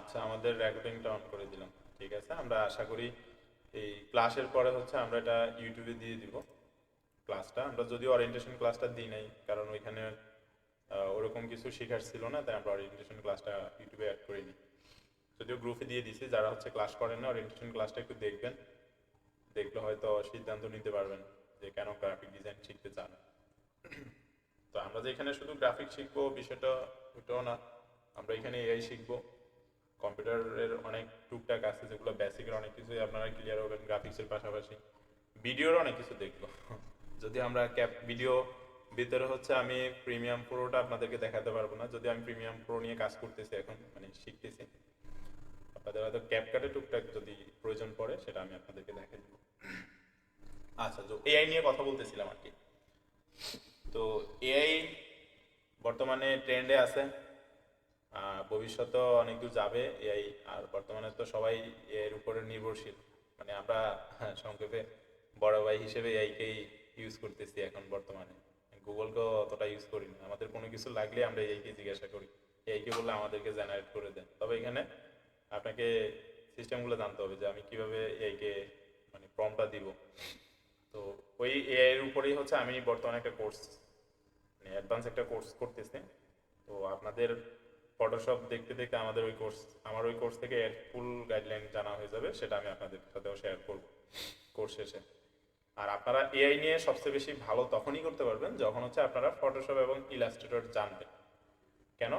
আচ্ছা, আমাদের রেকর্ডিংটা অন করে দিলাম। ঠিক আছে, আমরা আশা করি এই ক্লাসের পরে হচ্ছে আমরা এটা ইউটিউবে দিয়ে দিব। ক্লাসটা আমরা যদিও ওরিয়েন্টেশন ক্লাসটা দিই নাই, কারণ ওইখানে ওরকম কিছু শেখার ছিল না, তাই আমরা ওরিয়েন্টেশন ক্লাসটা ইউটিউবে অ্যাড করিনি। যদিও গ্রুপে দিয়ে দিছি, যারা হচ্ছে ক্লাস করেন না ওরিয়েন্টেশন ক্লাসটা একটু দেখবেন, দেখলে হয়তো সিদ্ধান্ত নিতে পারবেন যে কেন গ্রাফিক ডিজাইন শিখতে চান। তো আমরা যে এখানে শুধু গ্রাফিক শিখবো বিষয়টা ওইটাও না, আমরা এখানে এআই শিখবো। কম্পিউটারের অনেক টুকটাক আছে যেগুলো বেসিকের অনেক কিছুই আপনারা ক্লিয়ার হবেন গ্রাফিক্সের পাশাপাশি। ভিডিওর অনেক কিছু দেখবো। যদি আমরা ক্যাপ ভিডিও ভিতরে হচ্ছে আমি প্রিমিয়াম প্রোটা আপনাদেরকে দেখাতে পারবো না, যদি আমি প্রিমিয়াম প্রো নিয়ে কাজ করতেছি এখন, মানে শিখতেছি। আপনাদের হয়তো ক্যাপকাটে টুকটাক যদি প্রয়োজন পড়ে সেটা আমি আপনাদেরকে দেখাই দেবো। আচ্ছা, তো এআই নিয়ে কথা বলতেছিলাম আর কি। তো এআই বর্তমানে ট্রেন্ডে আছে, ভবিষ্যতেও অনেক দূর যাবে এআই। আর বর্তমানে তো সবাই এর উপরে নির্ভরশীল, মানে আমরা সংক্ষেপে বড় ভাই হিসেবে এআইকেই ইউজ করতেছি এখন বর্তমানে। গুগলকেও অতটা ইউজ করি না, আমাদের কোনো কিছু লাগলে আমরা এআইকে জিজ্ঞাসা করি, এআইকে বললে আমাদেরকে জেনারেট করে দেন। তবে এখানে আপনাকে সিস্টেমগুলো জানতে হবে যে আমি কিভাবে এআইকে মানে প্রম্পটটা দিব। তো ওই এআই এর উপরেই হচ্ছে আমি বর্তমানে একটা কোর্স, মানে অ্যাডভান্স একটা কোর্স করতেছি। তো আপনাদের ফটোশপ দেখতে দেখতে আমাদের ওই কোর্স, আমার ওই কোর্স থেকে এর ফুল গাইডলাইন জানা হয়ে যাবে, সেটা আমি আপনাদের সাথেও শেয়ার করব কোর্স শেষে। আর আপনারা এআই নিয়ে সবচেয়ে বেশি ভালো তখনই করতে পারবেন যখন হচ্ছে আপনারা ফটোশপ এবং ইলাস্ট্রেটর জানবেন। কেন?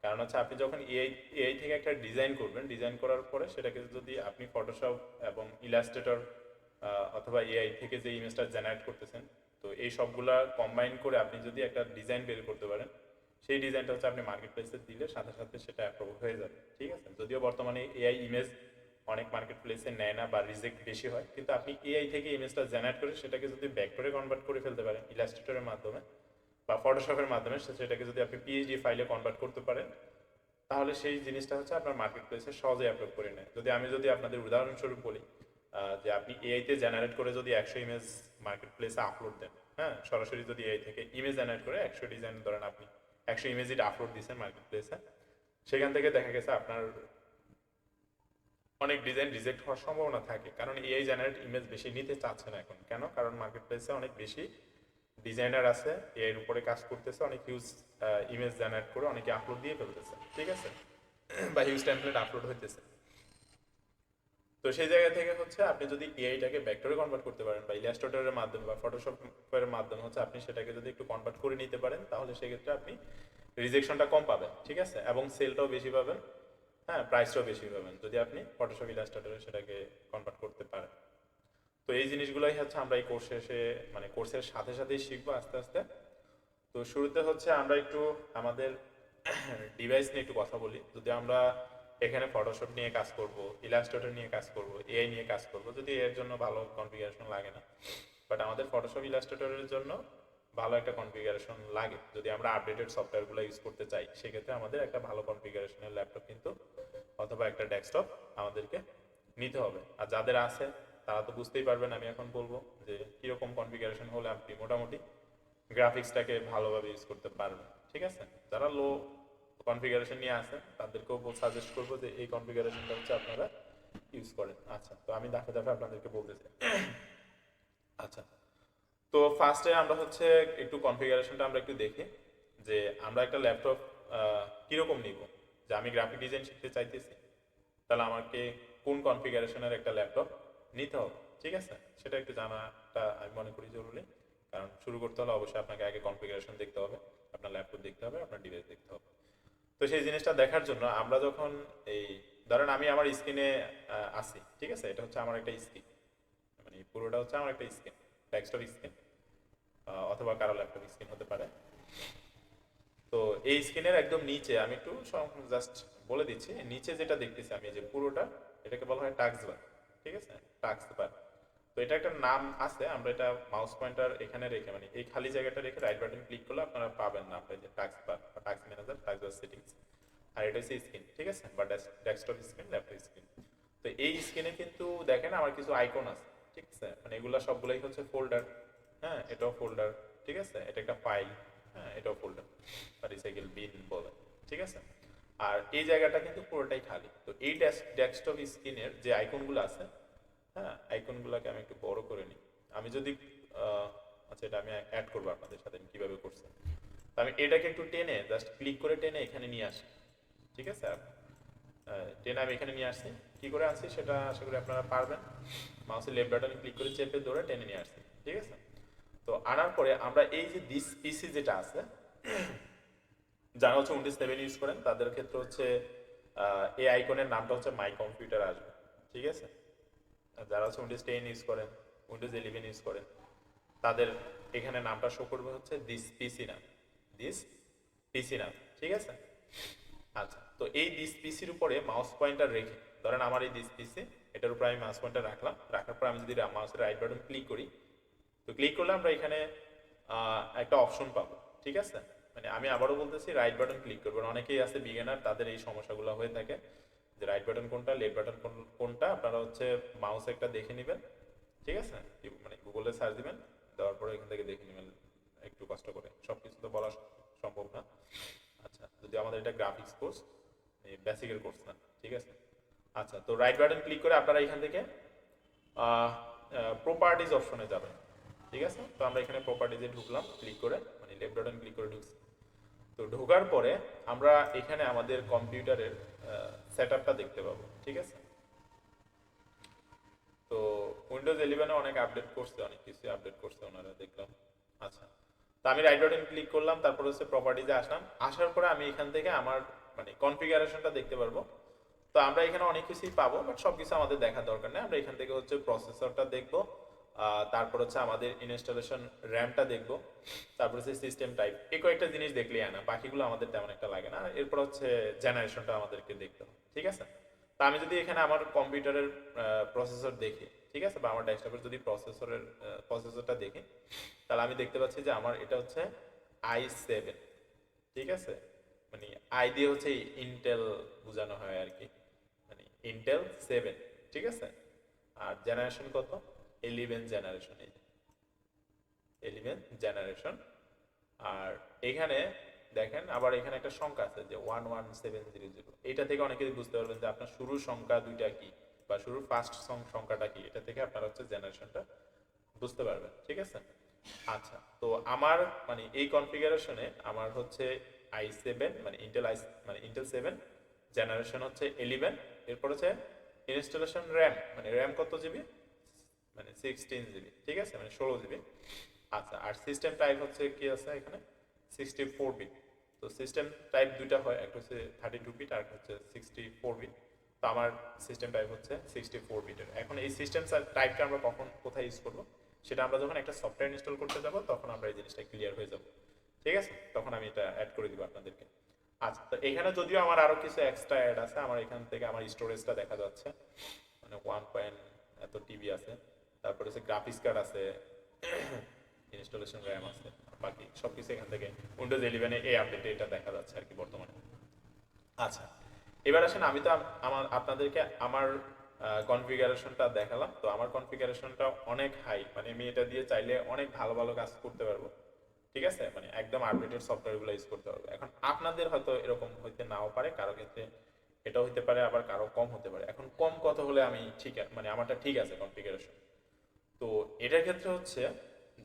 কারণ হচ্ছে আপনি যখন এআই এআই থেকে একটা ডিজাইন করবেন, ডিজাইন করার পরে সেটাকে যদি আপনি ফটোশপ এবং ইলাস্ট্রেটর অথবা এআই থেকে যে ইমেজটা জেনারেট করতেছেন, তো এই সবগুলা কম্বাইন করে আপনি যদি একটা ডিজাইন বের করতে পারেন, সেই ডিজাইনটা হচ্ছে আপনি মার্কেট প্লেসে দিলে সাথে সাথে সেটা অ্যাপ্রুভ হয়ে যাবে। ঠিক আছে, যদিও বর্তমানে এআই ইমেজ অনেক মার্কেট প্লেসে নেয় না বা রিজেক্ট বেশি হয়, কিন্তু আপনি এআই থেকে ইমেজটা জেনারেট করে সেটাকে যদি ভেক্টরে কনভার্ট করে ফেলতে পারেন ইলাস্ট্রেটরের মাধ্যমে বা ফটোশপের মাধ্যমে, সেটাকে যদি আপনি পিএইচডি ফাইলে কনভার্ট করতে পারেন, তাহলে সেই জিনিসটা হচ্ছে আপনার মার্কেট প্লেসে সহজেই আপলোড করে নেয়। যদি আপনাদের উদাহরণস্বরূপ বলি, যে আপনি এআইতে জেনারেট করে যদি 100 ইমেজ মার্কেট প্লেসে আপলোড দেন, হ্যাঁ, সরাসরি যদি এআই থেকে ইমেজ জেনারেট করে 100 ডিজাইন ধরেন আপনি 100 ইমেজ এটা আপলোড দিচ্ছেন মার্কেট প্লেসে, সেখান থেকে দেখা গেছে আপনার অনেক ডিজাইন রিজেক্ট হওয়ার সম্ভাবনা থাকে, কারণ এআই জেনারেট ইমেজ বেশি নিতে চাচ্ছে না এখন। কেন? কারণ মার্কেট প্লেসে অনেক বেশি ডিজাইনার আছে, এর উপরে কাজ করতেছে, অনেক হিউজ ইমেজ জেনারেট করে অনেকে আপলোড দিয়ে ফেলতেছে, ঠিক আছে, বা হিউজ টেমপ্লেট আপলোড হইতেছে। তো সেই জায়গা থেকে হচ্ছে আপনি যদি এআইটাকে ভেক্টরে কনভার্ট করতে পারেন বা ইলাস্ট্রেটরের মাধ্যমে বা ফটোশপের মাধ্যমে হচ্ছে আপনি সেটাকে যদি একটু কনভার্ট করে নিতে পারেন, তাহলে সেক্ষেত্রে আপনি রিজেকশনটা কম পাবেন, ঠিক আছে, এবং সেলটাও বেশি পাবেন, হ্যাঁ, প্রাইসটাও বেশি পাবেন যদি আপনি ফটোশপ ইলাস্ট্রেটরে সেটাকে কনভার্ট করতে পারেন। তো এই জিনিসগুলোই হচ্ছে আমরা এই কোর্স শেষে, মানে কোর্সের সাথে সাথেই শিখবো আস্তে আস্তে। তো শুরুতে হচ্ছে আমরা একটু আমাদের ডিভাইস নিয়ে একটু কথা বলি। যদি আমরা এখানে ফটোশপ নিয়ে কাজ করব, ইলাস্ট্রেটর নিয়ে কাজ করব, এআই নিয়ে কাজ করব, যদি এর জন্য ভালো কনফিগারেশন লাগে না, বাট আমাদের ফটোশপ ইলাস্ট্রেটরের জন্য ভালো একটা কনফিগারেশন লাগে। যদি আমরা আপডেটেড সফটওয়্যারগুলো ইউজ করতে চাই, সেক্ষেত্রে আমাদের একটা ভালো কনফিগারেশনের ল্যাপটপ কিন্তু অথবা একটা ডেস্কটপ আমাদেরকে নিতে হবে। আর যাদের আছে তারা তো বুঝতেই পারবেন আমি এখন বলবো যে কীরকম কনফিগারেশন হলে আপনি মোটামুটি গ্রাফিক্সটাকে ভালোভাবে ইউজ করতে পারবেন। ঠিক আছে, যারা লো কনফিগারেশন নিয়ে আসেন তাদেরকেও সাজেস্ট করবো যে এই কনফিগারেশনটা হচ্ছে আপনারা ইউজ করেন। আচ্ছা, তো আমি ধাপে ধাপে আপনাদেরকে বলতেছি। আচ্ছা, তো ফার্স্টে আমরা হচ্ছে একটু কনফিগারেশনটা আমরা একটু দেখি যে আমরা একটা ল্যাপটপ কীরকম নিব। যে আমি গ্রাফিক ডিজাইন শিখতে চাইতেছি, তাহলে আমাকে কোন কনফিগারেশনের একটা ল্যাপটপ নিতে হবে, ঠিক আছে, সেটা একটু জানাটা আমি মনে করি জরুরি। কারণ শুরু করতে হলে অবশ্যই আপনাকে আগে কনফিগারেশন দেখতে হবে, আপনার ল্যাপটপ দেখতে হবে, আপনার ডিভাইস দেখতে হবে। তো সেই জিনিসটা দেখার জন্য আমরা যখন এই ধরেন আমি আমার স্ক্রিনে আসি, ঠিক আছে, এটা হচ্ছে আমার একটা স্ক্রিন, মানে পুরোটা হচ্ছে আমার একটা স্ক্রিন, ডেস্কটপ স্ক্রিন অথবা কারো ল্যাপটপ স্ক্রিন হতে পারে। তো এই স্ক্রিনের একদম নিচে আমি একটু জাস্ট বলে দিচ্ছি, নিচে যেটা দেখতেছি আমি যে পুরোটা, এটাকে বলা হয় টাস্ক বার, ঠিক আছে, টাস্ক বার। তো এটা একটা নাম আছে, আমরা এটা মাউস পয়েন্টার এখানে রেখে, মানে এই খালি জায়গাটা রেখে রাইট বাটন ক্লিক করলে আপনারা পাবেন নামটা, যে টাস্ক বার বা টাস্ক ম্যানেজার, টাস্ক বার সেটিংস। আর এটা হচ্ছে স্ক্রিন, ঠিক আছে, বা ডেস্কটপ স্ক্রিন, ল্যাপটপ স্ক্রিন। তো এই স্ক্রিনে কিন্তু দেখেন আমার কিছু আইকন আছে, ঠিক আছে, মানে এগুলা সবগুলাই হচ্ছে ফোল্ডার, হ্যাঁ, এটাও ফোল্ডার, ঠিক আছে, এটা একটা ফাইল, হ্যাঁ, এটাও ফোল্ডার বা রিসাইকেল বিন বলে, ঠিক আছে। আর এই জায়গাটা কিন্তু পুরোটাই খালি, এই ডেস্কটপ স্ক্রিনের যে আইকনগুলো আছে, হ্যাঁ আইকনগুলোকে আমি একটু বড় করে নিই। আমি যদি আচ্ছা এটা আমি অ্যাড করবো আপনাদের সাথে আমি কিভাবে করছি। তো আমি এটাকে একটু টেনে জাস্ট ক্লিক করে টেনে এখানে নিয়ে আসি, ঠিক আছে? টেনে আমি এখানে নিয়ে আসছি, কি করে আনছি সেটা আশা করি আপনারা পারবেন। মাউসের লেফট বাটনে ক্লিক করে চেপে ধরে টেনে নিয়ে আসছি, ঠিক আছে? তো আনার পরে আমরা এই যে দিস পিসি যেটা আছে, যারা হচ্ছে উইন্ডোজ 7 ইউজ করেন তাদের ক্ষেত্রে হচ্ছে এই আইকনের নামটা হচ্ছে মাই কম্পিউটার আসবে, ঠিক আছে? আর যারা হচ্ছে উইন্ডোজ 10 ইউজ করেন, উইন্ডোজ 11 ইউজ করেন, তাদের এখানে নামটা শো করবে হচ্ছে দিস পিসি নাম, দিস পিসি নাম, ঠিক আছে? আচ্ছা, তো এই দিস পিসির উপরে মাউস পয়েন্টার রেখে, ধরেন আমার এই দিস পিসি, এটার উপরে আমি মাউস পয়েন্টার রাখলাম, রাখার পর আমি যদি মাউসের রাইট বাটন ক্লিক করি, তো ক্লিক করলে আমরা এখানে একটা অপশন পাবো, ঠিক আছে? মানে আমি আবারও বলতেছি রাইট বাটন ক্লিক করবেন। অনেকেই আছে বিগিনার, তাদের এই সমস্যাগুলো হয়ে থাকে যে রাইট বাটন কোনটা, লেফট বাটন কোনটা, আপনারা হচ্ছে মাউস একটা দেখে নেবেন, ঠিক আছে? মানে গুগলে সার্চ দিবেন, দেওয়ার পরে এখান থেকে দেখে নেবেন একটু কষ্ট করে, সব কিছু তো বলা সম্ভব না। আচ্ছা, যদি আমাদের এটা গ্রাফিক্স কোর্স, বেসিকের কোর্স না, ঠিক আছে? আচ্ছা, তো রাইট বাটন ক্লিক করে আপনারা এখান থেকে প্রপার্টিজ অপশনে যাবেন, ঠিক আছে? তো আমরা এখানে প্রপার্টিজে ঢুকলাম ক্লিক করে, মানে লেফট বাটন ক্লিক করে ঢুকছি। তো ঢোকার পরে আমরা এখানে আমাদের কম্পিউটারের সেটআপটা দেখতে পাবো, ঠিক আছে? তো উইন্ডোজ 11 অনেক আপডেট করছে, অনেক কিছু আপডেট করছে ওনারা, দেখলাম। আচ্ছা, তো আমি রাইট বাটন ক্লিক করলাম, তারপর হচ্ছে প্রপার্টিজে আসলাম। আসার পরে আমি এখান থেকে আমার মানে কনফিগারেশনটা দেখতে পারবো। তো আমরা এখানে অনেক কিছুই পাবো, বাট সবকিছু আমাদের দেখার দরকার নেই। আমরা এখান থেকে হচ্ছে প্রসেসরটা দেখবো, তারপর হচ্ছে আমাদের ইনস্টলেশন র্যামটা দেখবো, তারপর হচ্ছে সিস্টেম টাইপ, এই কয়েকটা জিনিস দেখলেই আনা, বাকিগুলো আমাদের তেমন একটা লাগে না। এরপর হচ্ছে জেনারেশনটা আমাদেরকে দেখতে হবে, ঠিক আছে? তা আমি যদি এখানে আমার কম্পিউটারের প্রসেসর দেখি, ঠিক আছে, বা আমার ডেস্কটপের যদি প্রসেসরটা দেখি, তাহলে আমি দেখতে পাচ্ছি যে আমার এটা হচ্ছে i7, ঠিক আছে? মানে আই দিয়ে হচ্ছে ইন্টেল বোঝানো হয় আর কি, মানে ইন্টেল 7, ঠিক আছে? আর জেনারেশন কত? 11 জেনারেশন, এই 11 জেনারেশন। আর এখানে দেখেন আবার এখানে একটা সংখ্যা আছে যে 11700, এটা থেকে অনেকেই বুঝতে পারবেন যে আপনার শুরুর সংখ্যা দুইটা কি, বা শুরুর ফার্স্ট সংখ্যাটা কি, এটা থেকে আপনারা হচ্ছে জেনারেশনটা বুঝতে পারবেন, ঠিক আছে? আচ্ছা, তো আমার মানে এই কনফিগারেশনে আমার হচ্ছে i7, মানে ইন্টেল 7, জেনারেশন হচ্ছে 11, এরপর হচ্ছে ইনস্টলেশন র্যাম, মানে র্যাম কত জিবি, মানে 16 জিবি, ঠিক আছে, মানে 16 জিবি। আচ্ছা, আর সিস্টেম টাইপ হচ্ছে কি আছে এখানে, 64 বিট। তো সিস্টেম টাইপ দুইটা হয়, একটা হচ্ছে 32 বিট আর একটা হচ্ছে 64 বিট। তো আমার সিস্টেম টাইপ হচ্ছে 64 বিটের। এখন এই সিস্টেম টাইপটা আমরা কখন কোথায় ইউজ করবো, সেটা আমরা যখন একটা সফটওয়্যার ইনস্টল করতে যাব তখন আমরা এই জিনিসটা ক্লিয়ার হয়ে যাব, ঠিক আছে? তখন আমি এটা অ্যাড করে দিব আপনাদেরকে। আচ্ছা, তো এখানে যদিও আমার আরো কিছু এক্সট্রা অ্যাড আছে, আমার এখান থেকে আমার স্টোরেজটা দেখা যাচ্ছে, মানে 1 এত টিবি আছে, তারপরে হচ্ছে গ্রাফিক্স কার্ড আছে, ইনস্টলেশন র্যাম আছে, বাকি সবকিছু এখান থেকে উইন্ডোজ 11 এই আপডেটে এটা দেখা যাচ্ছে আর কি বর্তমানে। আচ্ছা, এবার আসেন, আমি তো আমার আপনাদেরকে আমার কনফিগারেশনটা দেখালাম। তো আমার কনফিগারেশনটা অনেক হাই, মানে আমি এটা দিয়ে চাইলে অনেক ভালো ভালো কাজ করতে পারবো, ঠিক আছে? মানে একদম আপডেটেড সফটওয়্যারগুলো ইউজ করতে পারবো। এখন আপনাদের হয়তো এরকম হইতে নাও পারে, কারো ক্ষেত্রে এটা হইতে পারে, আবার কারো কম হতে পারে। এখন কম কত হলে আমি ঠিক মানে আমারটা ঠিক আছে কনফিগারেশন, তো এটার ক্ষেত্রে হচ্ছে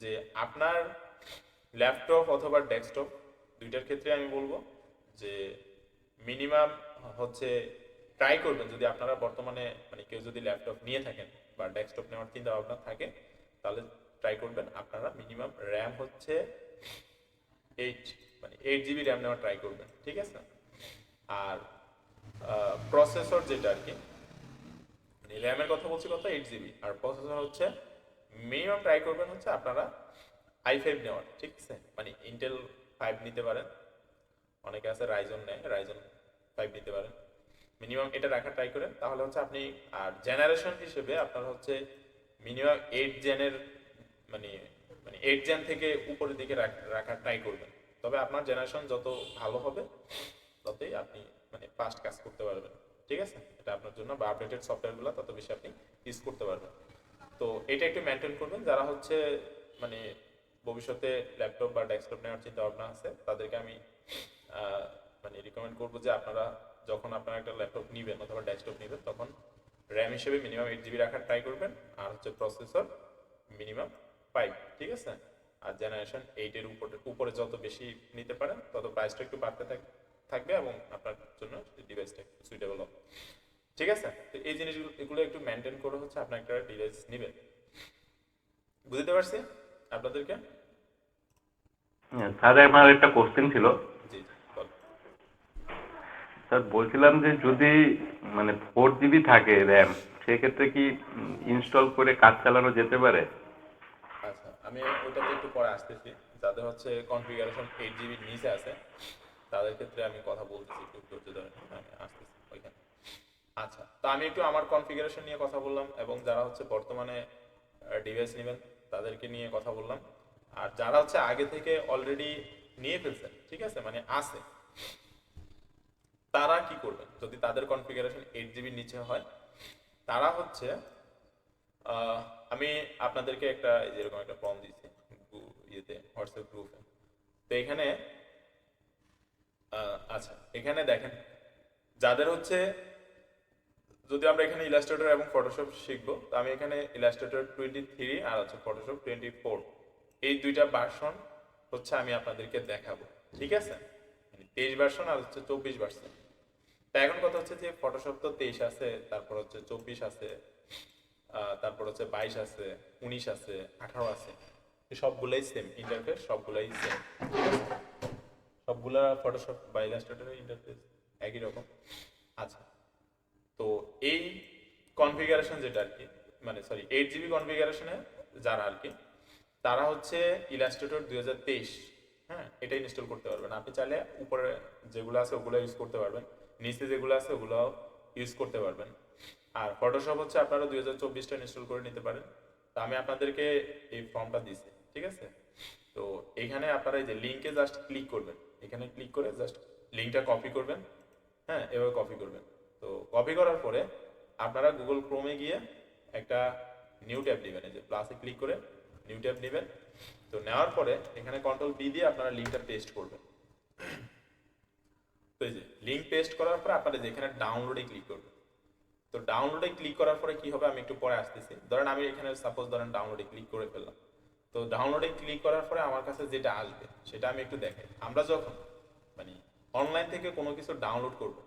যে আপনার ল্যাপটপ অথবা ডেস্কটপ দুইটার ক্ষেত্রে আমি বলবো যে মিনিমাম হচ্ছে ট্রাই করবেন, যদি আপনারা বর্তমানে মানে কেউ যদি ল্যাপটপ নিয়ে থাকেন বা ডেস্কটপ নেওয়ার চিন্তা ভাবনা থাকে, তাহলে ট্রাই করবেন আপনারা মিনিমাম র্যাম হচ্ছে 8, মানে 8 জিবি র্যাম নেওয়ার ট্রাই করবেন, ঠিক আছে? আর প্রসেসর যেটা আর কি, মানে র্যামের কথা বলছি কত, 8 জিবি, আর প্রসেসর হচ্ছে মিনিমাম ট্রাই করবেন হচ্ছে আপনারা i5 নেওয়ার, ঠিক আছে? মানে ইন্টেল 5 নিতে পারেন, অনেকে আছে রাইজন নেয়, রাইজন 5 নিতে পারেন, মিনিমাম এটা রাখার ট্রাই করেন, তাহলে হচ্ছে আপনি। আর জেনারেশন হিসেবে আপনার হচ্ছে মিনিমাম 8 জেনের, মানে মানে 8 জেন থেকে উপরের দিকে রাখার ট্রাই করবেন। তবে আপনার জেনারেশন যত ভালো হবে ততই আপনি মানে ফাস্ট কাজ করতে পারবেন, ঠিক আছে? এটা আপনার জন্য, বা আপডেটেড সফটওয়্যারগুলো তত বেশি আপনি ইউজ করতে পারবেন। তো এটা একটু মেনটেন করবেন। যারা হচ্ছে মানে ভবিষ্যতে ল্যাপটপ বা ডেস্কটপ নেওয়ার চিন্তা ভাবনা আছে, তাদেরকে আমি মানে রিকমেন্ড করবো যে আপনারা যখন আপনারা একটা ল্যাপটপ নেবেন অথবা ডেস্কটপ র্যাম হিসেবে মিনিমাম 8 GB রাখার ট্রাই করবেন, আর হচ্ছে প্রসেসর মিনিমাম 5, ঠিক আছে। আর জেনারেশন 8-এর উপরে যত বেশি নিতে পারেন তত প্রাইসটা একটু বাড়তে থাকবে এবং আপনার জন্য ডিভাইসটা সুইটেবল হবে, ঠিক আছে। তো এই জিনিসগুলো এগুলো একটু মেনটেন করে হচ্ছে আপনার একটা ডিভাইস নেবেন। বুঝতে পারছি আপনাদেরকে? স্যার আমার একটা কোশ্চেন ছিল। জি জি বল। স্যার বলছিলাম যে যদি মানে 4 GB থাকে র্যাম, সেক্ষেত্রে কি ইনস্টল করে কাজ চালানো যেতে পারে? আচ্ছা, আমি ওইটাতে একটু পরে আসতেছি। যাদের হচ্ছে কনফিগারেশন 8 GB নিচে আছে তাদের ক্ষেত্রে আমি কথা বলতেছি, একটু ধৈর্য ধরেন, আমি আসতেছি ওইখানে। আচ্ছা, তো আমি একটু আমার কনফিগারেশন নিয়ে কথা বললাম এবং যারা হচ্ছে বর্তমানে ডিভাইস নেবেন তাদেরকে নিয়ে কথা বললাম। আর যারা হচ্ছে আগে থেকে অলরেডি নিয়ে ফেলছেন, ঠিক আছে, মানে আছে, তারা কি করবেন যদি তাদের কনফিগারেশন 8 GB নিচে হয়? তারা হচ্ছে আহ, আমি আপনাদেরকে একটা এই যে এরকম একটা ফর্ম দিয়েছি ইয়েতে হোয়াটসঅ্যাপ গ্রুপে। তো এখানে আচ্ছা, এখানে দেখেন যাদের হচ্ছে, যদি আমরা এখানে ইলাস্ট্রেটর এবং ফটোশপ শিখবো, তো আমি এখানে ইলাস্ট্রেটর 23 আর হচ্ছে ফটোশপ 24 এই দুইটা ভার্সন হচ্ছে আমি আপনাদেরকে দেখাবো, ঠিক আছে। মানে 23 ভার্সন আর হচ্ছে 24 ভার্সন। তা এখন কথা হচ্ছে যে ফটোশপ তো 23 আছে, তারপর হচ্ছে 24 আছে, তারপর হচ্ছে 22 আছে, 19 আছে, 18 আছে। এই সবগুলাই সেম ইন্টারফেস, সবগুলাই সেম, ঠিক আছে। সবগুলা ফটোশপ বা ইলাস্ট্রেটরের ইন্টারফেস একই রকম। আচ্ছা, তো এই কনফিগারেশন যেটা আর কি, মানে সরি 8 GB কনফিগারেশনে যারা আর কি, তারা হচ্ছে ইলাস্ট্রেটর 2023, হ্যাঁ, এটা ইনস্টল করতে পারবেন। আপনি চাইলে উপরে যেগুলো আছে ওগুলো ইউজ করতে পারবেন, নিচে যেগুলো আছে ওগুলো ইউজ করতে পারবেন। আর ফটোশপ হচ্ছে আপনারা 2024টা ইনস্টল করে নিতে পারেন। তো আমি আপনাদেরকে এই ফর্মটা দিচ্ছি, ঠিক আছে। তো এখানে আপনারা এই যে লিঙ্কে জাস্ট ক্লিক করবেন, এখানে ক্লিক করে জাস্ট লিঙ্কটা কপি করবেন, হ্যাঁ, এভাবে কপি করবেন। তো কপি করার পরে আপনারা গুগল ক্রোমে গিয়ে একটা নিউ ট্যাব নেবেন, এই যে প্লাসে ক্লিক করে নিউ ট্যাব নেবেন। তো নেওয়ার পরে এখানে কন্ট্রোল বি দিয়ে আপনারা লিঙ্কটা পেস্ট করবেন। তো এই যে লিঙ্ক পেস্ট করার পরে আপনারা যেখানে ডাউনলোডে ক্লিক করবেন। তো ডাউনলোডে ক্লিক করার পরে কি হবে আমি একটু পরে আসতেছি। ধরেন আমি এখানে সাপোজ ধরেন ডাউনলোডে ক্লিক করে ফেললাম। তো ডাউনলোডে ক্লিক করার পরে আমার কাছে যেটা আসবে সেটা আমি একটু দেখাই। আমরা যখন মানে অনলাইন থেকে কোনো কিছু ডাউনলোড করব,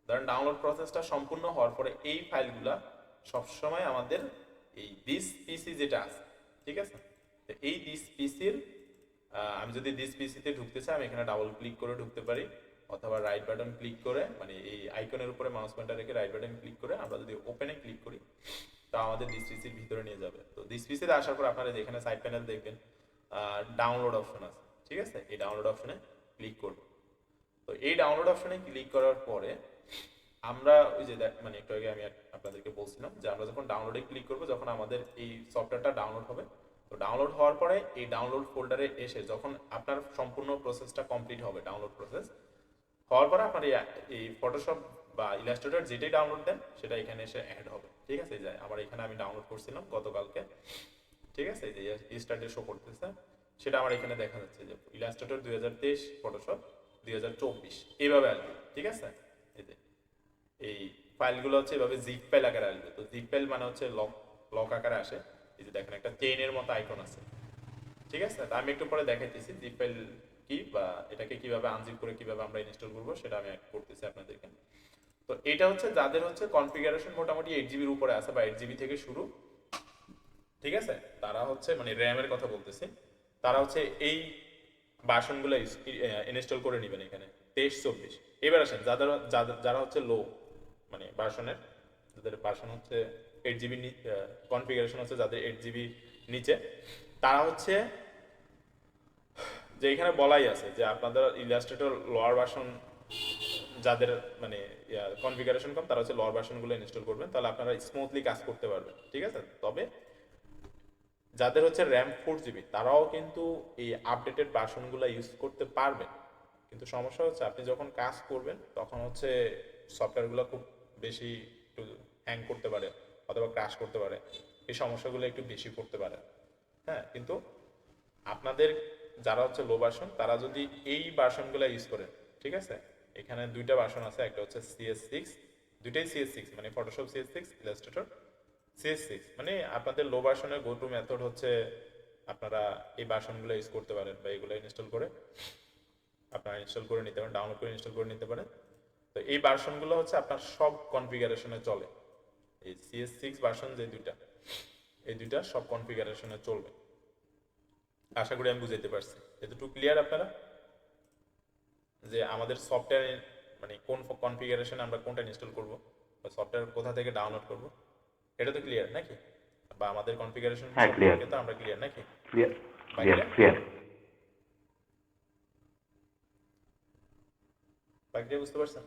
ধরেন ডাউনলোড প্রসেসটা সম্পূর্ণ হওয়ার পরে এই ফাইলগুলা সবসময় আমাদের এই দিস পিসি যেটা আছে, ঠিক আছে। তো এই দিস পিসির, আমি যদি দিস পিসিতে ঢুকতে চাই আমি এখানে ডাবল ক্লিক করে ঢুকতে পারি, অথবা রাইট বাটন ক্লিক করে মানে এই আইকনের উপরে মাউস পয়েন্টার রেখে রাইট বাটন ক্লিক করে আমরা যদি ওপেনে ক্লিক করি তা আমাদের দিস পিসির ভিতরে নিয়ে যাবে। তো দিস পিসিতে আসার পর আপনারা যেখানে সাইড প্যানেল দেখবেন ডাউনলোড অপশন আছে, ঠিক আছে, এই ডাউনলোড অপশনে ক্লিক করব। তো এই ডাউনলোড অপশনে ক্লিক করার পরে আমরা ওই যে মানে একটু আগে আমি আপনাদেরকে বলছিলাম যে আমরা যখন ডাউনলোডে ক্লিক করব, যখন আমাদের এই সফটওয়্যারটা ডাউনলোড হবে, তো ডাউনলোড হওয়ার পরে এই ডাউনলোড ফোল্ডারে এসে যখন আপনার সম্পূর্ণ প্রসেসটা কমপ্লিট হবে, ডাউনলোড প্রসেস হওয়ার পরে আপনার এই ফটোশপ বা ইলাস্ট্রেটর যেটাই ডাউনলোড দেন সেটা এখানে এসে অ্যাড হবে, ঠিক আছে। এই যে আমার এখানে আমি ডাউনলোড করছিলাম গতকালকে, ঠিক আছে, এই যে স্টার্টে শো করতেছে সেটা আমার এখানে দেখা যাচ্ছে যে ইলাস্ট্রেটর 2023 ফটোশপ 2024 এইভাবে আসবে, ঠিক আছে। এই যে এই ফাইলগুলো হচ্ছে এভাবে জিপ ফাইল আকারে আসবে। তো জিপ ফাইল মানে হচ্ছে লক লক আকারে আসে। এই যে দেখেন একটা চেইনের মতো আইকন আছে, ঠিক আছে। তো আমি একটু পরে দেখাইতেছি জিপ ফাইল কি বা এটাকে কিভাবে আনজিপ করে কিভাবে আমরা ইনস্টল করবো সেটা আমি করতেছি আপনাদেরকে। তো এটা হচ্ছে যাদের হচ্ছে কনফিগারেশন মোটামুটি 8 GB উপরে আছে বা 8 GB থেকে শুরু, ঠিক আছে, তারা হচ্ছে মানে র্যামের কথা বলতেছি, তারা হচ্ছে এই ভার্সনগুলো ইনস্টল করে নেবেন এখানে 23-24। এবার আসেন যাদের যারা হচ্ছে লো মানে ভার্সনের, যাদের ভার্সন হচ্ছে 8 GB কনফিগারেশন হচ্ছে যাদের 8 GB নিচে, তারা হচ্ছে যে এখানে বলাই আছে যে আপনাদের ইলাস্ট্রেটর লোয়ার ভার্সন যাদের মানে কনফিগারেশন কম তারা হচ্ছে লোয়ার ভার্সনগুলো ইনস্টল করবেন, তাহলে আপনারা স্মুথলি কাজ করতে পারবেন, ঠিক আছে। তবে যাদের হচ্ছে র্যাম 4 GB তারাও কিন্তু এই আপডেটেড ভার্সনগুলো ইউজ করতে পারবেন। কিন্তু সমস্যা হচ্ছে আপনি যখন কাজ করবেন তখন হচ্ছে সফটওয়্যারগুলো খুব বেশি একটু হ্যাং করতে পারে অথবা ক্র্যাশ করতে পারে, এই সমস্যাগুলো একটু বেশি পড়তে পারে, হ্যাঁ। কিন্তু আপনাদের যারা হচ্ছে লো ভার্সন তারা যদি এই ভার্সনগুলো ইউজ করেন, ঠিক আছে, এখানে দুইটা ভার্সন আছে, একটা হচ্ছে CS6 দুইটাই CS6 মানে ফটোশপ CS6, ইলাস্ট্রেটর CS6। মানে আপনাদের লো ভার্সনের গো টু মেথড হচ্ছে আপনারা এই ভার্সনগুলো ইউজ করতে পারেন বা এগুলো ইনস্টল করে আপনারা ইনস্টল করে নিতে পারেন, ডাউনলোড করে ইনস্টল করে নিতে পারেন। তো এই ভার্সনগুলো হচ্ছে আপনার সব কনফিগারেশনে চলে। এই CS6 ভার্সন যে দুইটা, এই দুইটা সব কনফিগারেশনে চলবে। আশা করি আমি বুঝাইতে পারছি। এতটুকু ক্লিয়ার আপনারা যে আমাদের সফটওয়্যার মানে কোন কনফিগারেশনে আমরা কোনটা ইনস্টল করব বা সফটওয়্যার কোথা থেকে ডাউনলোড করব, এটা তো ক্লিয়ার নাকি? বা আমাদের কনফিগারেশন হ্যাঁ ক্লিয়ার, সম্পর্কে তো আমরা ক্লিয়ার নাকি? ক্লিয়ার, বাকিরা ক্লিয়ার। বাকিরা বুঝতে পারছেন?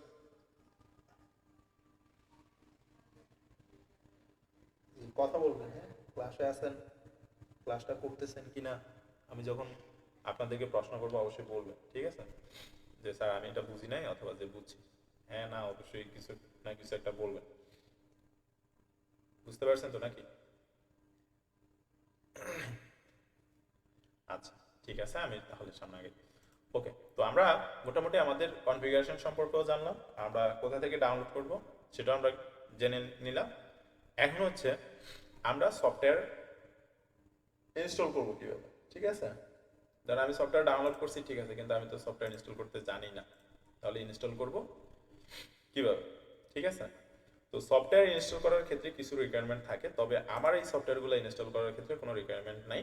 কথা বলবেন, হ্যাঁ ক্লাসে আছেন, ক্লাসটা করতেছেন কিনা। আমি যখন আপনাদেরকে প্রশ্ন করবো অবশ্যই বলবেন, ঠিক আছে? যে স্যার আমি এটা বুঝি নাই, অথবা যে বুঝছি। হ্যাঁ না অবশ্যই কিছু না কিছু একটা বলবেন। বুঝতে পারছেন তো নাকি? আচ্ছা ঠিক আছে, আমি তাহলে সামনে আগে। ওকে, তো আমরা মোটামুটি আমাদের কনফিগারেশন সম্পর্কেও জানলাম, আমরা কোথা থেকে ডাউনলোড করব সেটাও আমরা জেনে নিলাম। এখন হচ্ছে আমরা সফটওয়্যার ইনস্টল করব কিভাবে, ঠিক আছে? ধর আমি সফটওয়্যার ডাউনলোড করছি, ঠিক আছে, কিন্তু আমি তো সফটওয়্যার ইনস্টল করতে জানি না, তাহলে ইনস্টল করব কিভাবে, ঠিক আছে? তো সফটওয়্যার ইনস্টল করার ক্ষেত্রে কিছু রিকোয়ারমেন্ট থাকে, তবে আমার এই সফটওয়্যারগুলো ইনস্টল করার ক্ষেত্রে কোনো রিকোয়ারমেন্ট নাই।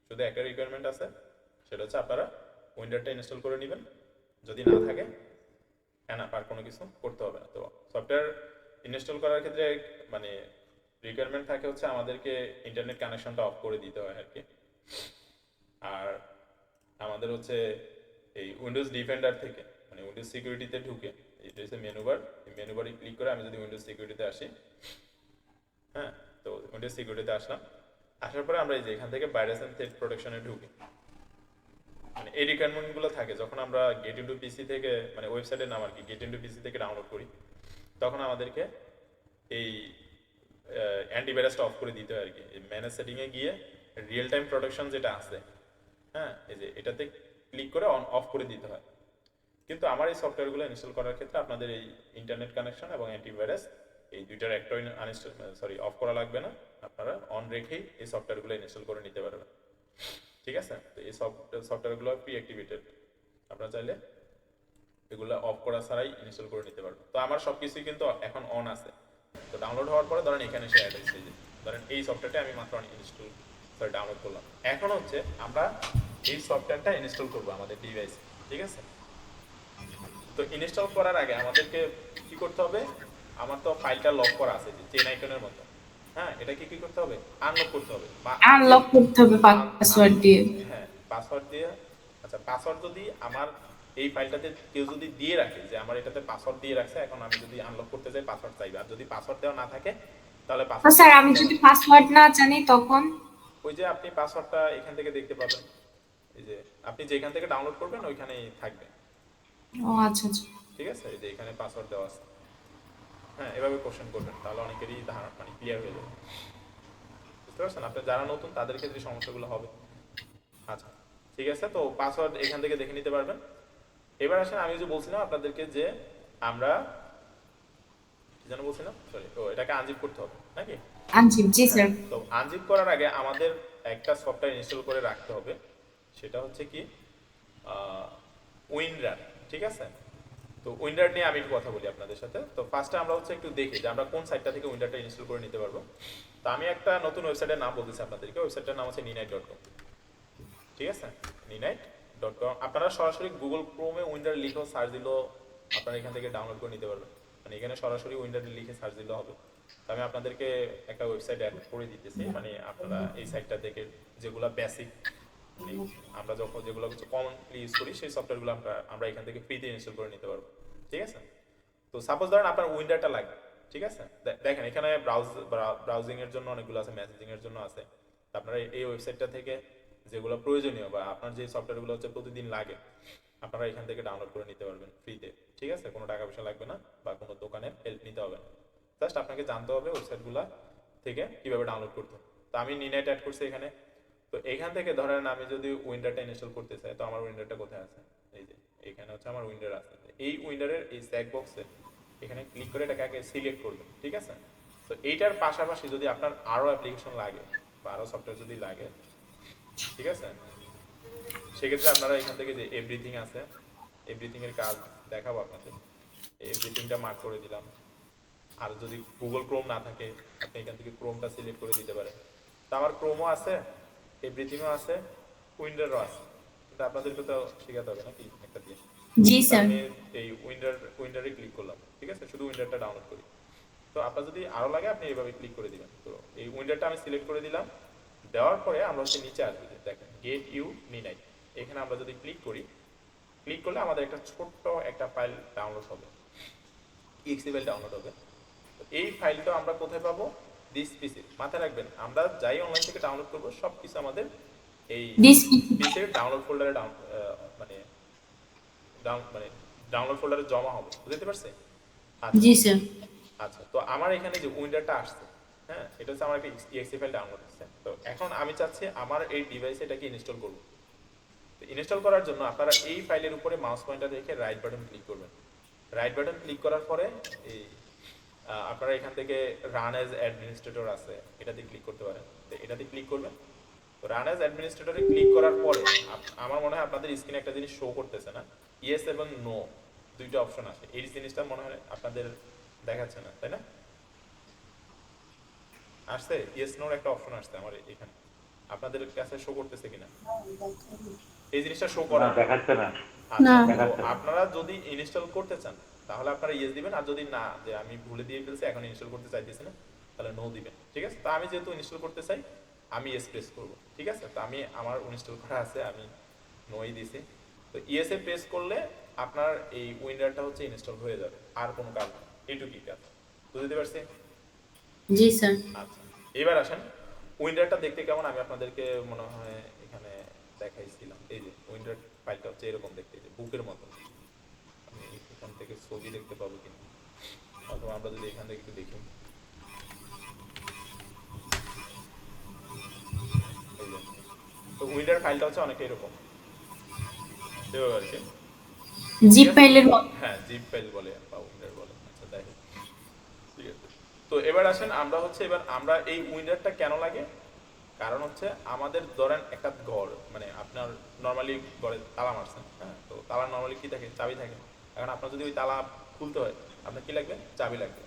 শুধু একটা রিকোয়ারমেন্ট আছে, সেটা হচ্ছে আপনারা উইন্ডোজটা ইনস্টল করে নেবেন। যদি না থাকে হ্যাঁ না আর কোনো কিছু করতে হবে না। তো সফটওয়্যার ইনস্টল করার ক্ষেত্রে মানে রিকোয়ারমেন্ট থাকে হচ্ছে আমাদেরকে ইন্টারনেট কানেকশনটা অফ করে দিতে হয় আর কি। আর আমাদের হচ্ছে এই উইন্ডোজ ডিফেন্ডার থেকে মানে উইন্ডোজ সিকিউরিটিতে ঢুকে, এটা হচ্ছে মেনুবার, এই মেনুবারে ক্লিক করে আমি যদি উইন্ডোজ সিকিউরিটিতে আসি, হ্যাঁ, তো উইন্ডোজ সিকিউরিটিতে আসলাম, আসার পরে আমরা এই যে এখান থেকে ভাইরাস এন্ড থ্রেট প্রোটেকশনে ঢুকি। মানে এই রিকোয়ারমেন্টগুলো থাকে যখন আমরা গেট ইনটু পিসি থেকে মানে ওয়েবসাইটের নাম আর কি, গেট ইনটু পিসি থেকে ডাউনলোড করি, তখন আমাদেরকে এই অ্যান্টিভাইরাসটা অফ করে দিতে হয় আর কি। এই ম্যানেজ সেটিংয়ে গিয়ে রিয়েল টাইম প্রোটেকশন যেটা আছে, হ্যাঁ, এই যে এটাতে ক্লিক করে অন অফ করে দিতে হয়। কিন্তু আমার এই সফটওয়্যারগুলো ইনস্টল করার ক্ষেত্রে আপনাদের এই ইন্টারনেট কানেকশন এবং অ্যান্টিভাইরাস এই দুইটার একটাই অফ করা লাগবে না, আপনারা অন রেখেই এই সফটওয়্যারগুলো ইনস্টল করে নিতে পারবেন, ঠিক আছে? তো এই সফটওয়্যারগুলো প্রি অ্যাক্টিভেটেড, আপনারা চাইলে এগুলো অফ করা ছাড়াই ইনস্টল করে নিতে পারবেন। তো আমার সবকিছুই কিন্তু এখন অন আছে। তো ডাউনলোড হওয়ার পরে ধরেন এখানে এসে অ্যাড হচ্ছে, যে ধরেন এই সফটওয়্যারটা আমি মাত্র ইনস্টল ডাউনলোড করলাম। এখন হচ্ছে আমরা এই সফটওয়্যারটা ইনস্টল করব আমাদের ডিভাইসে, ঠিক আছে? তো ইনস্টল করার আগে আমাদেরকে কি করতে হবে? আমার তো ফাইলটা লক করা আছে যে চেন আইকনের মতো, হ্যাঁ, এটাকে কি করতে হবে? আনলক করতে হবে বা আনলক করতে হবে পাসওয়ার্ড দিয়ে। হ্যাঁ পাসওয়ার্ড দিয়ে। আচ্ছা পাসওয়ার্ড যদি আমার এই ফাইলটাতে কেউ যদি দিয়ে রাখে যে আমার এটাতে পাসওয়ার্ড দিয়ে রাখছে, এখন আমি যদি আনলক করতে যাই পাসওয়ার্ড চাইবে, আর যদি পাসওয়ার্ড দেওয়া না থাকে তাহলে তো পাসওয়ার্ড স্যার আমি যদি পাসওয়ার্ড না জানি তখন? ওই যে আপনি পাসওয়ার্ডটা এখান থেকে দেখতে পাবেন, এই যে আপনি যেখান থেকে ডাউনলোড করবেন ওইখানেই থাকবে, ও আচ্ছা আচ্ছা। ঠিক আছে? এই যে এখানে পাসওয়ার্ড দেওয়া আছে, হ্যাঁ, এভাবে কোশ্চেন করবেন, তাহলে অনেকেরই ধারণা মানে ক্লিয়ার হয়ে যাবে। বুঝতে পারছেন? আপনি যারা নতুন তাদের ক্ষেত্রে সমস্যাগুলো হবে। আচ্ছা ঠিক আছে, তো পাসওয়ার্ড এখান থেকে দেখে নিতে পারবেন। এবার আসেন, আমি যে বলছিলাম আপনাদেরকে যে আমরা কি যেন বলছিলাম, সরি, ও এটাকে আনজিপ করতে হবে নাকি? আনজিপ, জি স্যার। হ্যাঁ, তো আনজিপ করার আগে আমাদের একটা সফটওয়্যার ইনস্টল করে রাখতে হবে, সেটা হচ্ছে কি উইনরার, ঠিক আছে? তো উইন্ডার নিয়ে আমি একটু কথা বলি আপনাদের সাথে। তো ফার্স্টে আমরা হচ্ছে একটু দেখি যে আমরা কোন সাইটটা থেকে উইন্ডারটা ইনস্টল করে নিতে পারবো। তো আমি একটা নতুন ওয়েবসাইটের নাম বলতেছি আপনাদেরকে, ওয়েবসাইটটার নাম হচ্ছে ninite.com, ঠিক আছে? ninite.com। আপনারা সরাসরি গুগল ক্রোমে উইন্ডার লিখেও সার্চ দিলেও আপনারা এখান থেকে ডাউনলোড করে নিতে পারবেন, মানে এখানে সরাসরি উইন্ডার লিখে সার্চ দিলেও হবে। তো আমি আপনাদেরকে একটা ওয়েবসাইট অ্যাড করে দিতেছি, মানে আপনারা এই সাইটটা থেকে যেগুলো বেসিক মানে আমরা যখন যেগুলো কিছু কমনলি ইউজ করি সেই সফটওয়্যারগুলো আমরা এখান থেকে ফ্রিতে ইনস্টল করে নিতে পারবো, ঠিক আছে? তো সাপোজ ধরেন আপনার উইন্ডারটা লাগবে, ঠিক আছে? দেখেন এখানে ব্রাউজিং এর জন্য অনেকগুলো আছে, মেসেজিং এর জন্য আছে। আপনারা এই ওয়েবসাইটটা থেকে যেগুলো প্রয়োজনীয় বা আপনার যে সফটওয়্যারগুলো হচ্ছে প্রতিদিন লাগে আপনারা এখান থেকে ডাউনলোড করে নিতে পারবেন ফ্রিতে, ঠিক আছে? কোনো টাকা পয়সা লাগবে না বা কোনো দোকানের হেল্প নিতে হবে না, জাস্ট আপনাকে জানতে হবে ওয়েবসাইটগুলো থেকে কিভাবে ডাউনলোড করতে হবে। তো আমি নিনাইট অ্যাড করছি এখানে। তো এখান থেকে ধরেন আমি যদি উইন্ডারটা ইনস্টল করতে চাই, তো আমার উইন্ডারটা কোথায় আছে? এই যে এখানে হচ্ছে আমার উইন্ডার আছে। এই উইন্ডারের এই স্যাক বক্সে এখানে ক্লিক করে এটাকে আগে সিলেক্ট করবেন, ঠিক আছে? তো এইটার পাশাপাশি যদি আপনার আরও অ্যাপ্লিকেশন লাগে বা আরও সফটওয়্যার যদি লাগে, ঠিক আছে, সেক্ষেত্রে আপনারা এখান থেকে যে এভরিথিং আছে, এভরিথিং এর কাজ দেখাবো আপনাদের। এভরিথিংটা মার্ক করে দিলাম। আর যদি গুগল ক্রোম না থাকে আপনি এখান থেকে ক্রোমটা সিলেক্ট করে দিতে পারেন। তো আমার ক্রোমও আছে, এভরিথিংও আছে, উইন্ডোরও আছে, কিন্তু আপনাদেরকে তো শেখাতে হবে নাকি একটা দিয়ে। জি তো স্যার। আমি এই উইন্ডারে ক্লিক করলাম, ঠিক আছে, শুধু উইন্ডারটা ডাউনলোড করি। তো আপনার যদি আরও লাগে আপনি এইভাবে ক্লিক করে দিবেন। তো এই উইন্ডারটা আমি সিলেক্ট করে দিলাম। দেওয়ার পরে আমরা হচ্ছে নিচে আসবে, যে দেখেন গেট ইউ নিনাই, এখানে আমরা যদি ক্লিক করি, ক্লিক করলে আমাদের একটা ছোট্ট একটা ফাইল ডাউনলোড হবে, exe ফাইল ডাউনলোড হবে। তো এই ফাইলটা আমরা কোথায় পাবো? দিস পিসি। মাথায় রাখবেন আমরা যাই অনলাইন থেকে ডাউনলোড করবো সব কিছু আমাদের এই দিস পিসির ডাউনলোড ফোল্ডারে মানে মানে ডাউনলোড ফোল্ডারে জমা হবে, বুঝতে পারছেন? আচ্ছা জি স্যার। আচ্ছা, তো আমার এখানে যে উইন্ডোটা আসছে, হ্যাঁ, এটা হচ্ছে আমার একটা exe ফাইল ডাউনলোড হচ্ছে। তো এখন আমি চাচ্ছি আমার এই ডিভাইসে এটাকে ইনস্টল করব। তো ইনস্টল করার জন্য আপনারা এই ফাইলের উপরে মাউস পয়েন্টার রেখে রাইট বাটন ক্লিক করবেন। রাইট বাটন ক্লিক করার পরে এই আপনারা এখান থেকে রান অ্যাজ অ্যাডমিনিস্ট্রেটর আছে, এটাতে ক্লিক করতে পারেন। তো এটাতে ক্লিক করবেন। তো রান অ্যাজ অ্যাডমিনিস্ট্রেটরে ক্লিক করার পরে আমার মনে হয় আপনাদের স্ক্রিনে একটা জিনিস শো করতেছে না, ইয়েস এবং নো দুইটা অপশন আছে। এই জিনিসটা মনে হয় আপনাদের দেখাচ্ছে না, তাই না? আসছে ইয়েস নোর একটা অপশন আসছে আমার এখানে, আপনাদের কাছে শো করতেছে কিনা এই জিনিসটা শো করে? দেখাচ্ছে না। আচ্ছা, তো আপনারা যদি ইনস্টল করতে চান তাহলে আপনারা ইয়েস দিবেন, আর যদি না, যে আমি ভুলে দিয়ে ফেলছি এখন ইনস্টল করতে চাইতেছি না, তাহলে নো দিবেন, ঠিক আছে? তো আমি যেহেতু ইনস্টল করতে চাই আমি ইয়েস প্রেস করব, ঠিক আছে? তো আমি আমার ইনস্টল করা আছে, আমি নোই দিছি। তো ইয়েস এ প্রেস করলে আপনার এই উইন্ডোটা হচ্ছে ইনস্টল হয়ে যাবে, আর কোনো কাজ নেই, এইটুকুই কাজ, বুঝতে পারছি? জি স্যার। আচ্ছা, এবার আসেন উইন্ডোটা দেখতে কেমন আমি আপনাদেরকে মনে হয় এখানে দেখাইছিলাম। এই যে উইন্ডোর ফাইলটা হচ্ছে এরকম দেখতে, যে বুকের মতো। আমি এখান থেকে ছবি দেখতে পাবো কিনা, অথবা আমরা যদি এখান থেকে একটু দেখি, এই যে তো উইন্ডোর ফাইলটা হচ্ছে অনেকটা এরকম, এভাবে আর কি। জিপ ফাইলের মতো। হ্যাঁ, জিপ ফাইল বলে বা উইন্ডোর বলে। আচ্ছা, তাই ঠিক আছে। তো এবার আসেন আমরা হচ্ছে এবার আমরা এই উইন্ডোরটা কেন লাগে, কারণ হচ্ছে আমাদের ধরেন একটা ঘর, মানে আপনার নর্মালি ঘরে তালা মারছেন, হ্যাঁ, তো তালা নর্মালি কি থাকে? চাবি থাকে। এখন আপনার যদি ওই তালা খুলতে হয় আপনার কি লাগবে? চাবি লাগবে।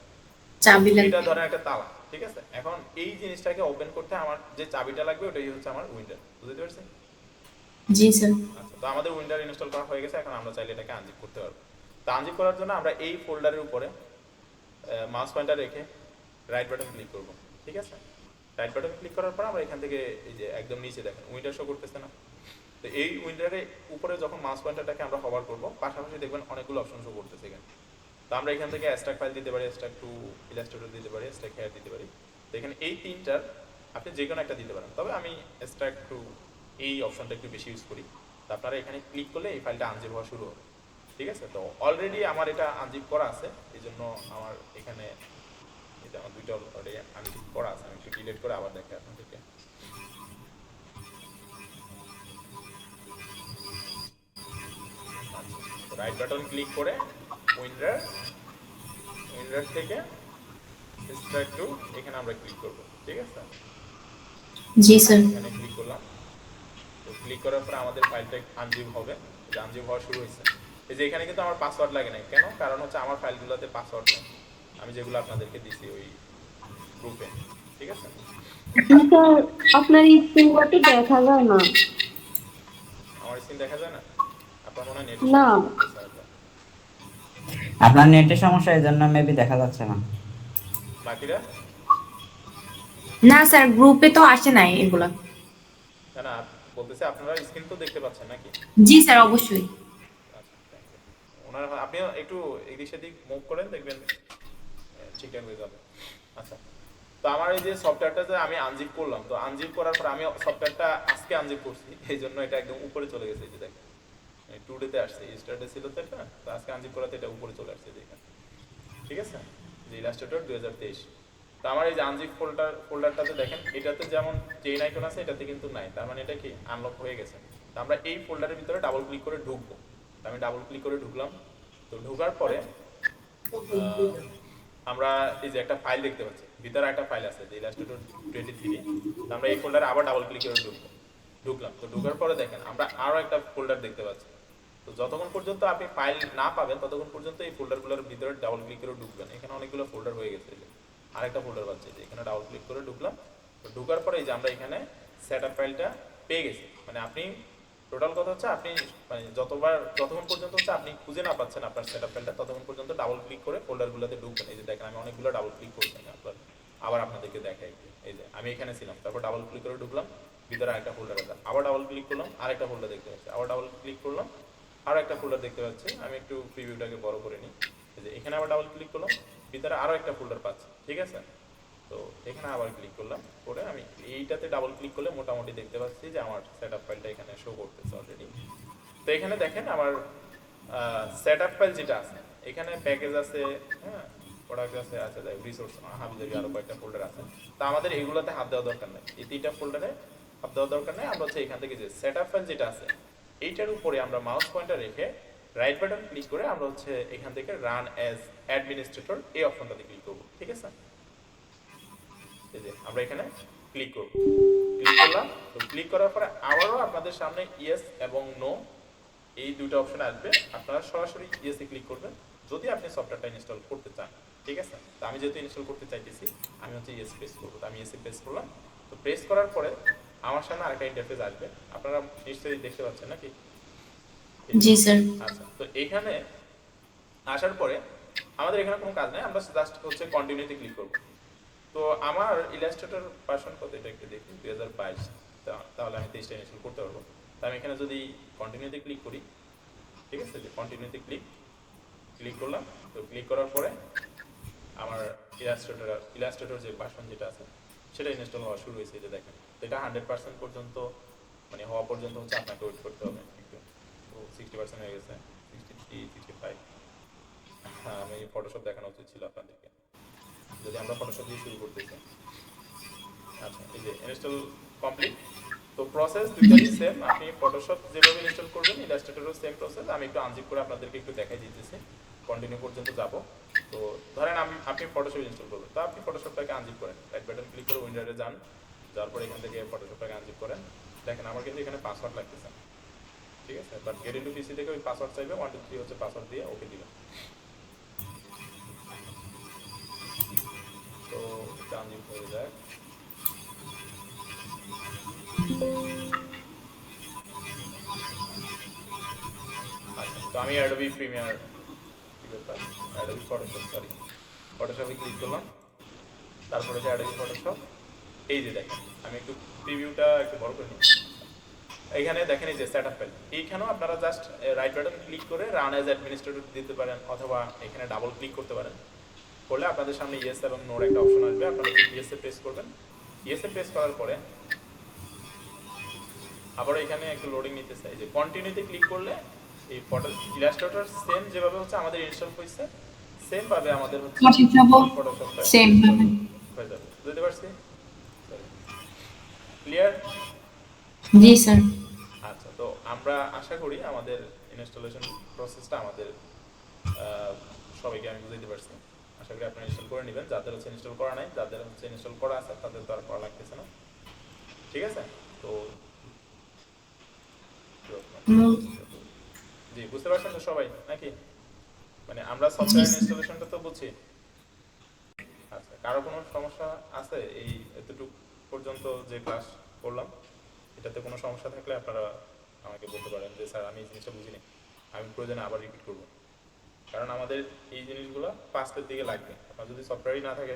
চাবি লাগবে। এটা ধরেন একটা তালা, ঠিক আছে? এখন এই জিনিসটাকে ওপেন করতে আমার যে চাবিটা লাগবে ওটাই হচ্ছে আমার উইন্ডোর, বুঝতে পারছেন? জি স্যার। আচ্ছা, তো আমাদের উইন্ডোর ইনস্টল করা হয়ে গেছে, এখন আমরা চাইলে এটাকে আনজিপ করতে পারবো। তো আনজিপ করার জন্য আমরা এই ফোল্ডারের উপরে মাউস পয়েন্টার রেখে রাইট বাটন ক্লিক করব, ঠিক আছে? রাইট বাটন ক্লিক করার পর আমরা এখান থেকে এই যে একদম নিচে দেখেন উইন্ডো শো করতেছে না? তো এই উইন্ডোরে উপরে যখন মাউস পয়েন্টারটাকে আমরা কভার করব পাশাপাশি দেখবেন অনেকগুলো অপশন শো করতেছে এখানে। তো আমরা এখান থেকে স্ট্যাক ফাইল দিতে পারি, স্ট্যাক টু ইলাস্ট্রেটর দিতে পারি, স্ট্যাক হেয়ার দিতে পারি। তো এখানে এই তিনটার আপনি যে কোনো একটা দিতে পারেন, তবে আমি স্ট্যাক টু এই অপশনটা একটু বেশি ইউজ করি। তো আপনারা এখানে ক্লিক করলে এই ফাইলটা আনজিপ হওয়া শুরু হবে, ঠিক আছে? তো অলরেডি আমার এটা আনজিপ করা আছে, এই জন্য আমার এখানে এটা আমার দুইটা অলরেডি আনজিপ করা আছে। আমি একটু ডিলিট করে আবার দেখে আপনাদেরকে। রাইট বাটন ক্লিক করে উইন্ডোর থেকে স্ট্যাক টু এখানে আমরা ক্লিক করব, ঠিক আছে? জি স্যার। এখানে ক্লিক করলাম। তো ক্লিক করার পরে আমাদের ফাইলটা আনজিপ হবে, যে আনজিপ হওয়া শুরু হয়েছে। এই যে এখানে কিন্তু আমার পাসওয়ার্ড লাগে নাই, কেন? কারণ হচ্ছে আমার ফাইলগুলোতে পাসওয়ার্ড নেই, আমি যেগুলো আপনাদেরকে দিছি ওই গ্রুপে, ঠিক আছে? স্যার আপনার স্ক্রিনটা তো দেখা যায় না। আমার স্ক্রিন দেখা যায় না? আপনার মনে হয় নেট না। আপনার নেটের সমস্যা, এই জন্য মেবি দেখা যাচ্ছে না। বাকিরা না স্যার, গ্রুপে তো আসে নাই এগুলা। না না, বলতেছে আপনারা স্ক্রিন তো দেখতে পাচ্ছেন নাকি? জি স্যার, অবশ্যই। আচ্ছা, thank you. ওনার আপনিও একটু এদিক সেদিক মুভ করেন, দেখবেন ঠিকঠাক হয়ে যাবে। আচ্ছা, তো আমার এই যে সফটওয়্যারটা যে আমি আনজিপ করলাম, তো আনজিপ করার পর আমি সফটওয়্যারটা আজকে আনজিপ করছি, এই জন্য এটা একদম উপরে চলে গেছে। এই যে দেখেন টুডেতে আসছে, স্টারডে ছিল তো এটা, তো আজকে আনজিপ করাতে এটা উপরে চলে আসছে, দেখেন, ঠিক আছে? যে ইলাস্ট্রেটর 2023। তো আমার এই যে আনজিপ ফোল্ডারটাতে দেখেন এটাতে যেমন চেইন আইকন আছে এটাতে কিন্তু নাই, তার মানে এটা কি আনলক হয়ে গেছে। তো আমরা এই ফোল্ডারের ভিতরে ডাবল ক্লিক করে ঢুকবো। তো আমি ডাবল ক্লিক করে ঢুকলাম। তো ঢোকার পরে আমরা এই যে একটা ফাইল দেখতে পাচ্ছি, ভিতরে একটা ফাইল আছে যে ইলাস্ট্রেটর 23। তো আমরা এই ফোল্ডারে আবার ডাবল ক্লিক করে ঢুকলাম। তো ঢোকার পরে দেখেন আমরা আরো একটা ফোল্ডার দেখতে পাচ্ছি। তো যতক্ষণ পর্যন্ত আপনি ফাইল না পাবেন ততক্ষণ পর্যন্ত এই ফোল্ডারগুলোর ভিতরে ডাবল ক্লিক করে ঢুকবেন। এখানে অনেকগুলো ফোল্ডার হয়ে গেছে, আরেকটা ফোল্ডার পাচ্ছি, যে এখানে ডাবল ক্লিক করে ঢুকলাম। তো ঢোকার পরে এই যে আমরা এখানে সেটআপ ফাইলটা পেয়ে গেছি। মানে আপনি টোটাল কথা হচ্ছে আপনি মানে যতক্ষণ পর্যন্ত হচ্ছে আপনি খুঁজে না পাচ্ছেন আপনার সেটআপ ফাইলটা, ততক্ষণ পর্যন্ত ডাবল ক্লিক করে ফোল্ডারগুলোতে ঢুকবেন। এই যে দেখেন আমি অনেকগুলো ডাবল ক্লিক করছি, আবার আপনাদেরকে দেখাই। এই যে আমি এখানে ছিলাম, তারপর ডাবল ক্লিক করে ঢুকলাম, ভিতরে আরেকটা ফোল্ডার আছে, আবার ডাবল ক্লিক করলাম, আরেকটা ফোল্ডার দেখতে পাচ্ছি, আবার ডাবল ক্লিক করলাম, আরো একটা ফোল্ডার দেখতে পাচ্ছি। আমি একটু প্রিভিউটাকে বড় করে নিই। এই যে এখানে আবার ডাবল ক্লিক করলাম, ভিতরে আরো একটা ফোল্ডার পাচ্ছি, ঠিক আছে। তো এখানে আবার ক্লিক করলাম, করে আমি এইটাতে ডাবল ক্লিক করলে মোটামুটি দেখতে পাচ্ছি যে আমার সেটআপ ফাইলটা এখানে শো করতেছে অলরেডি। তো এখানে দেখেন আমার সেটআপ ফাইল যেটা আছে, এখানে প্যাকেজ আছে, হ্যাঁ, প্রোডাক্ট আছে, যাই রিসোর্স হাবিজাবি আরো কয়েকটা ফোল্ডার আছে। তো আমাদের এগুলোতে হাত দেওয়া দরকার নেই, এই তিনটা ফোল্ডারে হাত দেওয়া দরকার নেই। আমরা হচ্ছে এখান থেকে যে সেটআপ ফাইল যেটা আছে এইটার উপরে আমরা মাউস পয়েন্টার রেখে রাইট বাটন ক্লিক করে আমরা হচ্ছে এখান থেকে রান অ্যাজ অ্যাডমিনিস্ট্রেটর এই অপশনটাতে ক্লিক করব, ঠিক আছে। এই যে আমরা এখানে ক্লিক করব, ক্লিক করলাম। তো ক্লিক করার পরে আবারও আপনাদের সামনে ইয়েস এবং নো এই দুটো অপশন আসবে। আপনারা সরাসরি ইয়েসে ক্লিক করবেন যদি আপনি সফটওয়্যারটা ইনস্টল করতে চান, ঠিক আছে। তো আমি যেহেতু ইনস্টল করতে চাইতেছি আমি হচ্ছে ইয়েস প্রেস করব। তো আমি ইয়েসে প্রেস করলাম। তো প্রেস করার পরে আমার সামনে আরেকটা ইন্টারফেস আসবে, আপনারা নিশ্চয়ই দেখতে পাচ্ছেন নাকি? জি স্যার। আচ্ছা, তো এখানে আসার পরে আমাদের এখানে কোনো কাজ নেই, আমরা জাস্ট হচ্ছে কন্টিনিউতে ক্লিক করব। তো আমার ইলাস্ট্রেটর ভার্সন কত এটা একটু দেখি, 2022। তাহলে আমি 23টা ইনস্টল করতে পারবো। তো আমি এখানে যদি কন্টিনিউতে ক্লিক করি, ঠিক আছে, যে কন্টিনিউতে ক্লিক করলাম। তো ক্লিক করার পরে আমার ইলাস্ট্রেটর যে ভার্সন যেটা আছে সেটা ইনস্টল হওয়া শুরু হয়েছে। এটা দেখেন, তো এটা 100% পর্যন্ত মানে হওয়া পর্যন্ত হচ্ছে আপনাকে ওয়েট করতে হবে একটু। তো 60% হয়ে গেছে, 63, 65। হ্যাঁ, আমি ফটোশপ দেখানো উচিত ছিল আপনাদেরকে, যদি আমরা ফটোশপ দিয়ে শুরু করতেছি। আচ্ছা, এই যে ইনস্টল কমপ্লিট। তো প্রসেস দুটোই সেম, আপনি ফটোশপ যেভাবে ইনস্টল করবেন ইলাস্ট্রেটরও সেম প্রসেস। আমি একটু আনজিপ করে আপনাদেরকে একটু দেখাই দিতেছি, কন্টিনিউ পর্যন্ত যাব। তো ধরেন আপনি ফটোশপ ইনস্টল করবেন, তো আপনি ফটোশপটাকে আনজিপ করেন, রাইট বাটন ক্লিক করে উইন্ডোতে যান, যাওয়ার পরে এখান থেকে ফটোশপটাকে আনজিপ করেন। দেখেন আমার কিন্তু এখানে পাসওয়ার্ড লাগতেছে, ঠিক আছে। বাট গেট ইনটু পিসি থেকে ওই পাসওয়ার্ড চাইবে, 1 2 3 হচ্ছে পাসওয়ার্ড দিয়ে ওকে দিবেন। তো এটা আনজিপ হয়ে যায়। আচ্ছা, তো আমি অ্যাডোবি প্রিমিয়ার অ্যাডোবি ফটোশপে ক্লিক করলাম। তারপরে যে অ্যাডোবি ফটোশপ, এই যে দেখেন আমি একটু প্রিভিউটা একটু বড় করে নিই। এখানে দেখেন এই যে সেটআপ ফাইল, এইখানেও আপনারা জাস্ট রাইট বাটন ক্লিক করে রান অ্যাজ অ্যাডমিনিস্ট্রেটর দিতে পারেন, অথবা এখানে ডাবল ক্লিক করতে পারেন। করলে আপনাদের সামনে ইয়েস এবং নোর একটা অপশন আসবে, আপনারা ইয়েসে প্রেস করবেন। ইয়েসে প্রেস করার পরে আবার এখানে একটু লোডিং নিতে চাই, যে কন্টিনিউতে ক্লিক করলে এই ইলাস্ট্রেটর সেম যেভাবে হচ্ছে আমাদের ইনস্টল হয়েছে সেম ভাবে আমাদের হচ্ছে ফটোশপটা সেম ভাবে হয়ে যাবে। বুঝতে পারছি? ক্লিয়ার? জি স্যার। আচ্ছা, তো আমরা আশা করি আমাদের ইনস্টলেশন প্রসেসটা আমাদের সবাইকে আমি বুঝাইতে পারছি। আশা করি আপনারা ইনস্টল করে নেবেন, যাদের হচ্ছে ইনস্টল করা নাই, যাদের হচ্ছে ইনস্টল করা আছে তাদের তো আর করা লাগতেছে না, ঠিক আছে। তো জি, বুঝতে পারছেন তো সবাই নাকি? মানে আমরা সফটওয়্যার ইনস্টলেশনটা তো বুঝছি। আচ্ছা, কারো কোনো সমস্যা আছে এই এতটুকু পর্যন্ত যে ক্লাস করলাম এটাতে কোনো সমস্যা থাকলে আপনারা আমাকে বলতে পারেন যে স্যার আমি এই জিনিসটা বুঝিনি, আমি প্রয়োজনে আবার রিপিট করব। কারণ আমাদের এই জিনিসগুলো পাঁচটার দিকে লাগবে। আপনার যদি সফটওয়্যারই না থাকে,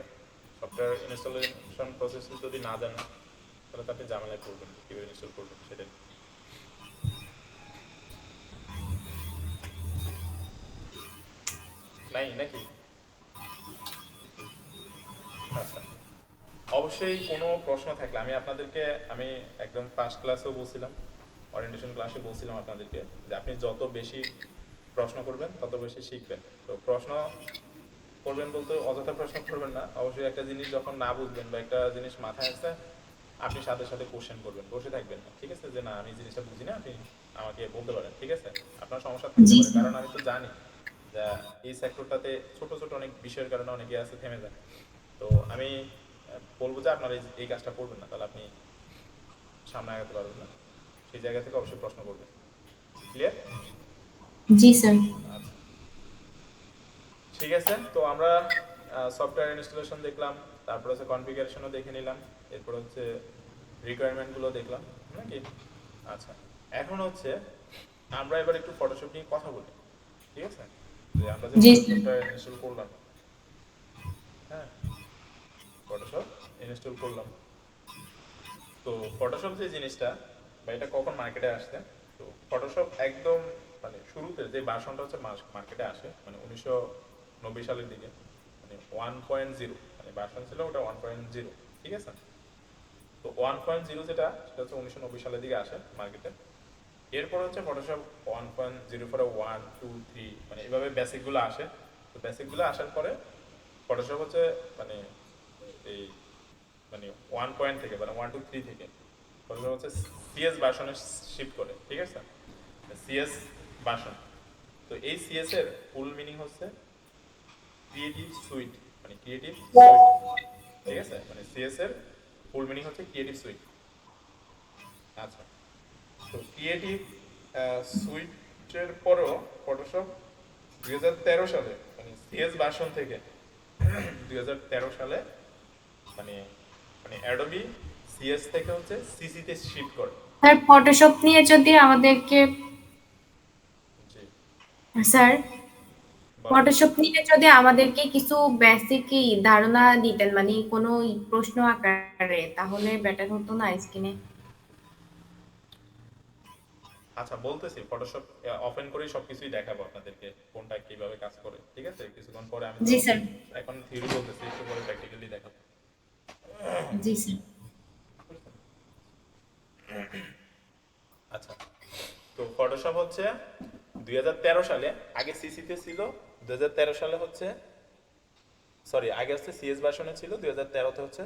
সফটওয়্যার ইনস্টলেশন প্রসেস যদি না জানেন তাহলে তো আপনি ঝামেলায় পড়বেন, কীভাবে ইনস্টল করবেন সেটাই। নাই নাকি? আচ্ছা, অবশ্যই কোনো প্রশ্ন থাকলে আমি আপনাদেরকে আমি একদম ফার্স্ট ক্লাসেও বলছিলাম, ওরিয়েন্টেশন ক্লাসে বলছিলাম আপনাদেরকে যে আপনি যত বেশি প্রশ্ন করবেন তত বেশি শিখবেন। তো প্রশ্ন করবেন বলতে অযথা প্রশ্ন করবেন না, অবশ্যই একটা জিনিস যখন না বুঝবেন বা একটা জিনিস মাথায় আসছে আপনি সাথে সাথে কোশ্চেন করবেন, বসে থাকবেন না, ঠিক আছে। যে না আমি জিনিসটা বুঝি না, আপনি আমাকে বলতে পারেন, ঠিক আছে। আপনার সমস্যা থাকতে পারে, কারণ আমি তো জানি যা এই সেক্টরটাতে ছোট ছোট অনেক বিষয়ের কারণে অনেকে আছে থেমে যায়। তো আমি বলবো যে আপনারা এই কাজটা করবেন না, তাহলে আপনি সামনে আগাতে পারবেন না। সেই জায়গা থেকে অবশ্যই প্রশ্ন করবেন। ক্লিয়ার? জি স্যার। আচ্ছা, ঠিক আছে। তো আমরা সফটওয়্যার ইনস্টলেশন দেখলাম, তারপর হচ্ছে কনফিগারেশনও দেখে নিলাম, এরপর হচ্ছে রিকোয়ারমেন্টগুলো দেখলাম নাকি। আচ্ছা, এখন হচ্ছে আমরা এবার একটু ফটোশপ নিয়ে কথা বলি, ঠিক আছে? যে আমরা যে জি স্যার। ফটোশপটা ইনস্টল করলাম, হ্যাঁ, ফটোশপ ইনস্টল করলাম। তো ফটোশপ যে জিনিসটা বা এটা কখন মার্কেটে আসছে, তো ফটোশপ একদম মানে শুরুতে যে ভার্সনটা হচ্ছে মার্কেটে আসে মানে 1990 সালের দিকে, মানে 1.0 মানে ভার্সন ছিল ওটা 1.0, ঠিক আছে? তো 1.0 যেটা সেটা হচ্ছে 1990 সালের দিকে আসে মার্কেটে। এরপর হচ্ছে ফটোশপ 1.0 পরে 1, 2, 3 মানে এভাবে বেসিকগুলো আসে। তো বেসিকগুলো আসার পরে ফটোশপ হচ্ছে মানে এই মানে 1 পয়েন্ট থেকে মানে 1, 2, 3 থেকে ফটোশপ হচ্ছে সিএস ভার্সনে শিফট করে, ঠিক আছে? CS version. তো এই সিএস এর ফুল মিনিং হচ্ছে ক্রিয়েটিভ সুইট, মানে ক্রিয়েটিভ সুইট, ঠিক আছে? মানে সিএস এর ফুল মিনিং হচ্ছে ক্রিয়েটিভ সুইট। আচ্ছা, তো ক্রিয়েটিভ সুইটের পরও ফটোশপ 2013 সালে মানে সিএস ভার্সন থেকে 2013 সালে মানে মানে অ্যাডোবি সিএস থেকে হচ্ছে সিসিতে শিফট করে। স্যার ফটোশপ নিয়ে যদি আমাদেরকে, জি, স্যার বলেন। ফটোশপ নিয়ে যদি আমাদেরকে কিছু বেসিক ধারণা দিতেন, মানে কোনো প্রশ্ন আকারে, তাহলে বেটার হতো না স্ক্রিনে। আচ্ছা, বলতেছি ফটোশপ ওপেন করেই সবকিছুই দেখাবো আপনাদেরকে কোনটা কিভাবে কাজ করে, ঠিক আছে? কিছুক্ষণ পরে আমি তো জি স্যার। এখন থিওরি বলতেছি, একটু পরে প্র্যাকটিক্যালি দেখাবো। জি স্যার। আচ্ছা, তো ফটোশপ হচ্ছে 2013 সালে, আগে সিসিতে ছিল, 2013 সালে হচ্ছে সরি আগে হচ্ছে সিএস ভার্সনে ছিল, 2013 তে হচ্ছে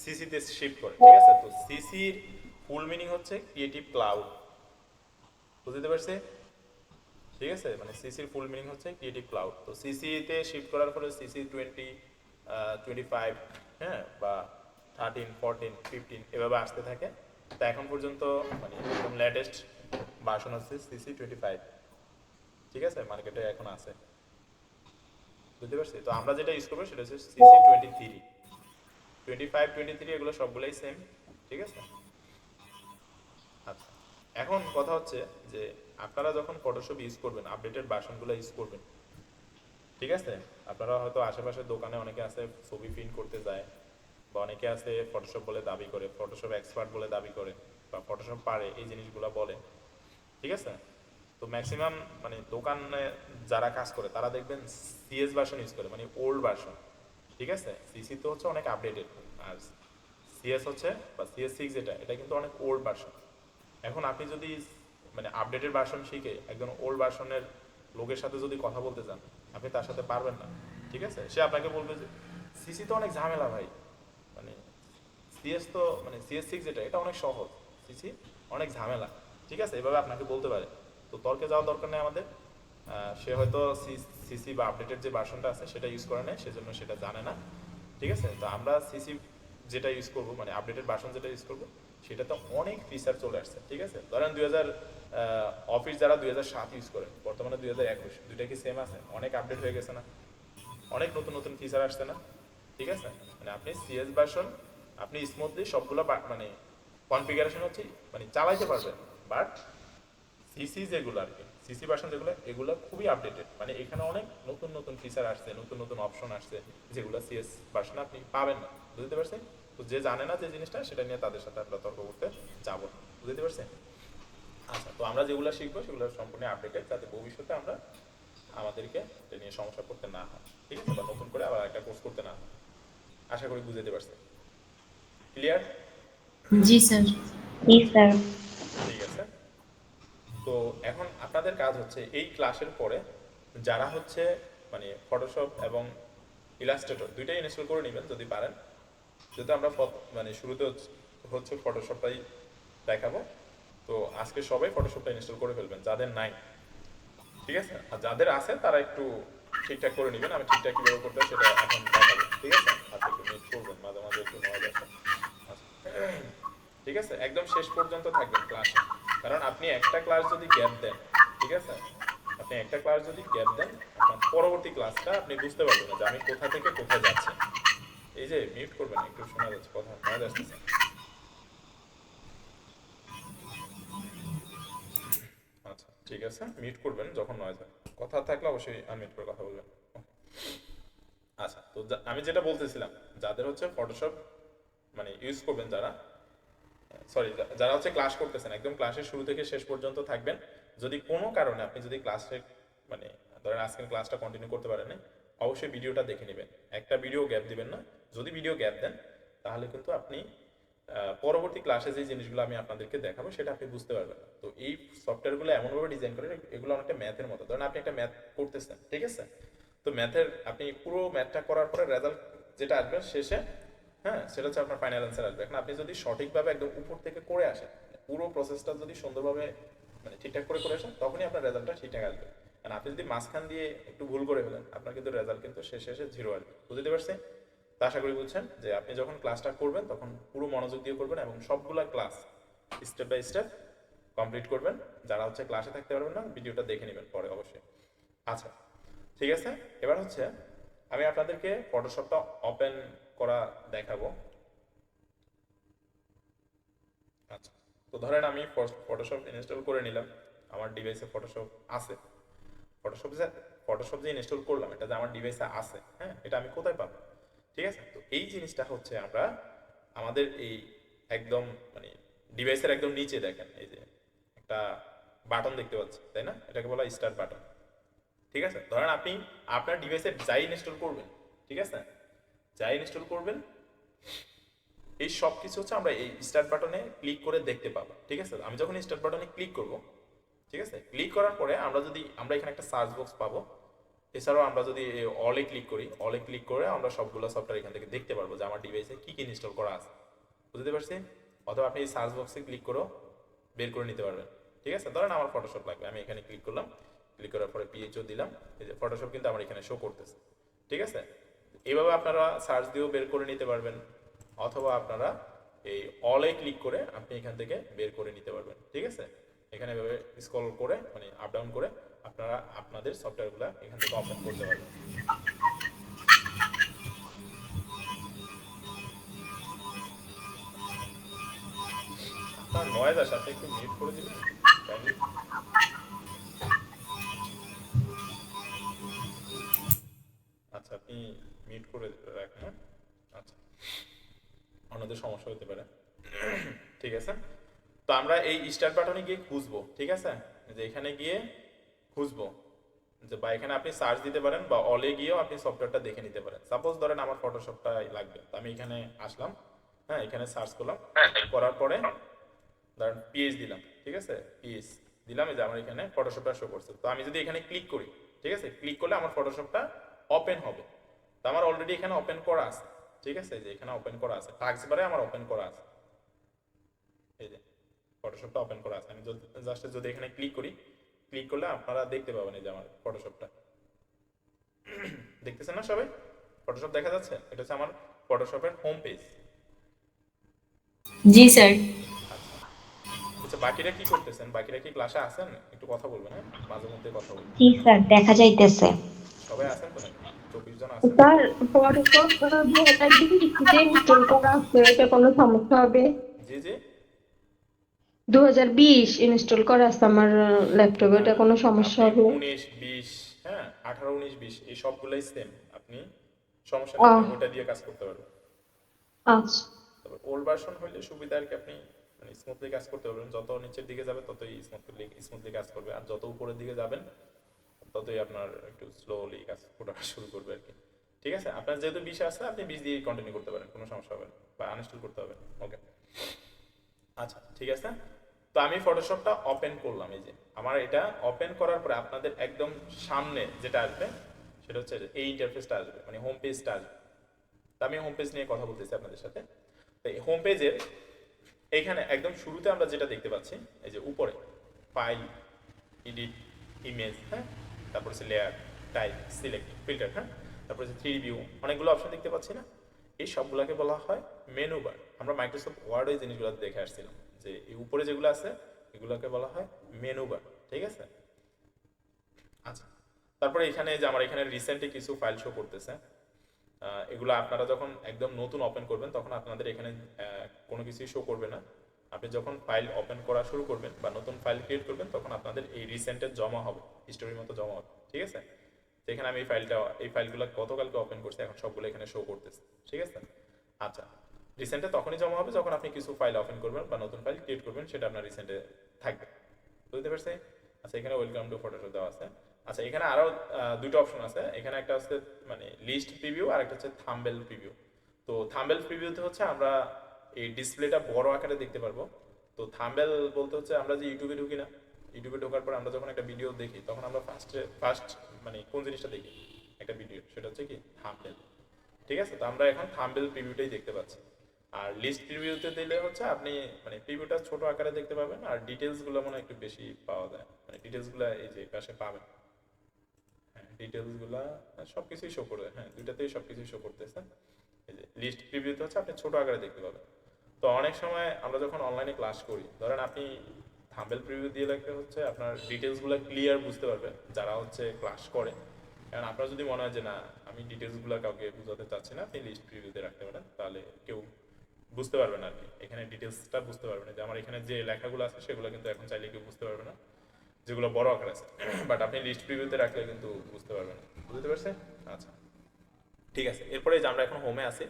সিসিতে শিফট করে, ঠিক আছে? তো সিসির ফুল মিনিং হচ্ছে ক্রিয়েটিভ ক্লাউড, বুঝতে পারছি? ঠিক আছে, মানে সিসির ফুল মিনিং হচ্ছে ক্রিয়েটিভ ক্লাউড। তো সিসিতে শিফট করার পরে সিসি 20, 25, হ্যাঁ, বা 13, 14, 15 এভাবে আসতে থাকে। তো এখন পর্যন্ত মানে একদম লেটেস্ট ভার্সন হচ্ছে সিসি 25, ঠিক আছে? মার্কেটে এখন আছে, বুঝতে পারছি? তো আমরা যেটা ইউজ করবো সেটা হচ্ছে সিসি 23, 25, 23 এগুলো সবগুলোই সেম, ঠিক আছে? আচ্ছা, এখন কথা হচ্ছে যে আপনারা যখন ফটোশপ ইউজ করবেন, আপডেটেড ভার্সনগুলো ইউজ করবেন, ঠিক আছে? আপনারা হয়তো আশেপাশের দোকানে অনেকে আছে ছবি প্রিন্ট করতে যায়, বা অনেকে আছে ফটোশপ বলে দাবি করে, ফটোশপ এক্সপার্ট বলে দাবি করে, বা ফটোশপ পারে এই জিনিসগুলো বলে, ঠিক আছে? তো ম্যাক্সিমাম মানে দোকানে যারা কাজ করে তারা দেখবেন সিএস ভার্সন ইউজ করে, মানে ওল্ড ভার্সন, ঠিক আছে? সিসি তো হচ্ছে অনেক আপডেটেড, আর সিএস হচ্ছে বা সিএস 6 এটা কিন্তু অনেক ওল্ড ভার্সন। এখন আপনি যদি মানে আপডেটেড ভার্সন শিখে একজন ওল্ড ভার্সনের লোকের সাথে যদি কথা বলতে চান, আপনি তার সাথে পারবেন না, ঠিক আছে? সে আপনাকে বলবে যে সিসি তো অনেক ঝামেলা ভাই, মানে সিএস তো মানে সিএস 6 এটা অনেক সহজ, সিসি অনেক ঝামেলা, ঠিক আছে? এভাবে আপনাকে বলতে পারে। তো তর্কে যাওয়ার দরকার নেই আমাদের। সে হয়তো সিসি বা আপডেটেড যে ভার্সনটা আছে সেটা ইউজ করে নেয়, সেজন্য সেটা জানে না, ঠিক আছে? তো আমরা সিসি যেটা ইউজ করবো মানে আপডেটেড ভার্সন যেটা ইউজ করবো সেটাতে অনেক ফিচার চলে আসছে, ঠিক আছে? ধরেন 2000 অফিস যারা 2007 ইউজ করে, বর্তমানে 2021, দুইটা কি সেম আছে? অনেক আপডেট হয়ে গেছে না? অনেক নতুন নতুন ফিচার আসছে না? ঠিক আছে, মানে আপনি সিএস ভার্সন আপনি স্মুথলি সবগুলো মানে কনফিগারেশন হচ্ছে মানে চালাইতে পারবেন, বাট সিসি যেগুলো আর কি সিসি ভার্সন যেগুলো এগুলো খুবই আপডেটেড, মানে এখানে অনেক নতুন নতুন ফিচার আসছে, নতুন নতুন অপশন আসছে যেগুলো সিএস ভার্সনে আপনি পাবেন না, বুঝতে পারছেন? তো যে জানে না যে জিনিসটা সেটা নিয়ে তাদের সাথে আমরা তর্ক করতে যাবো না, বুঝতে পারছেন? আচ্ছা, তো আমরা যেগুলো শিখবো সেগুলো সম্পূর্ণ আপডেটেড, যাতে ভবিষ্যতে আমরা আমাদেরকে এটা নিয়ে সমস্যা করতে না হয়, ঠিক আছে? বা নতুন করে আবার একটা কোর্স করতে না হয়। আশা করি বুঝতে পারছেন। ক্লিয়ার? জি স্যার। জি স্যার। ঠিক আছে। তো এখন আপনাদের কাজ হচ্ছে এই ক্লাসের পরে যারা হচ্ছে মানে ফটোশপ এবং ইলাস্ট্রেটর দুইটাই ইনস্টল করে নেবেন যদি পারেন, যেহেতু আমরা মানে শুরুতে হচ্ছে ফটোশপটাই দেখাবো। তো আজকে সবাই ফটোশপটা ইনস্টল করে ফেলবেন যাদের নাই, ঠিক ঠিক আছে? আর যাদের আছে তারা একটু ঠিকঠাক করে নেবেন, আমি ঠিকঠাক কিভাবে করতে হয় সেটা এখন দেখাবো, ঠিক আছে? আচ্ছা একটু মিট করবেন, মাঝে মাঝে একটু নয়েজ আসে। আচ্ছা, ঠিক আছে, একদম শেষ পর্যন্ত থাকবেন ক্লাসে, কারণ আপনি একটা ক্লাস যদি গ্যাপ দেন, ঠিক আছে, আপনি একটা ক্লাস যদি গ্যাপ দেন, আপনার পরবর্তী ক্লাসটা আপনি বুঝতে পারবেন না যে আমি কোথা থেকে কোথায় যাচ্ছি। এই যে মিউট করবেন, একটু শোনা যাচ্ছে কথা, নয়েজ আসতেছে। আচ্ছা ঠিক আছে, মিউট করবেন যখন নয়েজ হয়, কথা থাকলে অবশ্যই আনমিউট করে কথা বলবেন। আচ্ছা, তো আমি যেটা বলতেছিলাম, যাদের হচ্ছে ফটোশপ মানে ইউজ করবেন, যারা সরি যারা হচ্ছে ক্লাস করতেছেন, একদম ক্লাসের শুরু থেকে শেষ পর্যন্ত থাকবেন। যদি কোনো কারণে আপনি যদি ক্লাসে মানে ধরেন আজকের ক্লাসটা কন্টিনিউ করতে পারেন না, অবশ্যই ভিডিওটা দেখে নেবেন, একটা ভিডিও গ্যাপ দিবেন না। যদি ভিডিও গ্যাপ দেন তাহলে কিন্তু আপনি পরবর্তী ক্লাসে যে জিনিসগুলো আমি আপনাদেরকে দেখাবো সেটা আপনি বুঝতে পারবেন না। তো এই সফটওয়্যারগুলো এমনভাবে ডিজাইন করে, এগুলো অনেকটা ম্যাথের মতো। ধরেন আপনি একটা ম্যাথ করতেছেন, ঠিক আছে, তো ম্যাথের আপনি পুরো ম্যাথটা করার পরে রেজাল্ট যেটা আসবে শেষে, হ্যাঁ, সেটা হচ্ছে আপনার ফাইনাল অ্যান্সার আসবে। এখন আপনি যদি সঠিকভাবে একদম উপর থেকে করে আসেন, পুরো প্রসেসটা যদি সুন্দরভাবে মানে ঠিকঠাক করে করে আসেন, তখনই আপনার রেজাল্টটা ঠিকঠাক আসবে। আর আপনি যদি মাঝখান দিয়ে একটু ভুল করে ফেলেন, আপনার কিন্তু রেজাল্ট কিন্তু শেষে এসে জিরো আসবে। বুঝতে পারছেন? তা আশা করি বুঝছেন যে আপনি যখন ক্লাসটা করবেন তখন পুরো মনোযোগ দিয়ে করবেন এবং সবগুলা class step by step complete করবেন। যারা হচ্ছে ক্লাসে থাকতে পারবেন না, ভিডিওটা দেখে নেবেন পরে অবশ্যই। আচ্ছা ঠিক আছে, এবার হচ্ছে আমি আপনাদেরকে ফটোশপটা ওপেন করা দেখাবো। আচ্ছা, তো ধরেন আমি ফটোশপ ইনস্টল করে নিলাম, আমার ডিভাইসে ফটোশপ আছে। ফটোশপ যে ইনস্টল করলাম এটা যে আমার ডিভাইসে আছে, হ্যাঁ, এটা আমি কোথায় পাবো? ঠিক আছে, তো এই জিনিসটা হচ্ছে আমরা আমাদের এই একদম মানে ডিভাইসের একদম নিচে দেখেন এই যে একটা বাটন দেখতে পাচ্ছি, তাই না? এটাকে বলা হয় স্টার্ট বাটন। ঠিক আছে, ধরেন আপনি আপনার ডিভাইসে যাই ইনস্টল করবেন, ঠিক আছে, যাই ইনস্টল করবেন, এই সব কিছু হচ্ছে আমরা এই স্টার্ট বাটনে ক্লিক করে দেখতে পাবো। ঠিক আছে, আমি যখন স্টার্ট বাটনে ক্লিক করব, ঠিক আছে, ক্লিক করার পরে আমরা এখানে একটা সার্চ বক্স পাবো। এছাড়াও আমরা যদি অলে ক্লিক করি, অলে ক্লিক করে আমরা সবগুলো সফটওয়্যার এখান থেকে দেখতে পারবো যে আমার ডিভাইসে কি কি ইনস্টল করা আছে। বুঝতে পারছি? অথবা আপনি এই সার্চ বক্সে ক্লিক করেও বের করে নিতে পারবেন। ঠিক আছে, ধরেন আমার ফটোশপ লাগবে, আমি এখানে ক্লিক করলাম, ক্লিক করার পরে পিএইচও দিলাম, এই যে ফটোশপ কিন্তু আমার এখানে শো করতেছে। ঠিক আছে, এইভাবে আপনারা সার্চ দিয়েও বের করে নিতে পারবেন, অথবা আপনারা এই অলে ক্লিক করে আপনি এখান থেকে বের করে নিতে পারবেন। ঠিক আছে, এখানে এভাবে স্ক্রল করে মানে আপ ডাউন করে আপনারা আপনাদের সফটওয়্যারগুলো এখান থেকে ওপেন করতে পারবেন। আপনার নয়েজ আসে, আপনি একটু মিউট করে দিবেন কাইন্ডলি। আচ্ছা, আপনি মিউট করে রাখেন, হ্যাঁ? আচ্ছা, অন্যদের সমস্যা হতে পারে। ঠিক আছে, তো আমরা এই স্টার্ট বাটনে গিয়ে খুঁজবো। ঠিক আছে, যে এখানে গিয়ে খুঁজবো, যে বা এখানে আপনি সার্চ দিতে পারেন বা অলে গিয়েও আপনি সফটওয়্যারটা দেখে নিতে পারেন। সাপোজ ধরেন আমার ফটোশপটা লাগবে, তো আমি এখানে আসলাম, হ্যাঁ, এখানে সার্চ করলাম, করার পরে ধরেন পিএইচ দিলাম। ঠিক আছে, পিএইচ দিলাম, এই যে আমার এখানে ফটোশপটা শো করছে। তো আমি যদি এখানে ক্লিক করি, ঠিক আছে, ক্লিক করলে আমার ফটোশপটা ওপেন হবে। তো আমার অলরেডি এখানে ওপেন করা আছে। ঠিক আছে, যে এখানে ওপেন করা আছে, টাস্ক বারে আমার ওপেন করা আছে, এই যে ফটোশপটা ওপেন করা আছে। আমি জাস্ট যদি এখানে ক্লিক করি, ক্লিক করলে আপনারা দেখতে পাবেন এই যে আমার ফটোশপটা। দেখতেছেন না সবাই? ফটোশপ দেখা যাচ্ছে? এটা হচ্ছে আমার ফটোশপের হোম পেজ। জি স্যার। আচ্ছা, বাকিরা কি করতেছেন? বাকিরা কি ক্লাসে আছেন? একটু কথা বলবেন, হ্যাঁ, মাঝে মধ্যে কথা বলবেন। জি স্যার, দেখা যাইতেছে। সবাই আছেন তো নাকি? 24 জন আছেন? স্যার ফটোশপ 2020 ইনস্টল করা আছে, এটা কোনো সমস্যা হবে? জি জি। 2020 ইনস্টল করা আছে আমার ল্যাপটপে, এটা কোনো সমস্যা আপনি হবে? 19 20, হ্যাঁ, 18 19 20 এই সবগুলাই সেম। আপনি সমস্যা নেই, আপনি ওটা দিয়ে কাজ করতে পারবেন। আচ্ছা তবে ওল্ড ভার্সন হইলে সুবিধা আর কি, আপনি মানে স্মুথলি কাজ করতে পারবেন। যত নিচের দিকে যাবে ততই স্মুথলি কাজ করবে, আর যত উপরের দিকে যাবেন ততই আপনার একটু স্লোলি কাজ করা শুরু করবে আর কি। ঠিক আছে, আপনার যেহেতু 20 আছে, আপনি 20 দিয়ে কন্টিনিউ করতে পারেন, কোনো সমস্যা হবে না, বা আনইনস্টল করতে হবে না। ওকে, আচ্ছা ঠিক আছে। তো আমি ফটোশপটা ওপেন করলাম, এই যে আমার এটা ওপেন করার পরে আপনাদের একদম সামনে যেটা আসবে সেটা হচ্ছে এই ইন্টারফেসটা আসবে, মানে হোম পেজটা আসবে। তো আমি হোম পেজ নিয়ে কথা বলতেছি আপনাদের সাথে। তো এই হোম পেজের এইখানে একদম শুরুতে আমরা যেটা দেখতে পাচ্ছি, এই যে উপরে ফাইল, এডিট, ইমেজ, হ্যাঁ, তারপর হচ্ছে লেয়ার, টাইপ, সিলেক্ট, ফিল্টার, হ্যাঁ, তারপর হচ্ছে 3D ভিউ, অনেকগুলো অপশন দেখতে পাচ্ছি না, এই সবগুলোকে বলা হয় মেনু বার। আমরা মাইক্রোসফট ওয়ার্ডে এই জিনিসগুলো দেখে আসছিলাম যে এই উপরে যেগুলো আছে এগুলোকে বলা হয় মেনু বার, ঠিক আছে। আচ্ছা, তারপরে এখানে যে আমার এখানে রিসেন্টলি কিছু ফাইল শো করতেছে, এগুলো আপনারা যখন একদম নতুন ওপেন করবেন তখন আপনাদের এখানে কোনো কিছুই শো করবে না। আপনি যখন ফাইল ওপেন করা শুরু করবেন বা নতুন ফাইল ক্রিয়েট করবেন তখন আপনাদের এই রিসেন্টে জমা হবে, হিস্টোরির মতো জমা হবে, ঠিক আছে। তো এখানে আমি এই ফাইলগুলো গতকালকে ওপেন করছি, এখন সবগুলো এখানে শো করতেছে, ঠিক আছে। আচ্ছা, রিসেন্টে তখনই জমা হবে যখন আপনি কিছু ফাইল ওপেন করবেন বা নতুন ফাইল ক্রিয়েট করবেন, সেটা আপনার রিসেন্টে থাকবে, বুঝতে পারছি। আচ্ছা, এখানে ওয়েলকাম টু ফটোশপ দেওয়া আছে। আচ্ছা, এখানে আরো দুটো অপশন আছে, এখানে একটা হচ্ছে মানে লিস্ট প্রিভিউ আর একটা হচ্ছে থাম্বনেল প্রিভিউ। তো থাম্বনেল প্রিভিউতে হচ্ছে আমরা এই ডিসপ্লেটা বড় আকারে দেখতে পারবো। তো থাম্বনেল বলতে হচ্ছে আমরা যে ইউটিউবে ঢুকি না, ইউটিউবে ঢোকার পর আমরা যখন একটা ভিডিও দেখি তখন আমরা ফার্স্ট মানে কোন জিনিসটা দেখি একটা ভিডিও, সেটা হচ্ছে কি থাম্বনেল, ঠিক আছে। তো আমরা এখন থাম্বনেল প্রিভিউটাই দেখতে পাচ্ছি। আর লিস্ট প্রিভিউতে দিলে হচ্ছে আপনি মানে প্রিভিউটা ছোট আকারে দেখতে পাবেন আর ডিটেলসগুলো মনে হয় একটু বেশি পাওয়া যায়, মানে ডিটেলসগুলো এই যে পাশে পাবেন, হ্যাঁ, ডিটেলসগুলো সবকিছুই শো করবে, হ্যাঁ, দুইটাতেই সবকিছুই শো করতেছে। এই যে লিস্ট প্রিভিউতে হচ্ছে আপনি ছোট আকারে দেখতে পাবেন। তো অনেক সময় আমরা যখন অনলাইনে ক্লাস করি, ধরেন আপনি থাম্বনেল প্রিভিউ দিয়ে রাখলে হচ্ছে আপনার ডিটেলসগুলো ক্লিয়ার বুঝতে পারবেন যারা হচ্ছে ক্লাস করে। কারণ আপনার যদি মনে হয় যে না আমি ডিটেলসগুলো কাউকে বুঝাতে চাচ্ছি না, আপনি লিস্ট প্রিভিউতে রাখতে পারেন, তাহলে কেউ বুঝতে পারবে না আর কি, এখানে ডিটেলসটা বুঝতে পারবে না যে আমার এখানে যে লেখাগুলো আছে সেগুলো কিন্তু এখন চাইলে কেউ বুঝতে পারবে না, যেগুলো বড় আকার আছে। বাট আপনি লিস্ট প্রিভিউতে রাখলে কিন্তু বুঝতে পারবেন না, বুঝতে পারছেন। আচ্ছা, ঠিক আছে, এরপরে যে আমরা এখন হোমে আছি।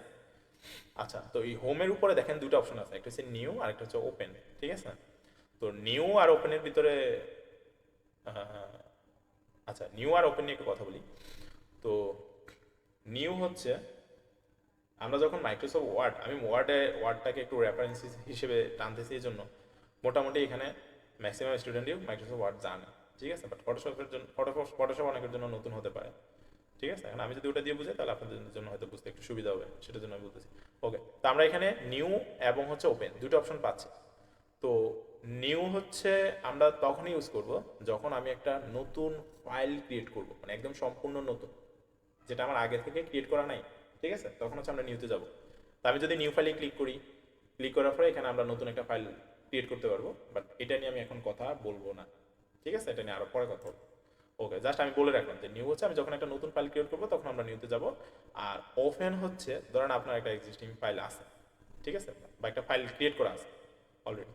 আচ্ছা, তো এই হোমের উপরে দেখেন দুটো অপশন আছে, একটা হচ্ছে নিউ আর একটা হচ্ছে ওপেন, ঠিক আছে। তো নিউ আর ওপেনের ভিতরে আচ্ছা, নিউ আর ওপেন নিয়ে একটু কথা বলি। তো নিউ হচ্ছে আমরা যখন মাইক্রোসফট ওয়ার্ড, আমি ওয়ার্ডটাকে একটু রেফারেন্স হিসেবে টানতেছি, এই জন্য মোটামুটি এখানে ম্যাক্সিমাম স্টুডেন্টই মাইক্রোসফট ওয়ার্ড জানে, ঠিক আছে। বাট ফটোশপের জন্য ফটোশপ অনেকের জন্য নতুন হতে পারে, ঠিক আছে। এখন আমি যদি ওটা দিয়ে বুঝাই তাহলে আপনাদের জন্য হয়তো বুঝতে একটু সুবিধা হবে, সেটার জন্য আমি বলতেছি। ওকে, তো আমরা এখানে নিউ এবং হচ্ছে ওপেন দুটো অপশন পাচ্ছি। তো নিউ হচ্ছে আমরা তখনই ইউজ করব যখন আমি একটা নতুন ফাইল ক্রিয়েট করব, মানে একদম সম্পূর্ণ নতুন, যেটা আমার আগে থেকে ক্রিয়েট করা নাই, ঠিক আছে। তখন হচ্ছে আমরা নিউতে যাব। তো আমি যদি নিউ ফাইলে ক্লিক করি, ক্লিক করার পরে এখানে আমরা নতুন একটা ফাইল ক্রিয়েট করতে পারবো, বাট এটা নিয়ে আমি এখন কথা বলবো না, ঠিক আছে, এটা নিয়ে আরো পরে কথা বলবো। ওকে, জাস্ট আমি বলে রাখলাম যে নিউ হচ্ছে আমি যখন একটা নতুন ফাইল ক্রিয়েট করবো তখন আমরা নিউতে যাব। আর ওপেন হচ্ছে ধরেন আপনার একটা এক্সিস্টিং ফাইল আছে, ঠিক আছে, বা একটা ফাইল ক্রিয়েট করা আছে অলরেডি,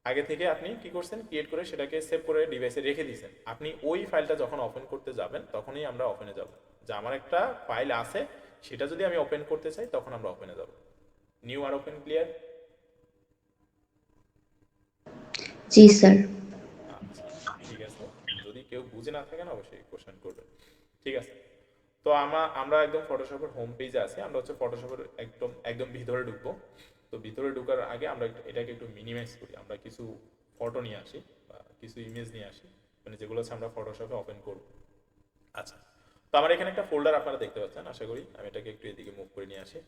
আগে থেকে আপনি কি করছেন, ক্রিয়েট করে সেটাকে সেভ করে ডিভাইসে রেখে দিয়েছেন, আপনি ওই ফাইলটা যখন ওপেন করতে যাবেন তখনই আমরা ওপেনে যাব। যে আমার একটা ফাইল আছে সেটা যদি আমি ওপেন করতে চাই তখন আমরা ওপেনে যাব। নিউ আর ওপেন ক্লিয়ার? জি স্যার। আচ্ছা, ঠিক আছে, যদি কেউ বুঝে না থাকেন অবশ্যই কোশ্চেন করবেন, ঠিক আছে। তো আমরা একদম ফটোশপের হোম পেজে আছি, আমরা হচ্ছে ফটোশপের একদম ভিতরে ঢুকবো। তো ভিতরে ঢোকার আগে আমরা এটাকে একটু মিনিমাইজ করি, আমরা কিছু ফটো নিয়ে আসি বা কিছু ইমেজ নিয়ে আসি, মানে যেগুলো হচ্ছে আমরা ফটোশপে ওপেন করব। আচ্ছা, তো আমার এখানে একটা ফোল্ডার আপনারা দেখতে পাচ্ছেন, আশা করি। আমি এটাকে একটু এদিকে মুভ করে নিয়ে আসি।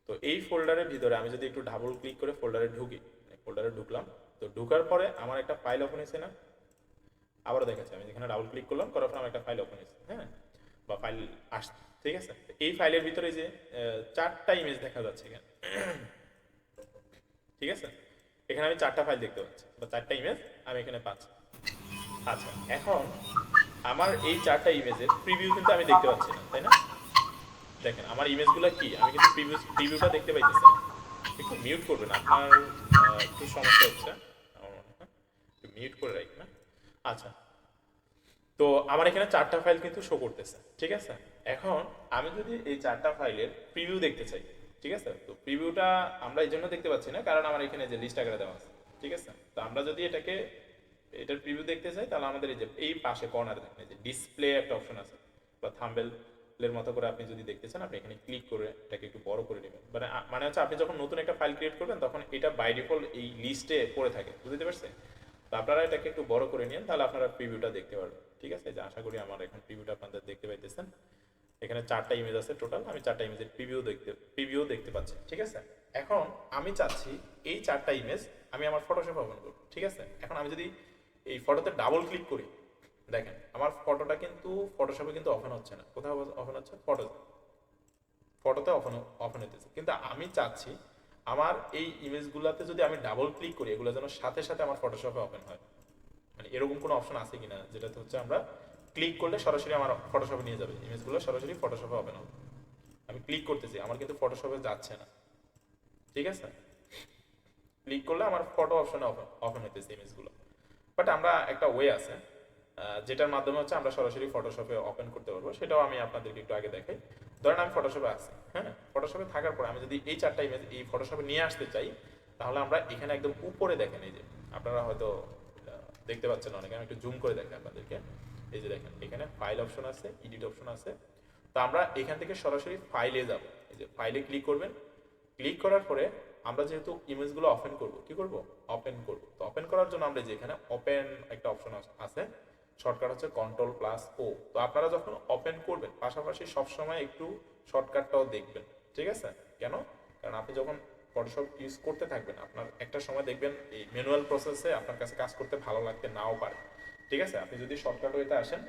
তো এই ফোল্ডারের ভিতরে আমি যদি একটু ডাবল ক্লিক করে ফোল্ডারে ঢুকি, ফোল্ডারে ঢুকলাম, তো ঢুকার পরে আমার একটা ফাইল ওপেন হয়েছে না, আবারও দেখাচ্ছি, আমি যেখানে ডাবল ক্লিক করলাম, করার পর আমার একটা ফাইল ওপেন হয়েছে, হ্যাঁ, বা ফাইল আসছে, ঠিক আছে। এই ফাইলের ভিতরে যে 4টা ইমেজ দেখা যাচ্ছে এখানে, ঠিক আছে, এখানে আমি 4টা ফাইল দেখতে পাচ্ছি বা 4টা ইমেজ আমি এখানে পাচ্ছি। আচ্ছা, এখন আমার এই 4টা ইমেজের প্রিভিউ কিন্তু আমি দেখতে পাচ্ছি না, তাই না? দেখেন আমার ইমেজগুলো কি, আমি কিন্তু প্রিভিউটা দেখতে পাইতেছি না। একটু মিউট করবেন, আপনার একটু সমস্যা হচ্ছে আমার মনে হয়, একটু মিউট করে রাখবেন না। আচ্ছা, তো আমার এখানে 4টা ফাইল কিন্তু শো করতেছে, ঠিক আছে। এখন আমি যদি এই 4টা ফাইলের প্রিভিউ দেখতে চাই, ঠিক আছে, তো প্রিভিউটা আমরা এই জন্য দেখতে পাচ্ছি না কারণ আমার এখানে যে লিস্ট আকারে দেওয়া আছে, ঠিক আছে। তো আমরা যদি এটার প্রিভিউ দেখতে চাই তাহলে আমাদের এই পাশে কর্নারে দেখেন যে ডিসপ্লে একটা অপশন আছে, বা থাম্বনেলের মতো করে আপনি যদি দেখতে চান আপনি এখানে ক্লিক করে এটাকে একটু বড় করে নেবেন। মানে হচ্ছে আপনি যখন নতুন একটা ফাইল ক্রিয়েট করবেন তখন এটা বাই ডিফল্ট এই লিস্টে পড়ে থাকে, বুঝতে পারছেন? তো আপনারা এটাকে একটু বড় করে নিন, তাহলে আপনারা প্রিভিউটা দেখতে পারবেন, ঠিক আছে। যে আশা করি আমার এখন প্রিভিউটা আপনাদের দেখতে পাইতেছেন। এখানে 4টা ইমেজ আছে টোটাল, আমি 4টা ইমেজের প্রিভিউ দেখতে পাচ্ছি, ঠিক আছে। এখন আমি চাচ্ছি এই 4টা ইমেজ আমি আমার ফটোশপে ওপেন করব, ঠিক আছে। এখন আমি যদি এই ফটোতে ডাবল ক্লিক করি, দেখেন আমার ফটোটা কিন্তু ফটোশপে কিন্তু ওপেন হচ্ছে না, কোথাও ওপেন হচ্ছে? ফটোতে ওপেন হইতেছে, কিন্তু আমি চাচ্ছি আমার এই ইমেজগুলোতে যদি আমি ডাবল ক্লিক করি এগুলো যেন সাথে সাথে আমার ফটোশপে ওপেন হয়। মানে এরকম কোনো অপশন আছে কিনা যেটাতে হচ্ছে আমরা ক্লিক করলে সরাসরি আমার ফটোশপে নিয়ে যাবে, ইমেজগুলো সরাসরি ফটোশপে ওপেন হবে। আমি ক্লিক করতেছি, আমার কিন্তু ফটোশপে যাচ্ছে না, ঠিক আছে? ক্লিক করলে আমার ফটো অপশনে ওপেন হইতেছে ইমেজগুলো। বাট আমরা একটা ওয়ে আছে যেটার মাধ্যমে হচ্ছে আমরা সরাসরি ফটোশপে ওপেন করতে পারবো, সেটাও আমি আপনাদেরকে একটু আগে দেখাই। ধরেন আমি ফটোশপে আছি, হ্যাঁ, ফটোশপে থাকার পর আমি যদি এই 4টা ইমেজ এই ফটোশপে নিয়ে আসতে চাই, তাহলে আমরা এখানে একদম উপরে দেখেন, এই যে আপনারা হয়তো দেখতে পাচ্ছেন অনেকে, আমি একটু জুম করে দেখাই আপনাদেরকে। এই যে দেখেন এখানে ফাইল অপশন আছে, এডিট অপশন আছে। তো আমরা এখান থেকে সরাসরি ফাইলে যাব, এই যে ফাইলে ক্লিক করবেন। ক্লিক করার পরে আমরা যেহেতু ইমেজগুলো ওপেন করব, কি করব? ওপেন করব। তো ওপেন করার জন্য আমরা যে এখানে ওপেন একটা অপশন আছে, শর্টকাট হচ্ছে Ctrl+O। তো আপনারা যখন ওপেন করবেন পাশাপাশি সবসময় একটু শর্টকাটটাও দেখবেন, ঠিক আছে? কেন? কারণ আপনি যখন ফটোশপ ইউজ করতে থাকবেন আপনার একটা সময় দেখবেন এই ম্যানুয়াল প্রসেসে আপনার কাছে কাজ করতে ভালো লাগতে নাও পারে, ঠিক আছে? আপনি যদি শর্টকাট ওয়েতে আসেন,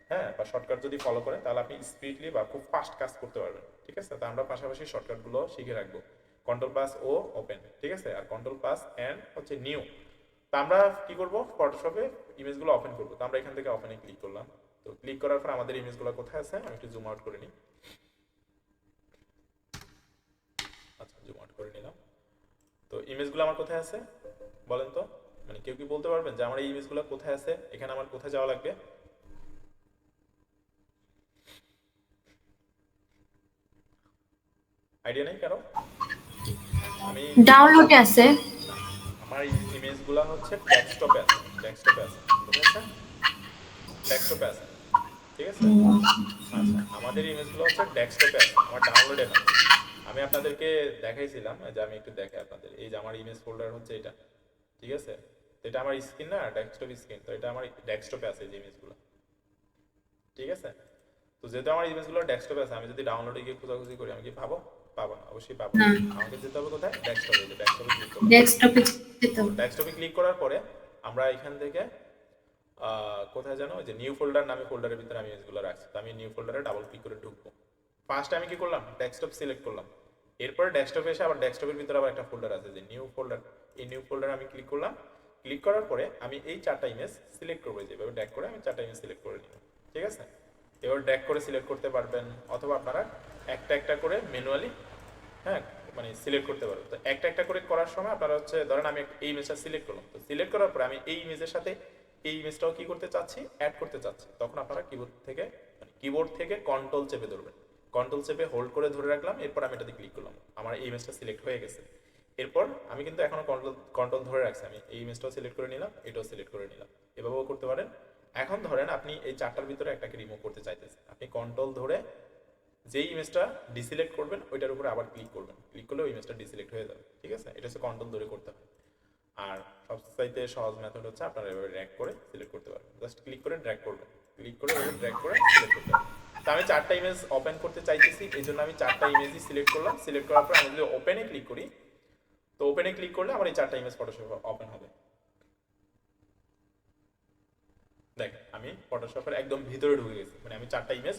হ্যাঁ, বা শর্টকাট যদি ফলো করেন তাহলে আপনি স্পিডলি বা খুব ফাস্ট কাজ করতে পারবেন, ঠিক আছে? তো আমরা পাশাপাশি শর্টকাটগুলো শিখে রাখবো। Ctrl+O ওপেন, ঠিক আছে? আর Ctrl+N হচ্ছে নিউ। তো আমরা কি করব? ফটোশপে ইমেজগুলো ওপেন করব। তো আমরা এখান থেকে ওপেনে ক্লিক করলাম। তো ক্লিক করার পর আমাদের ইমেজগুলো কোথায় আছে আমি একটু জুম আউট করে নিই। আচ্ছা, জুম আউট করে নিলাম। তো ইমেজগুলো আমার কোথায় আছে বলেন তো? মানে কেউ কি বলতে পারবেন যে আমার এই ইমেজগুলো কোথায় আছে? এখানে আমার কোথায় যাওয়া লাগবে? আইডিয়া নেই কারো? আমি ডাউনলোডে আছে। আমার ইমেজগুলো হচ্ছে ডেস্কটপে আছে, ডেস্কটপে আছে, কোথায় আছে? ডেস্কটপে আছে, ঠিক আছে? আচ্ছা, আমাদের ইমেজগুলো হচ্ছে ডেস্কটপে আছে, আমার ডাউনলোডে না। আমি আপনাদেরকে দেখাইছিলাম, যে আমি একটু দেখাই আপনাদের, এই যে আমার ইমেজ ফোল্ডার হচ্ছে এটা, ঠিক আছে? তো এটা আমার স্ক্রিন না, ডেস্কটপ স্ক্রিন। তো এটা আমার ডেস্কটপে আছে এই যে ইমেজগুলো, ঠিক আছে? তো যেহেতু আমার ইমেজগুলো ডেস্কটপে আছে, আমি যদি ডাউনলোডে গিয়ে খোঁজাখুঁজি করি আমি কি পাবো? পাবো না, অবশ্যই পাবো না। না, আমাকে যেতে হবে কোথায়? ডেস্কটপে। যে ডেস্কটপে ক্লিক করলাম। ডেস্কটপে যেতে তো হবে। ডেস্কটপে ক্লিক করার পরে আমরা এখান থেকে কোথায় জানো, ওই যে নিউ ফোল্ডার নামে ফোল্ডারের ভিতরে আমি ইমেজগুলো রাখছি। তো আমি নিউ ফোল্ডারে ডাবল ক্লিক করে ঢুকবো। ফার্স্ট আমি কি করলাম? ডেস্কটপ সিলেক্ট করলাম। এরপরে ডেস্কটপে এসে আবার ডেস্কটপের ভিতরে আবার একটা ফোল্ডার আছে যে নিউ ফোল্ডার, এই নিউ ফোল্ডারে আমি ক্লিক করলাম। ক্লিক করার পরে আমি এই 4টা ইমেজ সিলেক্ট করবো, যেভাবে ড্র্যাগ করে আমি 4টা ইমেজ সিলেক্ট করে নিব, ঠিক আছে? এবার ড্র্যাগ করে সিলেক্ট করতে পারবেন, অথবা আপনারা একটা একটা করে ম্যানুয়ালি, হ্যাঁ, মানে সিলেক্ট করতে পারবেন। তো একটা একটা করে করার সময় আপনারা হচ্ছে ধরেন আমি এই ইমেজটা সিলেক্ট করলাম। তো সিলেক্ট করার পরে আমি এই ইমেজের সাথে এই ইমেজটাও কি করতে চাচ্ছি? অ্যাড করতে চাচ্ছি। তখন আপনারা কিবোর্ড থেকে কন্ট্রোল চেপে ধরবেন। কন্ট্রোল চেপে হোল্ড করে ধরে রাখলাম, এরপর আমি এটাতে ক্লিক করলাম, আমার এই ইমেজটা সিলেক্ট হয়ে গেছে। এরপর আমি কিন্তু এখনো কন্ট্রোল ধরে রাখছি, আমি এই ইমেজটাও সিলেক্ট করে নিলাম, এটাও সিলেক্ট করে নিলাম। এভাবেও করতে পারেন। এখন ধরেন আপনি এই 4টার ভিতরে একটাকে রিমুভ করতে চাইতেছেন, আপনি কন্ট্রোল ধরে যেই ইমেজটা ডিসিলেক্ট করবেন ওইটার উপরে আবার ক্লিক করবেন, ক্লিক করলে ওই ইমেজটা ডিসিলেক্ট হয়ে যাবে, ঠিক আছে? এটা হচ্ছে কন্ট্রোল ধরে করতে হবে। আর সবচাইতে সহজ মেথড হচ্ছে আপনারা এভাবে ড্র্যাগ করে সিলেক্ট করতে পারবেন। জাস্ট ক্লিক করে ড্র্যাগ করবেন, ক্লিক করে এভাবে ড্র্যাগ করে সিলেক্ট করতে পারবেন। তো আমি 4টা ইমেজ ওপেন করতে চাইতেছি, এই জন্য আমি 4টা ইমেজই সিলেক্ট করলাম। সিলেক্ট করার পর আমি যদি ওপেনে ক্লিক করি, তো ওপেনে ক্লিক করলে আমার এই 4টা ইমেজ ফটোশপে ওপেন হবে। দেখ আমি ফটোশপের একদম ভিতরে ঢুকে গেছি, মানে আমি 4টা ইমেজ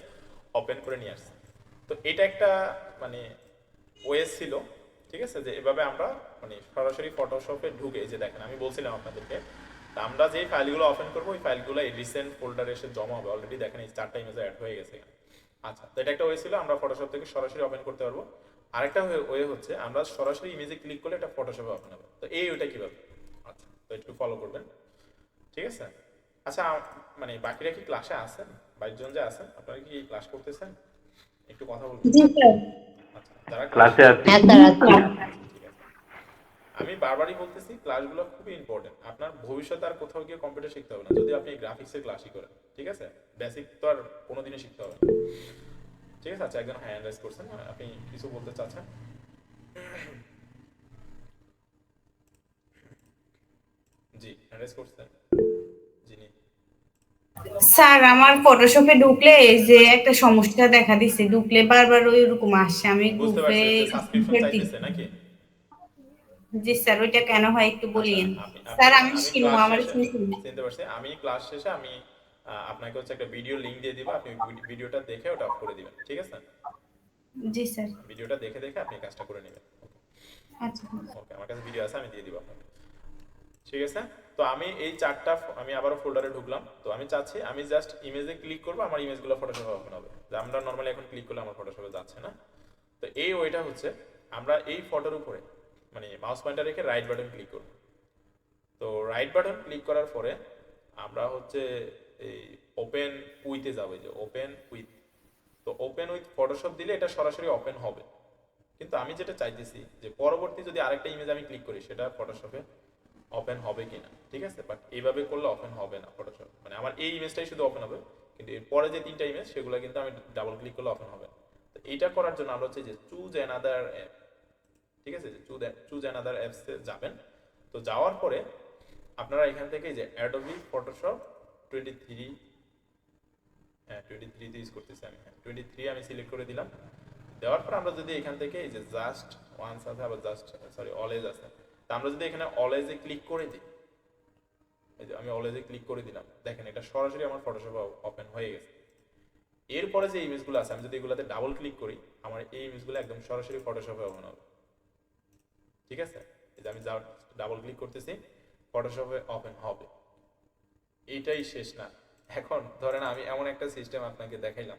ওপেন করে নিয়ে আসছি। তো এটা একটা মানে ওয়ে ছিল, ঠিক আছে? যে এভাবে আমরা মানে সরাসরি ফটোশপে ঢুকে, এই যে দেখেন আমি বলছিলাম আপনাদেরকে, তা আমরা যে ফাইলগুলো ওপেন করবো ওই ফাইলগুলো এই রিসেন্ট ফোল্ডারে এসে জমা হবে। অলরেডি দেখেন এই 4টা ইমেজ অ্যাড হয়ে গেছে এখানে। আচ্ছা, তো এটা একটা ওয়ে ছিল, আমরা ফটোশপ থেকে সরাসরি ওপেন করতে পারবো। আরেকটা ওয়ে হচ্ছে আমরা সরাসরি ইমেজে ক্লিক করলে এটা ফটোশপে ওপেন হবে। তো এই ওইটা কিভাবে? আচ্ছা, তো একটু ফলো করবেন, ঠিক আছে? আচ্ছা, মানে বাকিরা কি ক্লাসে আছেন? 22 জন যে আছেন আপনারা কি ক্লাস করতেছেন? একটু কথা বলবেন। জি স্যার। আচ্ছা, যারা ক্লাসে আছি। হ্যাঁ স্যার, আছি। ঠিক আছে। আমি বারবারই বলতেছি ক্লাসগুলো খুবই ইম্পর্টেন্ট। আপনার ভবিষ্যতে আর কোথাও গিয়ে কম্পিউটার শিখতে হবে না যদি আপনি গ্রাফিক্সের ক্লাসই করেন, ঠিক আছে? বেসিক তো আর কোনোদিনই শিখতে হবে না, ঠিক আছে? আচ্ছা, একজন হ্যান্ড রাইজ করছেন, আপনি কিছু বলতে চাচ্ছেন? জি, হ্যান্ড রাইজ করছেন যিনি। স্যার আমার ফটোশপে ঢুকলে এই যে একটা সমস্যা দেখা দিছে, ঢুকলে বারবার ওইরকম আসছে, আমি বুঝতে গ্রুপে পারছি, যে সাবস্ক্রিপশন চাইতেছে নাকি? জি স্যার, ওইটা কেন হয় একটু আচ্ছা, বলিয়েন। আপনি স্যার আমি আমি আমি শুনবো, ক্লাস আমার শেষে শুনবো। চিনতে পারছি, আমি ক্লাস শেষে আমি আপনাকে হচ্ছে একটা ভিডিও লিংক দিয়ে দিব, আপনি ভিডিওটা দেখে ওটা অফ করে দিবেন, ঠিক আছে? জি স্যার। ভিডিওটা দেখে দেখে আপনি কাজটা করে নেবেন। আচ্ছা ওকে, আমার কাছে ভিডিও আছে, আমি দিয়ে দিব আপনাকে, ঠিক আছে? তো আমি এই চারটা আমি আবারও ফোল্ডারে ঢুকলাম। তো আমি চাচ্ছি আমি জাস্ট ইমেজে ক্লিক করবো, আমার ইমেজগুলো ফটোশপে ওপেন হবে। যে আমরা নর্মালি এখন ক্লিক করলে আমার ফটোশপে যাচ্ছে না। তো এই ওয়েটা হচ্ছে আমরা এই ফটোর উপরে মানে মাউস পয়েন্টার রেখে রাইট বাটন ক্লিক করব। তো রাইট বাটন ক্লিক করার পরে আমরা হচ্ছে এই ওপেন উইথে যাবো, যে ওপেন উইথ। তো ওপেন উইথ ফটোশপ দিলে এটা সরাসরি ওপেন হবে। কিন্তু আমি যেটা চাইতেছি যে পরবর্তী যদি আরেকটা ইমেজ আমি ক্লিক করি সেটা ফটোশপে ওপেন হবে কিনা, ঠিক আছে? বাট এইভাবে করলে ওপেন হবে না ফটোশপ, মানে আমার এই ইমেজটাই শুধু ওপেন হবে, কিন্তু এর পরে যে তিনটা ইমেজ সেগুলো কিন্তু আমি ডাবল ক্লিক করলে ওপেন হবে। তো এইটা করার জন্য আমরা হচ্ছে যে চুজ অ্যানাদার অ্যাপ, ঠিক আছে? চুজ অ্যানাদার অ্যাপসে যাবেন। তো যাওয়ার পরে আপনারা এখান থেকে যে অ্যাডোবি ফটোশপ 23, হ্যাঁ 23 তে ইউজ করতেছি আমি, হ্যাঁ 23 আমি সিলেক্ট করে দিলাম। দেওয়ার পর আমরা যদি এখান থেকে এই যে জাস্ট ওয়ান্স আছে, আবার জাস্ট সরি অলওয়েজ আছে, তো আমরা যদি এখানে অলওয়েজে ক্লিক করে দিই, এই যে আমি অলওয়েজে ক্লিক করে দিলাম, দেখেন এটা সরাসরি আমার ফটোশপ ওপেন হয়ে গেছে। এরপরে যে ইমেজগুলো আছে আমি যদি এগুলোতে ডাবল ক্লিক করি, আমার এই ইমেজগুলো একদম সরাসরি ফটোশপে ওপেন হবে, ঠিক আছে? এই যে আমি ডাবল ক্লিক করতেছি, ফটোশপে ওপেন হবে। এইটাই শেষ না, এখন ধরেন আমি এমন একটা সিস্টেম আপনাকে দেখাইলাম,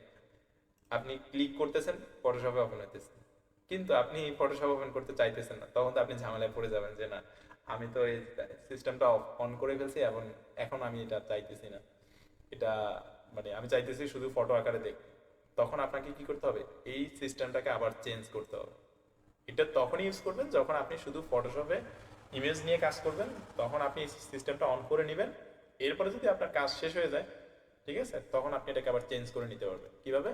আপনি ক্লিক করতেছেন ফটোশপে ওপেন হইতেছে, কিন্তু আপনি ফটোশপ ওপেন করতে চাইতেছেন না, তখন তো আপনি ঝামেলায় পড়ে যাবেন যে না আমি তো এই সিস্টেমটা অন করে ফেলছি এবং এখন আমি এটা চাইতেছি না, এটা মানে আমি চাইতেছি শুধু ফটো আকারে দেখতে। তখন আপনাকে কি করতে হবে, এই সিস্টেমটাকে আবার চেঞ্জ করতে হবে। এটা তখনই ইউজ করবেন যখন আপনি শুধু ফটোশপে ইমেজ নিয়ে কাজ করবেন, তখন আপনি সিস্টেমটা অন করে নেবেন। এরপরে যদি আপনার কাজ শেষ হয়ে যায়, ঠিক আছে, তখন আপনি এটাকে আবার চেঞ্জ করে নিতে পারবেন। কিভাবে?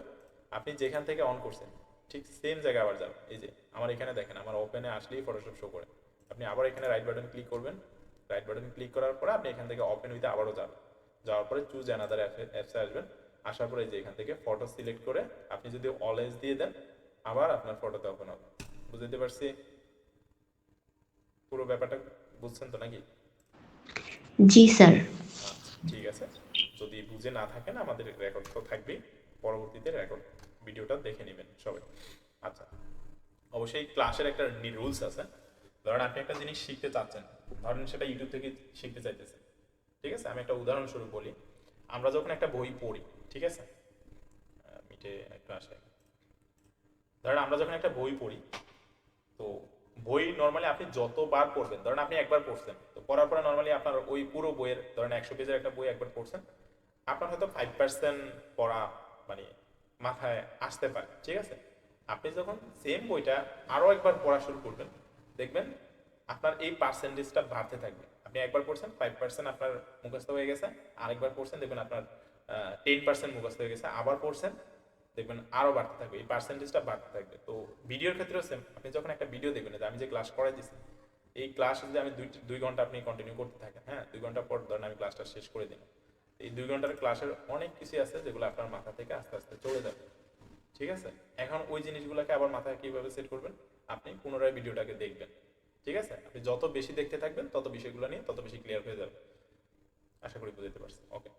আপনি যেখান থেকে অন করছেন ঠিক সেম জায়গায় আবার যাবেন। এই যে আমার এখানে দেখেন আমার ওপেনে আসলেই ফটোশপ শো করে, আপনি আবার এখানে রাইট বাটন ক্লিক করবেন। রাইট বাটন ক্লিক করার পরে আপনি এখান থেকে ওপেন উইথে আবারও যাবেন। যাওয়ার পরে চুজ অ্যানাদার অ্যাপসে আসবেন। আসার পরে যে এখান থেকে ফটো সিলেক্ট করে আপনি যদি অলওয়েজ দিয়ে দেন, আবার আপনার ফটোতে ওপেন হবে। বুঝতে পারছি পুরো ব্যাপারটা? বুঝছেন তো নাকি? জি স্যার। আচ্ছা, ঠিক আছে। যদি বুঝে না থাকেন আমাদের রেকর্ড তো থাকবেই, পরবর্তীতে রেকর্ড ভিডিওটা দেখে নেবেন সবাই। আচ্ছা, অবশ্যই ক্লাসের একটা রুলস আছে। ধরেন আপনি একটা জিনিস শিখতে চাচ্ছেন, ধরেন সেটা ইউটিউব থেকে শিখতে চাইতেছেন, ঠিক আছে? আমি একটা উদাহরণস্বরূপ বলি। আমরা যখন একটা বই পড়ি, ঠিক আছে, মিটে একটু আসে, ধরেন আমরা যখন একটা বই পড়ি, তো বই নর্মালি আপনি যতবার পড়বেন, ধরেন আপনি একবার পড়ছেন, তো পড়ার পরে নর্মালি আপনার ওই পুরো বইয়ের ধরেন 100 পেজের একটা বই একবার পড়ছেন, আপনার হয়তো 5% পড়া মানে মাথায় আসতে পারে, ঠিক আছে? আপনি যখন সেম বইটা আরো একবার পড়া শুরু করবেন, দেখবেন আপনার এই পার্সেন্টেজটা বাড়তে থাকবে। আপনি একবার পড়ছেন 5% আপনার মুখস্থ হয়ে গেছে, আরেকবার পড়ছেন দেখবেন আপনার 10% মুখস্থ হয়ে গেছে, আবার পড়ছেন দেখবেন আরো বাড়তে থাকবে, এই পার্সেন্টেজটা বাড়তে থাকবে। তো ভিডিওর ক্ষেত্রেও সেম, আপনি যখন একটা ভিডিও দেখবেন, যে আমি যে ক্লাস করাই দিচ্ছি, এই ক্লাস যদি আমি 2 ঘন্টা আপনি কন্টিনিউ করতে থাকেন, হ্যাঁ 2 ঘন্টা পর ধরেন আমি ক্লাসটা শেষ করে দিলাম, এই 2 ঘন্টার ক্লাসের অনেক কিছু আছে যেগুলো আপনার মাথা থেকে আস্তে আস্তে চলে যাবে, ঠিক আছে? এখন ওই জিনিসগুলোকে আবার মাথায় কিভাবে সেট করবেন, আপনি পুনরায় ভিডিওটাকে দেখবেন, ঠিক আছে? আপনি যত বেশি দেখতে থাকবেন তত বিষয়গুলো নিয়ে তত বেশি ক্লিয়ার হয়ে যাবে। আশা করি বুঝতে পারছেন। ওকে,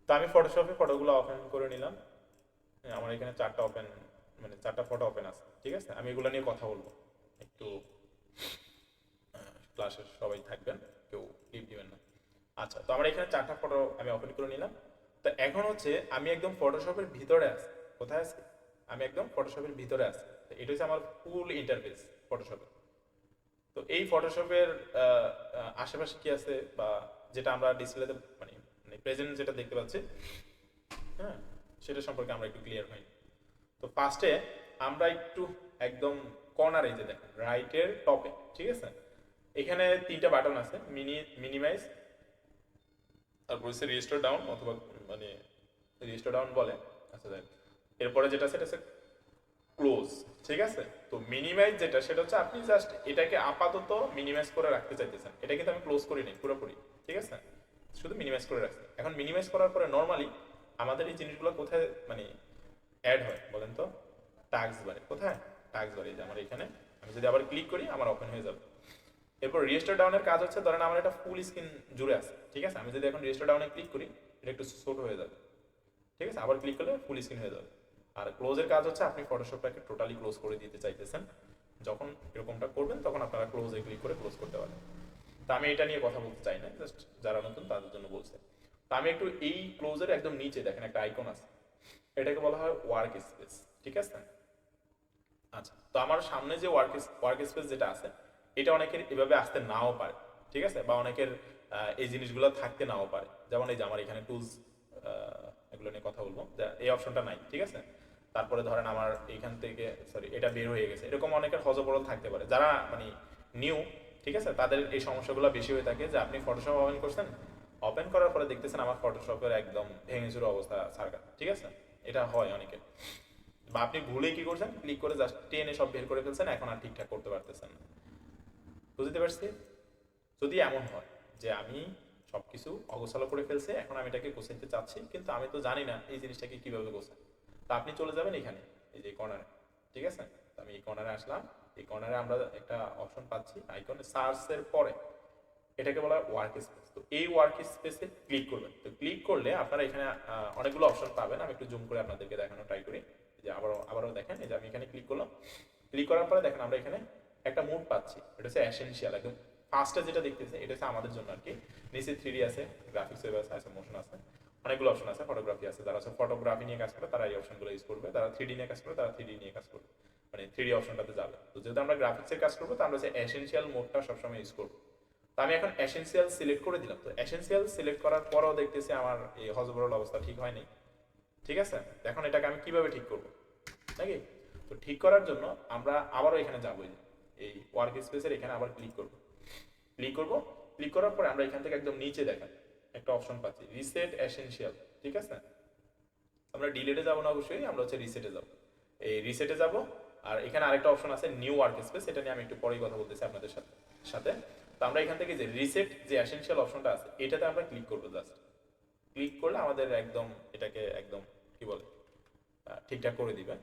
তো আমি ফটোশপে ফটোগুলো ওপেন করে নিলাম। আমার এখানে 4টা ওপেন মানে 4টা ফটো ওপেন আছে, ঠিক আছে? আমি এগুলো নিয়ে কথা বলবো একটু, ক্লাসে সবাই থাকবেন, কেউ ক্লিপ দিবেন না। আচ্ছা, তো আমরা এখানে 4টা ফটো আমি ওপেন করে নিলাম। তো এখন হচ্ছে আমি একদম ফটোশপের ভিতরে আছি। কোথায় আছি? আমি একদম ফটোশপের ভিতরে আছি। তো এটা হচ্ছে আমার ফুল ইন্টারফেস ফটোশপে। তো এই ফটোশপের আশেপাশে কি আছে বা যেটা আমরা ডিসপ্লেতে মানে প্রেজেন্ট যেটা দেখতে পাচ্ছি, হ্যাঁ সেটা সম্পর্কে আমরা একটু ক্লিয়ার হই। তো ফার্স্টে আমরা একটু একদম কর্নারে যে দেখেন রাইটের টপে, ঠিক আছে, এখানে 3টা বাটন আছে, মিনিমাইজ, তারপর হচ্ছে রেজিস্টার ডাউন অথবা মানে রেজিস্টার ডাউন বলে। আচ্ছা দেখ, এরপরে যেটা সেটা হচ্ছে ক্লোজ, ঠিক আছে? তো মিনিমাইজ যেটা সেটা হচ্ছে আপনি জাস্ট এটাকে আপাতত মিনিমাইজ করে রাখতে চাইতেছেন, এটা কিন্তু আমি ক্লোজ করি নাই পুরোপুরি, ঠিক আছে, শুধু মিনিমাইজ করে রাখছি। এখন মিনিমাইজ করার পরে নর্মালি আমাদের এই জিনিসগুলো কোথায় মানে অ্যাড হয় বলেন তো? টাস্ক বারে। কোথায়? টাস্ক বারে। যে আমার এখানে আমি যদি আবার ক্লিক করি আমার ওপেন হয়ে যাবে। এরপর রেজিস্টার ডাউনের কাজ হচ্ছে, ধরেন আমার এটা ফুল স্ক্রিন জুড়ে আছে, ঠিক আছে? আমি যদি এখন রেজিস্টার ডাউনে ক্লিক করি, এটা একটু ছোট হয়ে যাবে, ঠিক আছে। আবার ক্লিক করলে ফুল স্ক্রিন হয়ে যাবে। আর ক্লোজের কাজ হচ্ছে আপনি ফটোশপটাকে টোটালি ক্লোজ করে দিতে চাইতেছেন, যখন এরকমটা করবেন তখন আপনারা ক্লোজে ক্লিক করে ক্লোজ করতে পারেন। তা আমি এটা নিয়ে কথা বলতে চাই না, জাস্ট যারা নতুন তাদের জন্য বলছে। তা আমি একটু এই ক্লোজের একদম নিচে দেখেন একটা আইকন আছে, এটাকে বলা হয় ওয়ার্ক স্পেস, ঠিক আছে। আচ্ছা, তো আমার সামনে যে ওয়ার্ক স্পেস যেটা আছে এটা অনেকের এভাবে আসতে নাও পারে, ঠিক আছে, বা অনেকের এই জিনিসগুলো থাকতে নাও পারে। যেমন এই যে আমার এখানে টুলস, এগুলো নিয়ে কথা বলবো, এই অপশনটা নাই, ঠিক আছে। তারপরে ধরেন আমার এইখান থেকে সরি এটা বের হয়ে গেছে, এরকম অনেকের হজবরল থাকতে পারে যারা মানে নিউ, ঠিক আছে। তাদের এই সমস্যাগুলো বেশি হয়ে থাকে যে আপনি ফটোশপ ওপেন করছেন, ওপেন করার পরে দেখতেছেন আমার ফটোশপের একদম ভেঙে চুরে অবস্থা সার্কার, ঠিক আছে। এটা হয় অনেকের। বা আপনি ভুলে কি করছেন, ক্লিক করে জাস্ট টেনে সব বের করে ফেলছেন, এখন আর ঠিকঠাক করতে পারতেছেন না। বুঝতে পারছি? যদি এমন হয় যে আমি সবকিছু অগোছালো করে ফেলছি, এখন আমি এটাকে গোছাইতে চাচ্ছি, কিন্তু আমি তো জানি না এই জিনিসটাকে কিভাবে গোছাই, তা আপনি চলে যাবেন এখানে এই যে কর্নারে, ঠিক আছে। তো আমি এই কর্নারে আসলাম, এই কর্নারে আমরা একটা অপশন পাচ্ছি আইকনে, সার্চের পরে এটাকে বলা হয় ওয়ার্ক স্পেস। তো এই ওয়ার্ক স্পেসে ক্লিক করবেন। তো ক্লিক করলে আপনারা এখানে অনেকগুলো অপশন পাবেন। আমি একটু জুম করে আপনাদেরকে দেখানো ট্রাই করি, যে আবারও দেখেন, এই যে আমি এখানে ক্লিক করলাম। ক্লিক করার পরে দেখেন আমরা এখানে একটা মোড পাচ্ছি, এটা হচ্ছে এসেনশিয়াল, একদম ফার্স্টে যেটা দেখতেছে এটা হচ্ছে আমাদের জন্য আর কি। নিচে 3D আছে, গ্রাফিক্স ওয়েব আছে, মোশন আছে, অনেকগুলো অপশন আছে, ফটোগ্রাফি আছে। যারা হচ্ছে ফটোগ্রাফি নিয়ে কাজ করে তারা এই অপশনগুলো ইউজ করবে, যারা 3D নিয়ে কাজ করে তারা 3D নিয়ে কাজ করবে, মানে 3D অপশনটাতে যাবে। তো যেহেতু আমরা গ্রাফিক্সের কাজ করবো, তো আমরা হচ্ছে এসেনশিয়াল মোডটা সবসময় ইউজ করবো। তো আমি এখন এসেনশিয়াল সিলেক্ট করে দিলাম। তো এসেনশিয়াল সিলেক্ট করার পরেও দেখতেছি আমার এই হজবরল অবস্থা ঠিক হয়নি, ঠিক আছে। এখন এটাকে আমি কিভাবে ঠিক করবো নাকি? তো ঠিক করার জন্য আমরা আবারও এখানে যাবো, এই ওয়ার্ক স্পেসের এখানে আবার ক্লিক করব। ক্লিক করার পরে আমরা এখান থেকে একদম নিচে দেখেন একটা অপশন পাচ্ছি, রিসেট এসেনশিয়াল, ঠিক আছে। আমরা ডিলেটে যাব না, অবশ্যই আমরা হচ্ছে রিসেটে যাব। এই রিসেটে যাব, আর এখানে আরেকটা অপশন আছে নিউ ওয়ার্ক স্পেস, এটা নিয়ে আমি একটু পরেই কথা বলতেছি আপনাদের সাথে। তো আমরা এখান থেকে যে রিসেট যে এসেনশিয়াল অপশনটা আছে এটাতে আমরা ক্লিক করব। জাস্ট ক্লিক করলে আমাদের একদম এটাকে একদম কি বলে ঠিকঠাক করে দিবে।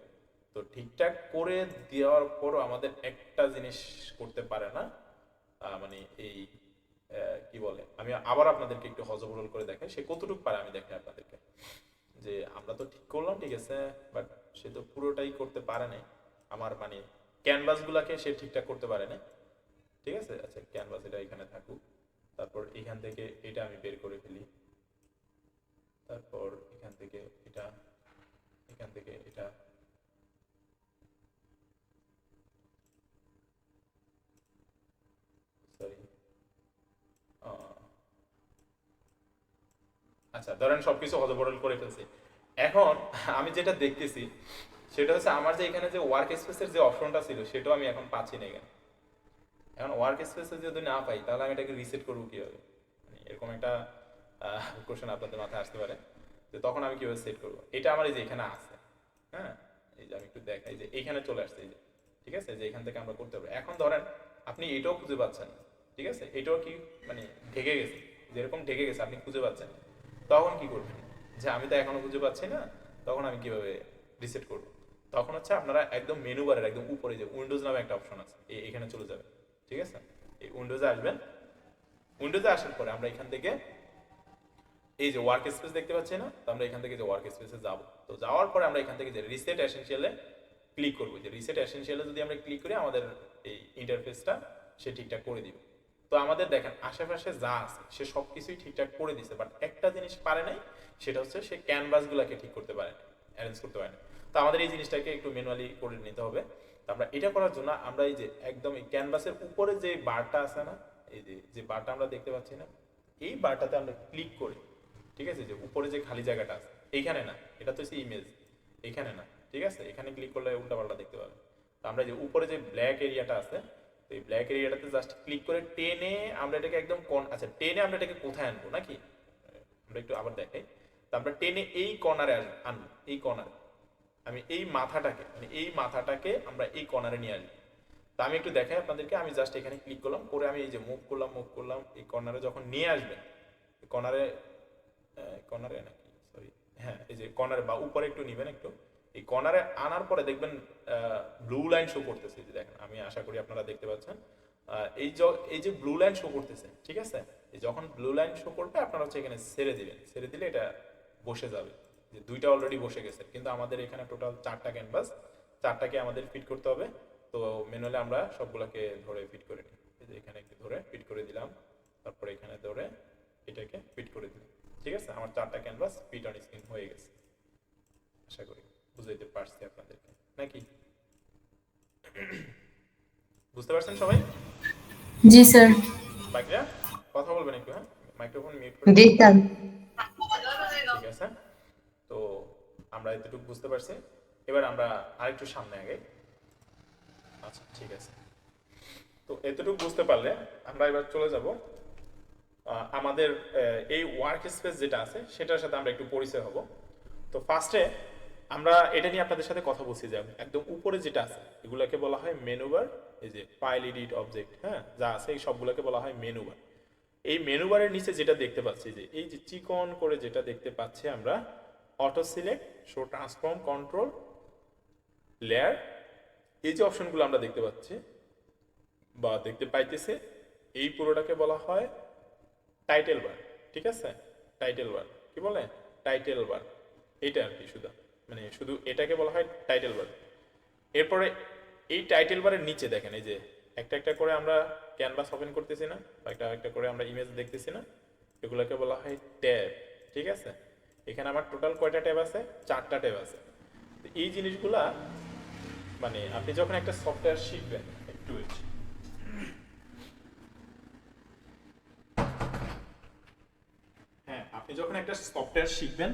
তো ঠিকঠাক করে দেওয়ার পরও আমাদের একটা জিনিস করতে পারে না, মানে এই কি বলে, আমি আবার আপনাদেরকে একটু হজবরল করে দেখাই, সে কতটুকু পারে আমি দেখাই আপনাদেরকে। যে আমরা তো ঠিক করলাম, ঠিক আছে, বাট সে তো পুরোটাই করতে পারে নাই। আমার মানে ক্যানভাস গুলাকে সে ঠিকঠাক করতে পারে না, ঠিক আছে। আচ্ছা, ক্যানভাস এটা এখানে থাকুক, তারপর এখান থেকে এটা আমি বের করে ফেলি, তারপর এখান থেকে এটা, এখান থেকে এটা, সরি, আচ্ছা ধরেন সবকিছু হজবরল করে ফেলছি। এখন আমি যেটা দেখতেছি সেটা হচ্ছে আমার যে এখানে যে ওয়ার্ক স্পেসের যে অপশনটা ছিল সেটাও আমি এখন পাচ্ছি না এখানে। এখন ওয়ার্ক স্পেসে যদি না পাই তাহলে আমি এটাকে রিসেট করবো কিভাবে, মানে এরকম একটা কোশ্চেন আপনাদের মাথায় আসতে পারে যে তখন আমি কিভাবে সেট করবো। এটা আমার এই যে এখানে আছে, হ্যাঁ, এই যে আমি একটু দেখাই যে এইখানে চলে আসছে, এই যে ঠিক আছে, যে এখান থেকে আমরা করতে পারবো। এখন ধরেন আপনি এটাও খুঁজে পাচ্ছেন, ঠিক আছে, এটাও কি মানে ঢেকে গেছে, যেরকম ঢেকে গেছে আপনি খুঁজে পাচ্ছেন, তখন কি করবেন, যে আমি তো এখনো খুঁজে পাচ্ছি না, তখন আমি কিভাবে রিসেট করবো? তখন হচ্ছে আপনারা একদম মেনু বারের একদম উপরে যে উইন্ডোজ নামে একটা অপশন আছে, এখানে চলে যাবে, ঠিক আছে। এই উইন্ডোজে আসবেন, উইন্ডোজে আসার পরে আমরা এখান থেকে এই যে ওয়ার্ক স্পেস দেখতে পাচ্ছি না, তো আমরা এখান থেকে যে ওয়ার্ক স্পেসে যাব, তো যাওয়ার পরে আমরা এখান থেকে যে রিসেট এসেনশিয়ালে ক্লিক করবো। যে রিসেট এসেনশিয়ালে যদি আমরা ক্লিক করি আমাদের এই ইন্টারফেসটা সে ঠিকঠাক করে দিবে। তো আমাদের দেখেন আশেপাশে যা আছে সে সবকিছুই ঠিকঠাক করে দিছে, বাট একটা জিনিস পারে নাই, সেটা হচ্ছে সে ক্যানভাস গুলাকে ঠিক করতে পারে না, অ্যারেঞ্জ করতে পারে না। তো আমাদের এই জিনিসটাকে একটু ম্যানুয়ালি করে নিতে হবে। তো আমরা এটা করার জন্য আমরা এই যে একদম এই ক্যানভাসের উপরে যে বারটা আছে না, এই যে বারটা আমরা দেখতে পাচ্ছি না, এই বারটাতে আমরা ক্লিক করি, ঠিক আছে, যে উপরে যে খালি জায়গাটা আছে এইখানে না, এটা তো হচ্ছে ইমেজ, এইখানে না, ঠিক আছে, এখানে ক্লিক করলে উল্টাপাল্টা দেখতে পাবে। তো আমরা যে উপরে যে ব্ল্যাক এরিয়াটা আছে, তো এই ব্ল্যাক এরিয়াটাতে জাস্ট ক্লিক করে টেনে আমরা এটাকে একদম আচ্ছা টেনে আমরা এটাকে কোথায় আনবো নাকি, আমরা একটু আবার দেখাই। তো আমরা টেনে এই কর্নারে আনবো, এই কর্নারে আমি এই মাথাটাকে, মানে এই মাথাটাকে আমরা এই কর্নারে নিয়ে আসবো। তো আমি একটু দেখাই আপনাদেরকে, আমি জাস্ট এখানে ক্লিক করলাম, করে আমি এই যে মুভ করলাম, এই কর্নারে যখন নিয়ে আসবেন, কর্নারে নাকি সরি, হ্যাঁ, এই যে কর্নারে বা উপরে একটু নিবেন, একটু এই কর্নারে আনার পরে দেখবেন ব্লু লাইন শো করতেছে, যে দেখেন, আমি আশা করি আপনারা দেখতে পাচ্ছেন এই যে ব্লু লাইন শো করতেছে, ঠিক আছে, এই যখন ব্লু লাইন শো করবে আপনারা হচ্ছে এখানে ছেড়ে দিবেন, ছেড়ে দিলে এটা বসে যাবে, যে দুইটা অলরেডি বসে গেছে, কিন্তু আমাদের এখানে টোটাল 4টা ক্যানভাস, 4টাকে আমাদের ফিট করতে হবে। তো ম্যানুয়ালি আমরা সবগুলোকে ধরে ফিট করে নিই, এই যে এখানে একটু ধরে ফিট করে দিলাম, তারপরে এখানে ধরে এটাকে ফিট করে দিলাম। ঠিক আছে, আমার 4টা ক্যানভাস ফিট অন স্ক্রিন হয়ে গেছে। আশা করি বুঝাইতে পারছি আপনাদেরকে, নাকি বুঝতে পারছেন সবাই? জি স্যার। বাকিরা কথা বলবেন একটু, হ্যাঁ মাইক্রোফোন মিউট করে জি স্যার। ঠিক আছে। তো আমরা এতটুকু বুঝতে পারছি, এবার আমরা আরেকটু সামনে আগে। আচ্ছা ঠিক আছে, তো এতটুকু বুঝতে পারলে আমরা এবার চলে যাব আমাদের এই ওয়ার্ক স্পেস যেটা আছে সেটার সাথে আমরা একটু পরিচয় হব। তো ফার্স্টে আমরা এটা নিয়ে আপনাদের সাথে কথা বলছি যে একদম উপরে যেটা আছে এগুলোকে বলা হয় মেনু বার। এই যে ফাইল, এডিট, অবজেক্ট, হ্যাঁ যা আছে এই সবগুলোকে বলা হয় মেনু বার। এই মেনু বারের নিচে যেটা দেখতে পাচ্ছি, যে এই যে চিকন করে যেটা দেখতে পাচ্ছি আমরা, auto select, show transform, control, layer, এই যে অপশনগুলো আমরা দেখতে পাচ্ছি বা দেখতে পাইতেছে, এই পুরোটাকে বলা হয় টাইটেল বার। ঠিক আছে, টাইটেল বার কি বলে, টাইটেল বার, এটা আর কি, শুধু মানে শুধু এটাকে বলা হয় টাইটেল বার। এরপরে এই টাইটেল বারের নিচে দেখেন, এই যে একটা একটা করে আমরা ক্যানভাস ওপেন করতেছি না, বা একটা একটা করে আমরা ইমেজ দেখতেছি না, এগুলোকে বলা হয় ট্যাব। ঠিক আছে, এখানে আমার টোটাল কয়টা ট্যাব আছে, 4টা ট্যাব আছে। তো এই জিনিসগুলা মানে আপনি যখন একটা সফটওয়্যার শিখবেন, একটু হ্যাঁ, আপনি যখন একটা সফটওয়্যার শিখবেন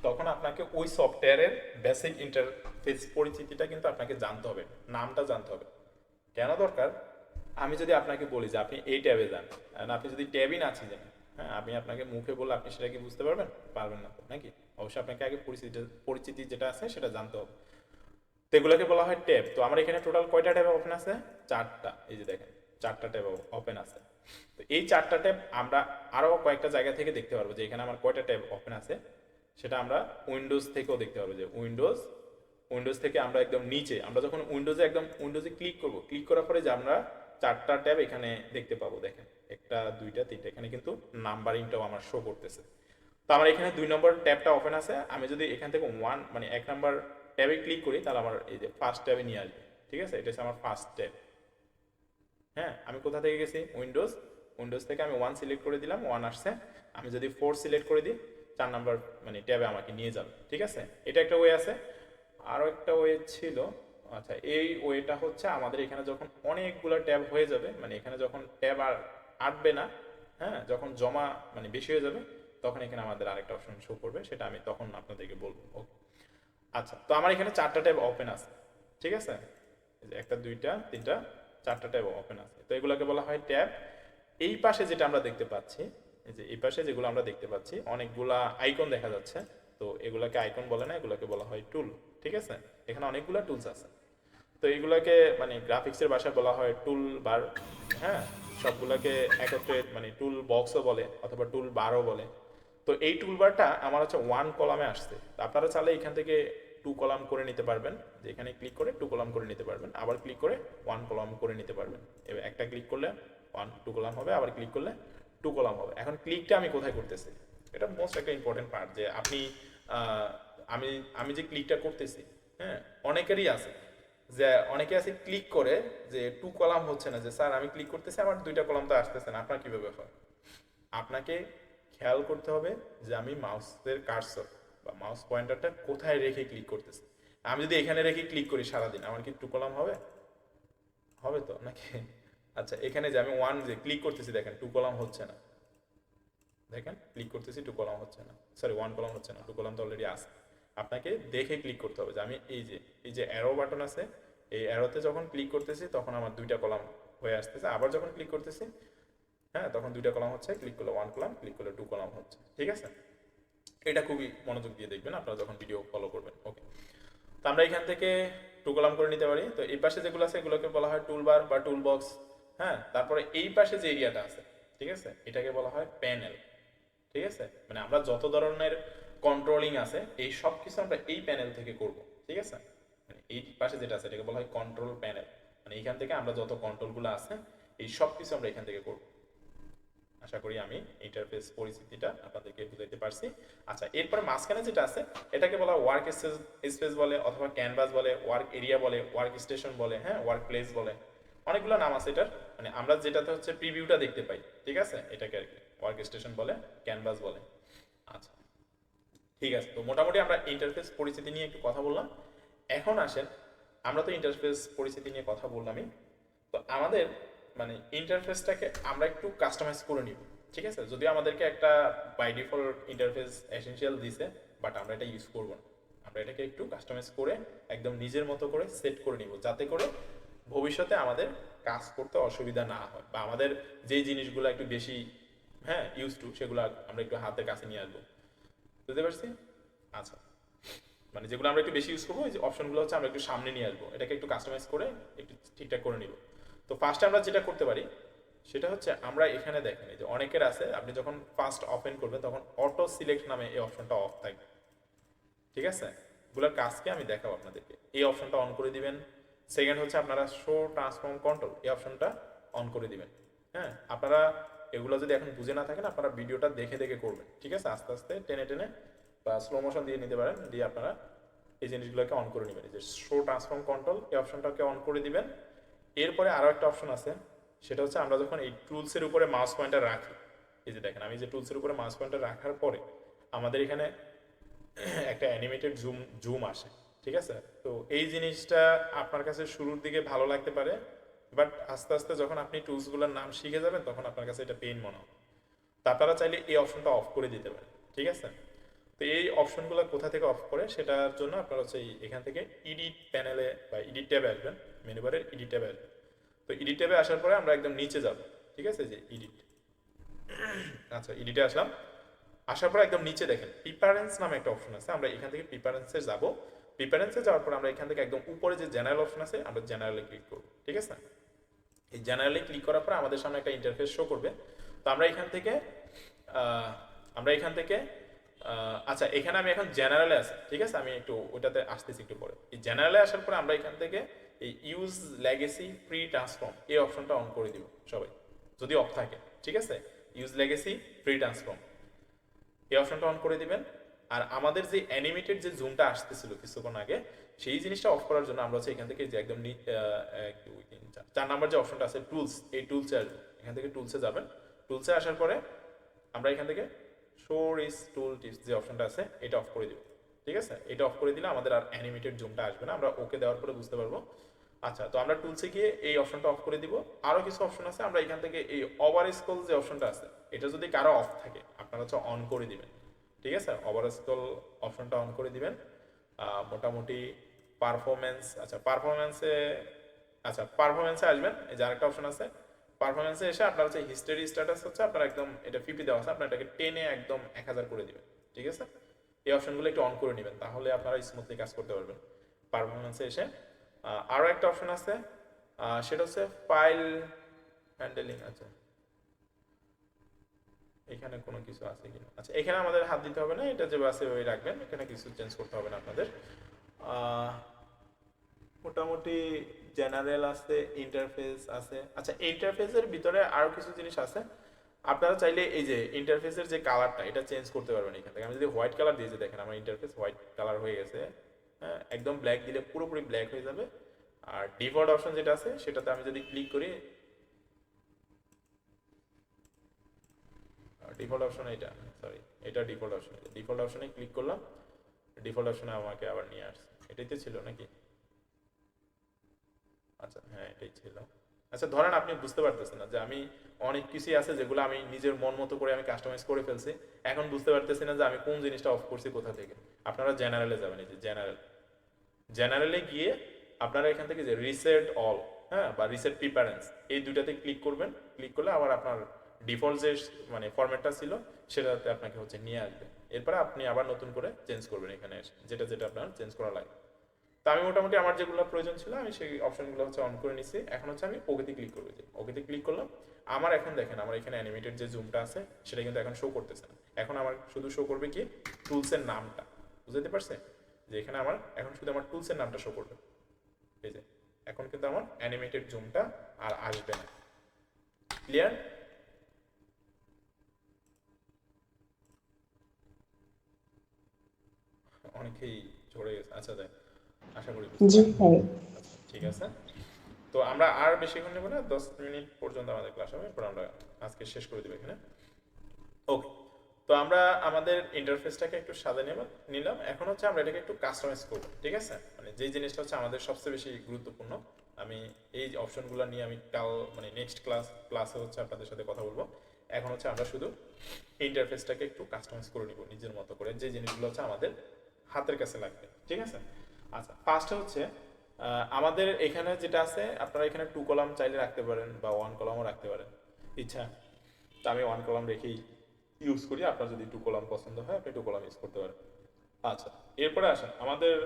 তখন আপনাকে ওই সফটওয়্যারের বেসিক ইন্টারফেস পরিচিতিটা কিন্তু আপনাকে জানতে হবে, নামটা জানতে হবে। কেন দরকার? আমি যদি আপনাকে বলি যে আপনি এই ট্যাবে যান, আর আপনি যদি ট্যাবই না চিনেন, হ্যাঁ আমি আপনাকে মুখে বললে আপনি সেটা কি বুঝতে পারবেন? পারবেন না তো, নাকি? অবশ্যই আপনাকে আগে পরিচিতি যেটা আছে সেটা জানতে হবে। তো এগুলোকে বলা হয় ট্যাব। তো আমার এখানে টোটাল কয়টা ট্যাব ওপেন আছে? 4টা। এই যে দেখেন 4টা ট্যাব ওপেন আছে। তো এই 4টা ট্যাব আমরা আরো কয়েকটা জায়গা থেকে দেখতে পারবো যে এখানে আমার কয়টা ট্যাব ওপেন আছে, সেটা আমরা উইন্ডোজ থেকেও দেখতে পারবো। যে উইন্ডোজ থেকে আমরা একদম নিচে, আমরা যখন উইন্ডোজে ক্লিক করব, ক্লিক করার পরে যে আমরা 4টা ট্যাব এখানে দেখতে পাবো। দেখেন 1টা 2টা 3টা, এখানে কিন্তু নাম্বারিংটাও আমার শো করতেছে। তো আমার এখানে 2 নম্বর ট্যাবটা ওপেন আছে, আমি যদি এখান থেকে 1 নাম্বার ট্যাবে ক্লিক করি তাহলে আমার এই যে ফার্স্ট ট্যাবে নিয়ে আসবে। ঠিক আছে, এটা হচ্ছে আমার ফার্স্ট ট্যাব। হ্যাঁ, আমি কোথা থেকে গেছি? উইন্ডোজ থেকে আমি 1 সিলেক্ট করে দিলাম, 1 আসছে। আমি যদি 4 সিলেক্ট করে দিই, 4 নাম্বার মানে ট্যাবে আমাকে নিয়ে যাবে। ঠিক আছে, এটা একটা ওয়ে আছে। আরও একটা ওয়ে ছিল, আচ্ছা এই ওয়েটা হচ্ছে আমাদের এখানে যখন অনেকগুলো ট্যাব হয়ে যাবে, মানে এখানে যখন ট্যাব আর আটবে না, হ্যাঁ যখন জমা মানে বেশি হয়ে যাবে, তখন এখানে আমাদের আরেকটা অপশন শো করবে, সেটা আমি তখন আপনাদেরকে বলবো। ওকে, আচ্ছা তো আমার এখানে 4টা ট্যাব ওপেন আছে। ঠিক আছে, এই যে 1টা 2টা 3টা 4টা ট্যাব ওপেন আছে। তো এগুলোকে বলা হয় ট্যাব। এই পাশে যেটা আমরা দেখতে পাচ্ছি, এই যে এই পাশে যেগুলো আমরা দেখতে পাচ্ছি অনেকগুলা আইকন দেখা যাচ্ছে, তো এগুলোকে আইকন বলে না, এগুলোকে বলা হয় টুল। ঠিক আছে, এখানে অনেকগুলো টুলস আছে। তো এগুলোকে মানে গ্রাফিক্সের ভাষায় বলা হয় টুল বার। হ্যাঁ, সবগুলোকে একত্রে মানে টুল বক্সও বলে অথবা টুল বারও বলে। তো এই টুলবারটা আমার হচ্ছে 1 কলামে আসছে। তো আপনারা চাইলে এখান থেকে 2 কলাম করে নিতে পারবেন, যে এখানে ক্লিক করে 2 কলাম করে নিতে পারবেন, আবার ক্লিক করে 1 কলাম করে নিতে পারবেন। এবার একটা ক্লিক করলে 2 কলাম হবে, আবার ক্লিক করলে 2 কলাম হবে। এখন ক্লিকটা আমি কোথায় করতেছি, এটা মোস্ট একটা ইম্পর্টেন্ট পার্ট, যে আপনি আমি যে ক্লিকটা করতেছি, হ্যাঁ অনেকেরই আছে যে অনেকে আছে ক্লিক করে যে 2 কলাম হচ্ছে না, যে স্যার আমি ক্লিক করতেছি আমার 2টা কলাম তো আসতেছে না। আপনার কিভাবে হয়? আপনাকে খেয়াল করতে হবে যে আমি মাউসের কার্সর বা মাউস পয়েন্টারটা কোথায় রেখে ক্লিক করতেছি। আমি যদি এখানে রেখে ক্লিক করি সারাদিন, আমার কি 2 কলাম হবে? হবে তো, নাকি? আচ্ছা এখানে যে আমি 1 যে ক্লিক করতেছি, দেখেন 2 কলাম হচ্ছে না। দেখেন ক্লিক করতেছি 2 কলাম হচ্ছে না, সরি 1 কলাম হচ্ছে না, 2 কলাম তো অলরেডি আছে। আপনাকে দেখে ক্লিক করতে হবে যে আমি এই যে অ্যারো বাটন আছে, এই অ্যারোতে যখন ক্লিক করতেছি তখন আমার 2টা কলাম হয়ে আসতেছে, আবার যখন ক্লিক করতেছি হ্যাঁ তখন 2টা কলাম হচ্ছে, ক্লিক করলে 1 কলাম, ক্লিক করলে 2 কলাম হচ্ছে। ঠিক আছে, এটা খুবই মনোযোগ দিয়ে দেখবেন আপনারা যখন ভিডিও ফলো করবেন। ওকে, তো আমরা এখান থেকে 2 কলাম করে নিতে পারি। তো এই পাশে যেগুলো আছে এগুলোকে বলা হয় টুলবার বা টুল বক্স। হ্যাঁ, তারপরে এই পাশে যে এরিয়াটা আছে, ঠিক আছে, এটাকে বলা হয় প্যানেল। ঠিক আছে, মানে আমরা যত ধরনের কন্ট্রোলিং আছে এই সব কিছু আমরা এই প্যানেল থেকে করব। ঠিক আছে, মানে এই পাশে যেটা আছে এটাকে বলা হয় কন্ট্রোল প্যানেল, মানে এইখান থেকে আমরা যত কন্ট্রোলগুলো আছে এই সব কিছু আমরা এখান থেকে করব। আশা করি আমি ইন্টারফেস পরিস্থিতিটা আপনাদেরকে বুঝাইতে পারছি। আচ্ছা, এরপরে মাঝখানে যেটা আছে এটাকে বলা ওয়ার্ক স্পেস বলে, অথবা ক্যানভাস বলে, ওয়ার্ক এরিয়া বলে, ওয়ার্ক স্টেশন বলে, হ্যাঁ, ওয়ার্ক প্লেস বলে, অনেকগুলো নাম আছে এটার। মানে আমরা যেটাতে হচ্ছে প্রিভিউটা দেখতে পাই, ঠিক আছে, এটাকে আর কি ওয়ার্ক স্টেশন বলে, ক্যানভাস বলে। আচ্ছা, ঠিক আছে, তো মোটামুটি আমরা ইন্টারফেস পরিস্থিতি নিয়ে একটু কথা বললাম। এখন আসেন, আমরা তো ইন্টারফেস পরিস্থিতি নিয়ে কথা বললামই, তো আমাদের মানে ইন্টারফেসটাকে আমরা একটু কাস্টমাইজ করে নিব, ঠিক আছে। যদিও আমাদেরকে একটা বাই ডিফল্ট ইন্টারফেস এসেনশিয়াল দিছে, বাট আমরা এটা ইউজ করব না। আমরা এটাকে একটু কাস্টমাইজ করে একদম নিজের মতো করে সেট করে নিব, যাতে করে ভবিষ্যতে আমাদের কাজ করতে অসুবিধা না হয়, বা আমাদের যেই জিনিসগুলো একটু বেশি হ্যাঁ ইউজ টু, সেগুলো আমরা একটু হাতের কাছে নিয়ে আসবো। বুঝতে পারছি? আচ্ছা, মানে যেগুলো আমরা একটু বেশি ইউজ করবো, এই যে অপশনগুলো হচ্ছে আমরা একটু সামনে নিয়ে আসবো, এটাকে একটু কাস্টমাইজ করে একটু ঠিকঠাক করে নিব। তো ফার্স্টে আমরা যেটা করতে পারি সেটা হচ্ছে, আমরা এখানে দেখেন এই যে অনেকের আছে, আপনি যখন ফার্স্ট ওপেন করবেন তখন অটো সিলেক্ট নামে এই অপশনটা অফ থাকবে, ঠিক আছে। এগুলোর কাজকে আমি দেখাবো আপনাদেরকে। এই অপশনটা অন করে দিবেন। সেকেন্ড হচ্ছে আপনারা শো ট্রান্সফর্ম কন্ট্রোল, এই অপশনটা অন করে দিবেন। হ্যাঁ, আপনারা এগুলো যদি এখন বুঝে না থাকেন, আপনারা ভিডিওটা দেখে দেখে করবেন, ঠিক আছে। আস্তে আস্তে টেনে টেনে বা স্লো মোশন দিয়ে নিতে পারেন, দিয়ে আপনারা এই জিনিসগুলোকে অন করে নেবেন। যে শো ট্রান্সফর্ম কন্ট্রোল, এই অপশনটাকে অন করে দিবেন। এরপরে আরও একটা অপশন আছে, সেটা হচ্ছে আমরা যখন এই টুলসের উপরে মাউস পয়েন্টার রাখি, এই যে দেখেন আমি যে টুলসের উপরে মাউস পয়েন্টার রাখার পরে আমাদের এখানে একটা অ্যানিমেটেড জুম আসে, ঠিক আছে। তো এই জিনিসটা আপনার কাছে শুরুর দিকে ভালো লাগতে পারে, বাট আস্তে আস্তে যখন আপনি টুলসগুলোর নাম শিখে যাবেন তখন আপনার কাছে এটা পেইন মনে হবে। তা আপনারা চাইলে এই অপশনটা অফ করে দিতে পারেন, ঠিক আছে। তো এই অপশনগুলো কোথা থেকে অফ করে, সেটার জন্য আপনারা হচ্ছে এখান থেকে এডিট প্যানেলে বা এডিট ট্যাবে আসবেন, মেনু বারের এডিট ট্যাবে আসবেন। তো এডিট ট্যাবে আসার পরে আমরা একদম নিচে যাব, ঠিক আছে, যে এডিট। আচ্ছা, এডিটে আসলাম। আসার পর একদম নিচে দেখেন প্রিফারেন্স নামে একটা অপশন আছে, আমরা এখান থেকে প্রিফারেন্সে যাব। প্রিফারেন্সে যাওয়ার পর আমরা এখান থেকে একদম উপরে যে জেনারেল অপশন আছে, আমরা জেনারেলে ক্লিক করব, ঠিক আছে। এই জেনারেলে ক্লিক করার পর আমাদের সামনে একটা ইন্টারফেস শো করবে। তো আমরা এখান থেকে আচ্ছা, এখানে আমি এখন জেনারেলে আছি, ঠিক আছে। আমি একটু ওটাতে আসতেছি একটু পরে। এই জেনারেলে আসার পরে আমরা এখান থেকে এই ইউজ লেগেসি ফ্রি ট্রান্সফর্ম, এই অপশনটা অন করে দিব সবাই, যদি অফ থাকে, ঠিক আছে। ইউজ লেগেসি ফ্রি ট্রান্সফর্ম, এই অপশনটা অন করে দিবেন। আর আমাদের যে অ্যানিমেটেড যে জুমটা আসতেছিল কিছুক্ষণ আগে, সেই জিনিসটা অফ করার জন্য আমরা হচ্ছে এখান থেকে যে একদম 1 2 3 4 নাম্বার যে অপশনটা আছে টুলস, এই টুলসে আসবেন। এখান থেকে টুলসে যাবেন। টুলসে আসার পরে আমরা এখান থেকে শো রিস টুল টিপস যে অপশনটা আছে, এটা অফ করে দিব, ঠিক আছে। এটা অফ করে দিলে আমাদের আর অ্যানিমেটেড জুমটা আসবে না, আমরা ওকে দেওয়ার পরে বুঝতে পারবো। আচ্ছা, তো আমরা টুলসে গিয়ে এই অপশনটা অফ করে দিব। আরও কিছু অপশন আছে, আমরা এখান থেকে এই ওভার স্ক্রল যে অপশনটা আছে, এটা যদি কারো অফ থাকে আপনারা হচ্ছে অন করে দিবেন, ঠিক আছে। ওভার স্ক্রল অপশনটা অন করে দিবেন। মোটামুটি পারফরমেন্স, পারফরমেন্সে আসবেন। এই যে আরেকটা অপশন আছে, পারফরমেন্সে এসে আপনার হচ্ছে হিস্টোরি স্ট্যাটাস হচ্ছে আপনার একদম এটা 50 দেওয়া আছে, আপনার এটাকে টেনে একদম 1000 করে দিবেন, ঠিক আছে। এই অপশনগুলো একটু অন করে নেবেন, তাহলে আপনারা স্মুথলি কাজ করতে পারবেন। পারফরমেন্সে এসে আরও একটা অপশন আছে, সেটা হচ্ছে ফাইল হ্যান্ডেলিং। আচ্ছা, এখানে কোনো কিছু আছে কিনা, আচ্ছা এখানে আমাদের হাত দিতে হবে না, এটা যেভাবে আছে ওই রাখবেন, এখানে কিছু চেঞ্জ করতে হবে না আপনাদের। মোটামুটি জেনারেল আছে, ইন্টারফেস আছে। আচ্ছা, ইন্টারফেসের ভিতরে আরো কিছু জিনিস আছে, আপনারা চাইলে এই যে ইন্টারফেসের যে কালারটা, এটা চেঞ্জ করতে পারবেন এখান থেকে। আমি যদি হোয়াইট কালার দিয়েছি, দেখেন আমার ইন্টারফেস হোয়াইট কালার হয়ে গেছে। হ্যাঁ, একদম ব্ল্যাক দিলে পুরোপুরি ব্ল্যাক হয়ে যাবে। আর ডিফল্ট অপশন যেটা আছে, সেটাতে আমি যদি ক্লিক করি, ডিফল্ট অপশন এটা ডিফল্ট অপশন, ডিফল্ট অপশনে ক্লিক করলাম, ডিফল্ট অপশনে আমাকে আবার নিয়ে আসছে। এটাই তো ছিল নাকি? আচ্ছা, হ্যাঁ এটাই ছিল। আচ্ছা, ধরেন আপনি বুঝতে পারতেছেন না যে আমি অনেক কিছুই আছে যেগুলো আমি নিজের মন মতো করে আমি কাস্টমাইজ করে ফেলছি, এখন বুঝতে পারতেছি না যে আমি কোন জিনিসটা অফ করছি কোথা থেকে। আপনারা জেনারেলে যাবেন, এই যে জেনারেলে গিয়ে আপনারা এখান থেকে যে রিসেট অল, হ্যাঁ, বা রিসেট প্রিফারেন্স, এই দুইটাতে ক্লিক করবেন। ক্লিক করলে আবার আপনার ডিফল্ট যে মানে ফরম্যাটটা ছিল সেটাতে আপনাকে হচ্ছে নিয়ে আসবে। এরপরে আপনি আবার নতুন করে চেঞ্জ করবেন এখানে এসে, যেটা যেটা আপনার চেঞ্জ করা লাগে। তো আমি মোটামুটি আমার যেগুলো প্রয়োজন ছিল আমি সেই অপশনগুলো হচ্ছে অন করে নিছি। এখন হচ্ছে আমি ওকেতে ক্লিক করবো, যে ওকেতে ক্লিক করলাম। আমার এখন দেখেন আমার এখানে অ্যানিমেটেড যে জুমটা আছে সেটা কিন্তু এখন শো করতেছে না। এখন আমার শুধু শো করবে কি টুলসের নামটা, বুঝতে পারছে? যে এখানে আমার এখন শুধু আমার টুলসের নামটা শো করবে। এই যে এখন কিন্তু আমার অ্যানিমেটেড জুমটা আর আসবে না। ক্লিয়ার? অনেকেই ঝরে গেছে। আচ্ছা যাই, আশা করি জি বুঝতে স্যার। আচ্ছা ঠিক আছে। তো আমরা আর বেশিক্ষণ নেব না, 10 মিনিট পর্যন্ত আমাদের ক্লাস হবে, এরপর আমরা আজকে শেষ করে দেবো এখানে। ওকে, তো আমরা আমাদের ইন্টারফেসটাকে একটু নিলাম। এখন হচ্ছে আমরা এটাকে একটু কাস্টমাইজ করব, ঠিক আছে? মানে যে জিনিসটা হচ্ছে আমাদের সবচেয়ে বেশি গুরুত্বপূর্ণ, আমি এই অপশনগুলো নিয়ে আমি কাল মানে নেক্সট ক্লাসে হচ্ছে আপনাদের সাথে কথা বলবো। এখন হচ্ছে আমরা শুধু ইন্টারফেসটাকে একটু কাস্টমাইজ করে নিব নিজের মতো করে, যে জিনিসগুলো হচ্ছে আমাদের হাতের কাছে লাগবে, ঠিক আছে? আচ্ছা, ফার্স্টে হচ্ছে আমাদের এখানে যেটা আছে, আপনারা এখানে 2 কলাম চাইলে রাখতে পারেন বা 1 কলামও রাখতে পারেন, ইচ্ছা। তো আমি 1 কলাম রেখেই ইউজ করি, আপনার যদি 2 কলাম পছন্দ হয় আপনি 2 কলাম ইউজ করতে পারেন। আচ্ছা, এরপরে আসেন আমাদের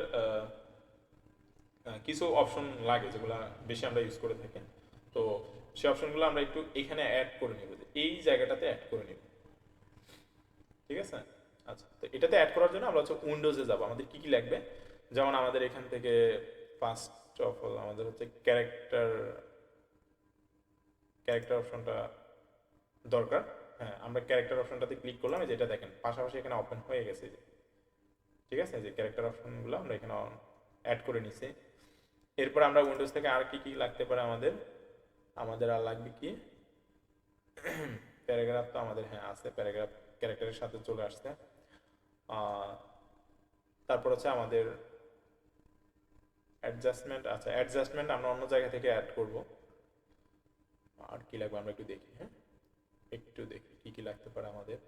কিছু অপশন লাগে যেগুলো বেশি আমরা ইউজ করে থাকি। তো সেই অপশনগুলো আমরা একটু এখানে অ্যাড করে নিব, এই জায়গাটাতে অ্যাড করে নিব, ঠিক আছে? আচ্ছা, তো এটাতে অ্যাড করার জন্য আমরা হচ্ছে উইন্ডোজে যাব। আমাদের কি কি লাগবে, যেমন আমাদের এখান থেকে ফার্স্ট অফ অল আমাদের হচ্ছে ক্যারেক্টার অপশনটা দরকার। হ্যাঁ, আমরা ক্যারেক্টার অপশনটাতে ক্লিক করলাম, যেটা দেখেন পাশাপাশি এখানে ওপেন হয়ে গেছে, ঠিক আছে? যে ক্যারেক্টার অপশনগুলো আমরা এখানে অ্যাড করে নিছি। এরপর আমরা উইন্ডোজ থেকে আর কি কি লাগতে পারে আমাদের আর লাগবে কি, প্যারাগ্রাফ তো আমাদের হ্যাঁ আছে, প্যারাগ্রাফ ক্যারেক্টারের সাথে চলে আসছে। তারপর হচ্ছে আমাদের অ্যাডজাস্টমেন্ট, আচ্ছা অ্যাডজাস্টমেন্ট আমরা অন্য জায়গা থেকে অ্যাড করব। আর কি লাগবে আমরা একটু দেখি, হ্যাঁ একটু দেখি কি কি লাগতে পারে আমাদের।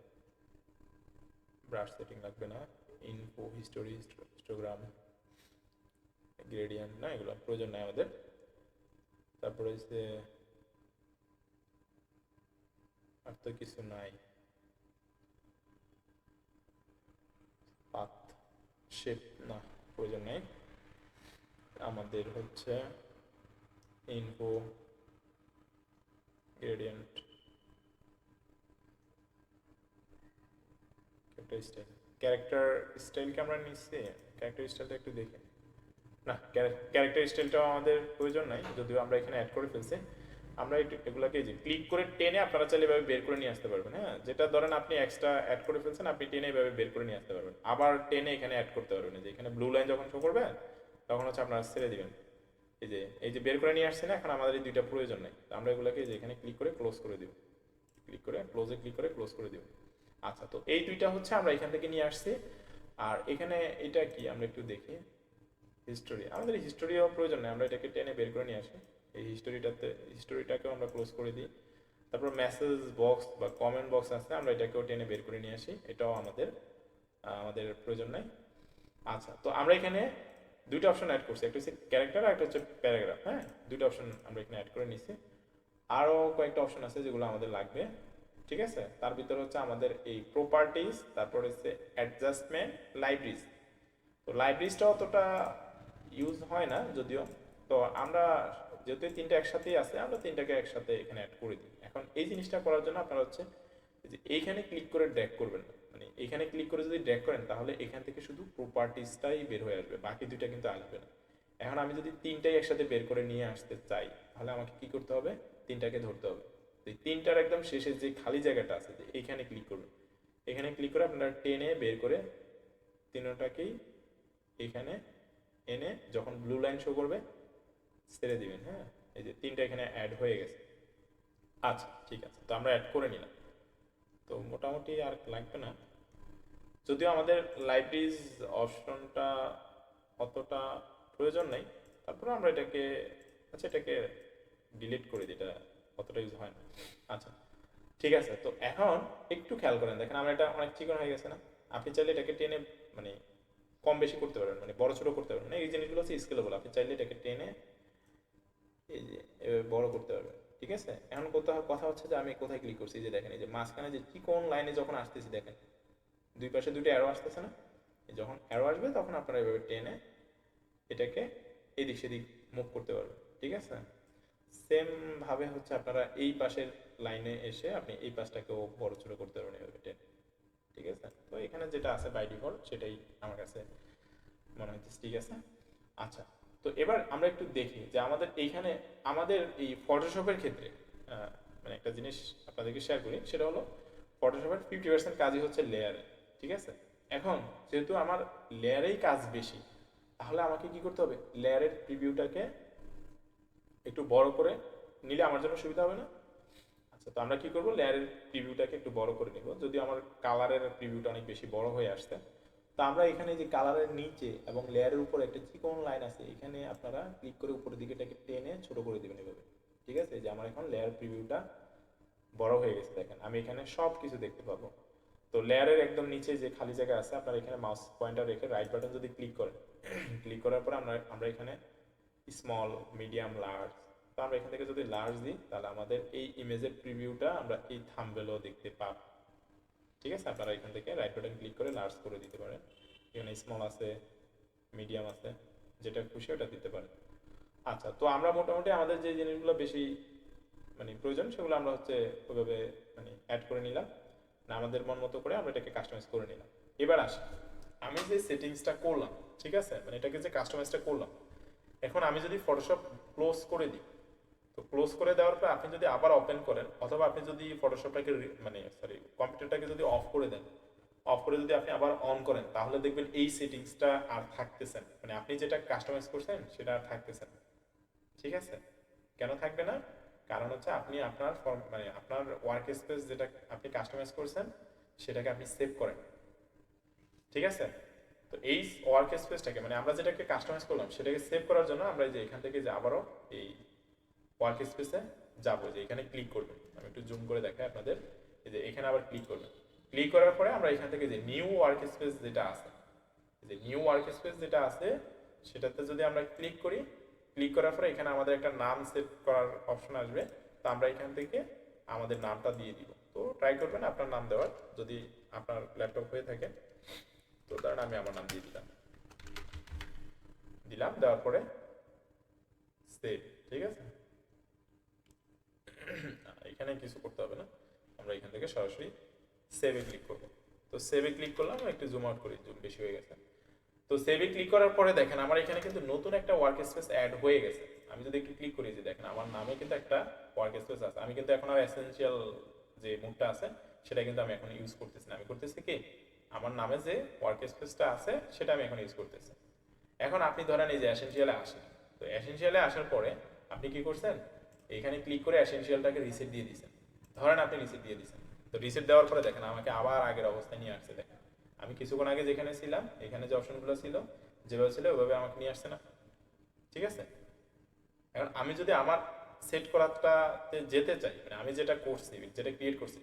ব্রাশ সেটিং লাগবে না, ইনফো, হিস্টোরি, হিস্টোগ্রাম, গ্রেডিয়েন্ট না, এগুলো প্রয়োজন নাই আমাদের। তারপরে হচ্ছে আর তো কিছু নাই, পাথ শেপ না, প্রয়োজন নাই আমাদের। হচ্ছে ইনফো, গ্রেডিয়েন্ট, ক্যারেক্টার স্টাইলকে আমরা নিচ্ছি, ক্যারেক্টার স্টাইলটা একটু দেখে না, ক্যারেক্টার স্টাইলটাও আমাদের প্রয়োজন নাই, যদিও আমরা এখানে অ্যাড করে ফেলছি। আমরা এগুলাকে যে ক্লিক করে টেনে আপনারা চাইলে এভাবে বের করে নিয়ে আসতে পারবেন। হ্যাঁ, যেটা ধরেন আপনি এক্সট্রা অ্যাড করে ফেলছেন, আপনি টেনে এভাবে বের করে নিয়ে আসতে পারবেন, আবার টেনে এখানে অ্যাড করতে পারবেন। যে এখানে ব্লু লাইন যখন শো করবে তখন হচ্ছে আপনারা ছেড়ে দিবেন। এই যে বের করে নিয়ে আসছে না, এখন আমাদের এই দুইটা প্রয়োজন নেই। আমরা এগুলোকে যে এখানে ক্লিক করে ক্লোজ করে দিব, ক্লিক করে ক্লোজে ক্লিক করে ক্লোজ করে দিব। আচ্ছা, তো এই দুইটা হচ্ছে আমরা এখান থেকে নিয়ে আসছি। আর এখানে এটা কি আমরা একটু দেখি, হিস্টোরি, আমাদের হিস্টোরিও প্রয়োজন নেই, আমরা এটাকে টেনে বের করে নিয়ে আসি। এই হিস্টোরিটাকেও আমরা ক্লোজ করে দিই। তারপর মেসেজ বক্স বা কমেন্ট বক্স আছে, আমরা এটাকেও টেনে বের করে নিয়ে আসি, এটাও আমাদের প্রয়োজন নাই। আচ্ছা, তো আমরা এখানে দুইটা অপশন অ্যাড করছি, একটা হচ্ছে ক্যারেক্টার আর একটা হচ্ছে প্যারাগ্রাফ। হ্যাঁ, দুইটা অপশন আমরা এখানে অ্যাড করে নিছি। আরও কয়েকটা অপশন আছে যেগুলো আমাদের লাগবে, ঠিক আছে? তার ভিতরে হচ্ছে আমাদের এই প্রপার্টিজ, তারপর হচ্ছে অ্যাডজাস্টমেন্ট, লাইব্রেরিজ। তো লাইব্রেরিজটা অতটা ইউজ হয় না যদিও, তো আমরা যেহেতু তিনটা একসাথেই আছে, আমরা তিনটাকে একসাথে এখানে অ্যাড করে দিই। এখন এই জিনিসটা করার জন্য আপনারা হচ্ছে যে এইখানে ক্লিক করে ড্র্যাগ করবেন না, মানে এখানে ক্লিক করে যদি ড্র্যাগ করেন তাহলে এখান থেকে শুধু প্রপার্টিজটাই বের হয়ে আসবে, বাকি দুইটা কিন্তু আসবে না। এখন আমি যদি তিনটাই একসাথে বের করে নিয়ে আসতে চাই তাহলে আমাকে কি করতে হবে, তিনটাকে ধরতে হবে। এই তিনটার একদম শেষে যে খালি জায়গাটা আছে, যে এইখানে ক্লিক করবেন, এখানে ক্লিক করে আপনারা টেনে বের করে তিনটাকেই এখানে এনে যখন ব্লু লাইন শো করবে ছেড়ে দিবেন। হ্যাঁ, এই যে তিনটা এখানে অ্যাড হয়ে গেছে। আচ্ছা ঠিক আছে, তো আমরা অ্যাড করে নিলাম, তো মোটামুটি আর লাগবে না, যদিও আমাদের লাইব্রেরিজ অপশনটা অতটা প্রয়োজন নেই। তারপরে আমরা এটাকে ডিলিট করে দিই, এটা অতটা ইউজ হয় না। আচ্ছা ঠিক আছে, তো এখন একটু খেয়াল করেন, দেখেন আমরা এটা অনেক চিকন হয়ে গেছে না, আপনি চাইলে এটাকে টেনে মানে কম বেশি করতে পারবেন, মানে বড় ছোট করতে পারবেন না, এই জিনিসগুলো হচ্ছে স্কেলেবল, আপনি চাইলে এটাকে টেনে এই যে বড় করতে পারবেন, ঠিক আছে? এখন কথা হচ্ছে যে আমি কোথায় ক্লিক করছি, যে দেখেন এই যে মাঝখানে যে চিকন লাইনে যখন আসতেছি, দেখেন দুই পাশে দুটো অ্যারো আসতেছে না, যখন অ্যারো আসবে তখন আপনারা এভাবে টেনে এটাকে এদিক সেদিক মুভ করতে পারবেন, ঠিক আছে? সেম ভাবে হচ্ছে আপনারা এই পাশের লাইনে এসে আপনি এই পাশটাকেও বড় ছোট করতে পারবেন এভাবে টেনে, ঠিক আছে? তো এখানে যেটা আছে বাই ডিফল্ট সেটাই আমার কাছে মনে হচ্ছে ঠিক আছে। আচ্ছা, তো এবার আমরা একটু দেখি যে আমাদের এই ফটোশপের ক্ষেত্রে মানে একটা জিনিস আপনাদেরকে শেয়ার করি, সেটা হলো ফটোশপের 50% কাজই হচ্ছে লেয়ারে, ঠিক আছে? এখন যেহেতু আমার লেয়ারেই কাজ বেশি, তাহলে আমাকে কি করতে হবে, লেয়ারের প্রিভিউটাকে একটু বড় করে নিলে আমার জন্য সুবিধা হবে না? আচ্ছা, তো আমরা কি করব, লেয়ারের প্রিভিউটাকে একটু বড় করে নিব। যদি আমার কালারের প্রিভিউটা অনেক বেশি বড় হয়ে আসছে, তো আমরা এখানে যে কালারের নিচে এবং লেয়ারের উপরে একটা চিকন লাইন আছে, এখানে আপনারা ক্লিক করে উপরের দিকে এটাকে টেনে ছোট করে দিবেন এভাবে। ঠিক আছে, যে আমার এখন লেয়ার প্রিভিউটা বড় হয়ে গেছে, দেখেন আমি এখানে সব কিছু দেখতে পাবো। তো লেয়ারের একদম নিচে যে খালি জায়গা আছে, আপনারা এখানে মাউস পয়েন্টার রেখে রাইট বাটন যদি ক্লিক করেন, ক্লিক করার পরে আমরা এখানে স্মল, মিডিয়াম, লার্জ, তো আমরা এখান থেকে যদি লার্জ দিই, তাহলে আমাদের এই ইমেজের প্রিভিউটা আমরা এই থাম্বনেলও দেখতে পাব। ঠিক আছে, আপনারা এখান থেকে রাইট বাটন ক্লিক করে লার্জ করে দিতে পারেন। এখানে স্মল আছে, মিডিয়াম আছে, যেটা খুশি ওটা দিতে পারেন। আচ্ছা, তো আমরা মোটামুটি আমাদের যে জিনিসগুলো বেশি মানে প্রয়োজন, সেগুলো আমরা হচ্ছে ওইভাবে মানে অ্যাড করে নিলাম, না আমাদের মন মতো করে আমরা এটাকে কাস্টমাইজ করে নিলাম। এবার আসি, আমি যে সেটিংসটা করলাম, ঠিক আছে, মানে এটাকে যে কাস্টমাইজটা করলাম, এখন আমি যদি ফটোশপ ক্লোজ করে দিই, তো ক্লোজ করে দেওয়ার পর আপনি যদি আবার ওপেন করেন, অথবা আপনি যদি ফটোশপটাকে মানে কম্পিউটারটাকে যদি অফ করে দেন, অফ করে যদি আপনি আবার অন করেন, তাহলে দেখবেন এই সেটিংসটা আর থাকতেছে না, মানে আপনি যেটা কাস্টমাইজ করছেন সেটা আর থাকতেছে না। ঠিক আছে, কেন থাকবে না? কারণ হচ্ছে আপনি আপনার মানে আপনার ওয়ার্ক স্পেস যেটা আপনি কাস্টমাইজ করছেন সেটাকে আপনি সেভ করেন। ঠিক আছে, তো এই ওয়ার্ক স্পেসটাকে মানে আমরা যেটাকে কাস্টমাইজ করলাম সেটাকে সেভ করার জন্য আমরা এই যে এখান থেকে যে আবারও এই ওয়ার্ক স্পেসে যাবো, যে এখানে ক্লিক করবেন, আমি একটু জুম করে দেখাই আপনাদের, এই যে এখানে আবার ক্লিক করবেন। ক্লিক করার পরে আমরা এখান থেকে যে নিউ ওয়ার্ক স্পেস যেটা আছে, যে নিউ ওয়ার্ক স্পেস যেটা আছে সেটাতে যদি আমরা ক্লিক করি, ক্লিক করার পরে এখানে আমাদের একটা নাম সেট করার অপশন আসবে, তো আমরা এখান থেকে আমাদের নামটা দিয়ে দিব। তো ট্রাই করবেন আপনার নাম দেওয়ার, যদি আপনার ল্যাপটপ হয়ে থাকে। তো ধরেন আমি আমার নাম দিয়ে দিলাম, দেওয়ার পরে সেভ। ঠিক আছে, এখানে কিছু করতে হবে না, আমরা এখান থেকে সরাসরি সেভে ক্লিক করব। তো সেভে ক্লিক করলাম, একটু জুম আউট করি, জুম বেশি হয়ে গেছে। তো সেভে ক্লিক করার পরে দেখেন আমার এখানে কিন্তু নতুন একটা ওয়ার্ক স্পেস অ্যাড হয়ে গেছে। আমি যদি একটু ক্লিক করি, যে দেখেন আমার নামে কিন্তু একটা ওয়ার্ক স্পেস আছে। আমি কিন্তু এখন আর এসেনশিয়াল যে মুডটা আছে সেটা কিন্তু আমি এখন ইউজ করতেছি না, আমি করতেছি কি আমার নামে যে ওয়ার্ক স্পেসটা আছে সেটা আমি এখন ইউজ করতেছি। এখন আপনি ধরেন এই যে এসেনশিয়ালে আসেন, তো এসেনশিয়ালে আসার পরে আপনি কি করছেন, এখানে ক্লিক করে এসেনশিয়ালটাকে রিসেট দিয়ে দিয়েছেন। ধরেন আপনি রিসেট দিয়ে দিয়েছেন, তো রিসেট দেওয়ার পরে দেখেন আমাকে আবার আগের অবস্থায় নিয়ে আসছে। দেখেন আমি কিছুক্ষণ আগে যেখানে ছিলাম, এখানে যে অপশনগুলো ছিল যেভাবে ছিল ওইভাবে আমাকে নিয়ে আসছে না? ঠিক আছে, এখন আমি যদি আমার সেট করাটাতে যেতে চাই, মানে আমি যেটা করছি, যেটা ক্রিয়েট করছি,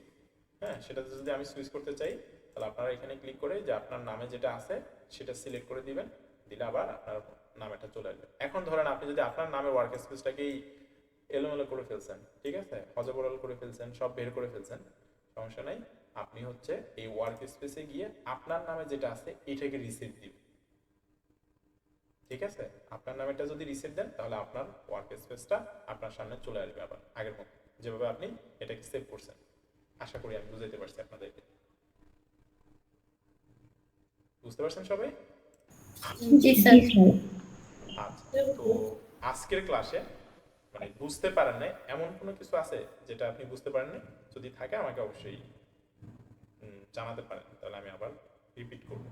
হ্যাঁ, সেটাতে যদি আমি সুইচ করতে চাই, তাহলে আপনারা এখানে ক্লিক করে যে আপনার নামে যেটা আছে সেটা সিলেক্ট করে দিবেন, দিলে আবার আপনার নামেটা চলে আসবে। এখন ধরেন আপনি যদি আপনার নামের ওয়ার্ক স্পেসটাকেই এলোমেলো করে ফেলছেন, ঠিক আছে, হজবরল করে ফেলছেন, সব বের করে ফেলছেন, সমস্যা নাই, আপনি হচ্ছে এই ওয়ার্ক স্পেসে গিয়ে আপনার নামে যেটা আছে এটাকে রিসেট দিবেন। ঠিক আছে, আপনার নামেটা যদি রিসেট দেন, তাহলে আপনার ওয়ার্ক স্পেসটা আপনার সামনে চলে আসবে আবার আগের মতো, যেভাবে আপনি এটাকে সেভ করছেন। আশা করি আমি বুঝাইতে পারছি আপনাদেরকে। বুঝতে পারছেন সবাই? জি স্যার। আচ্ছা, তো আজকের ক্লাসে মানে বুঝতে পারেন না এমন কোনো কিছু আছে যেটা আপনি বুঝতে পারেননি? যদি থাকে আমাকে অবশ্যই জানাতে পারেন, তাহলে আমি আবার রিপিট করবো।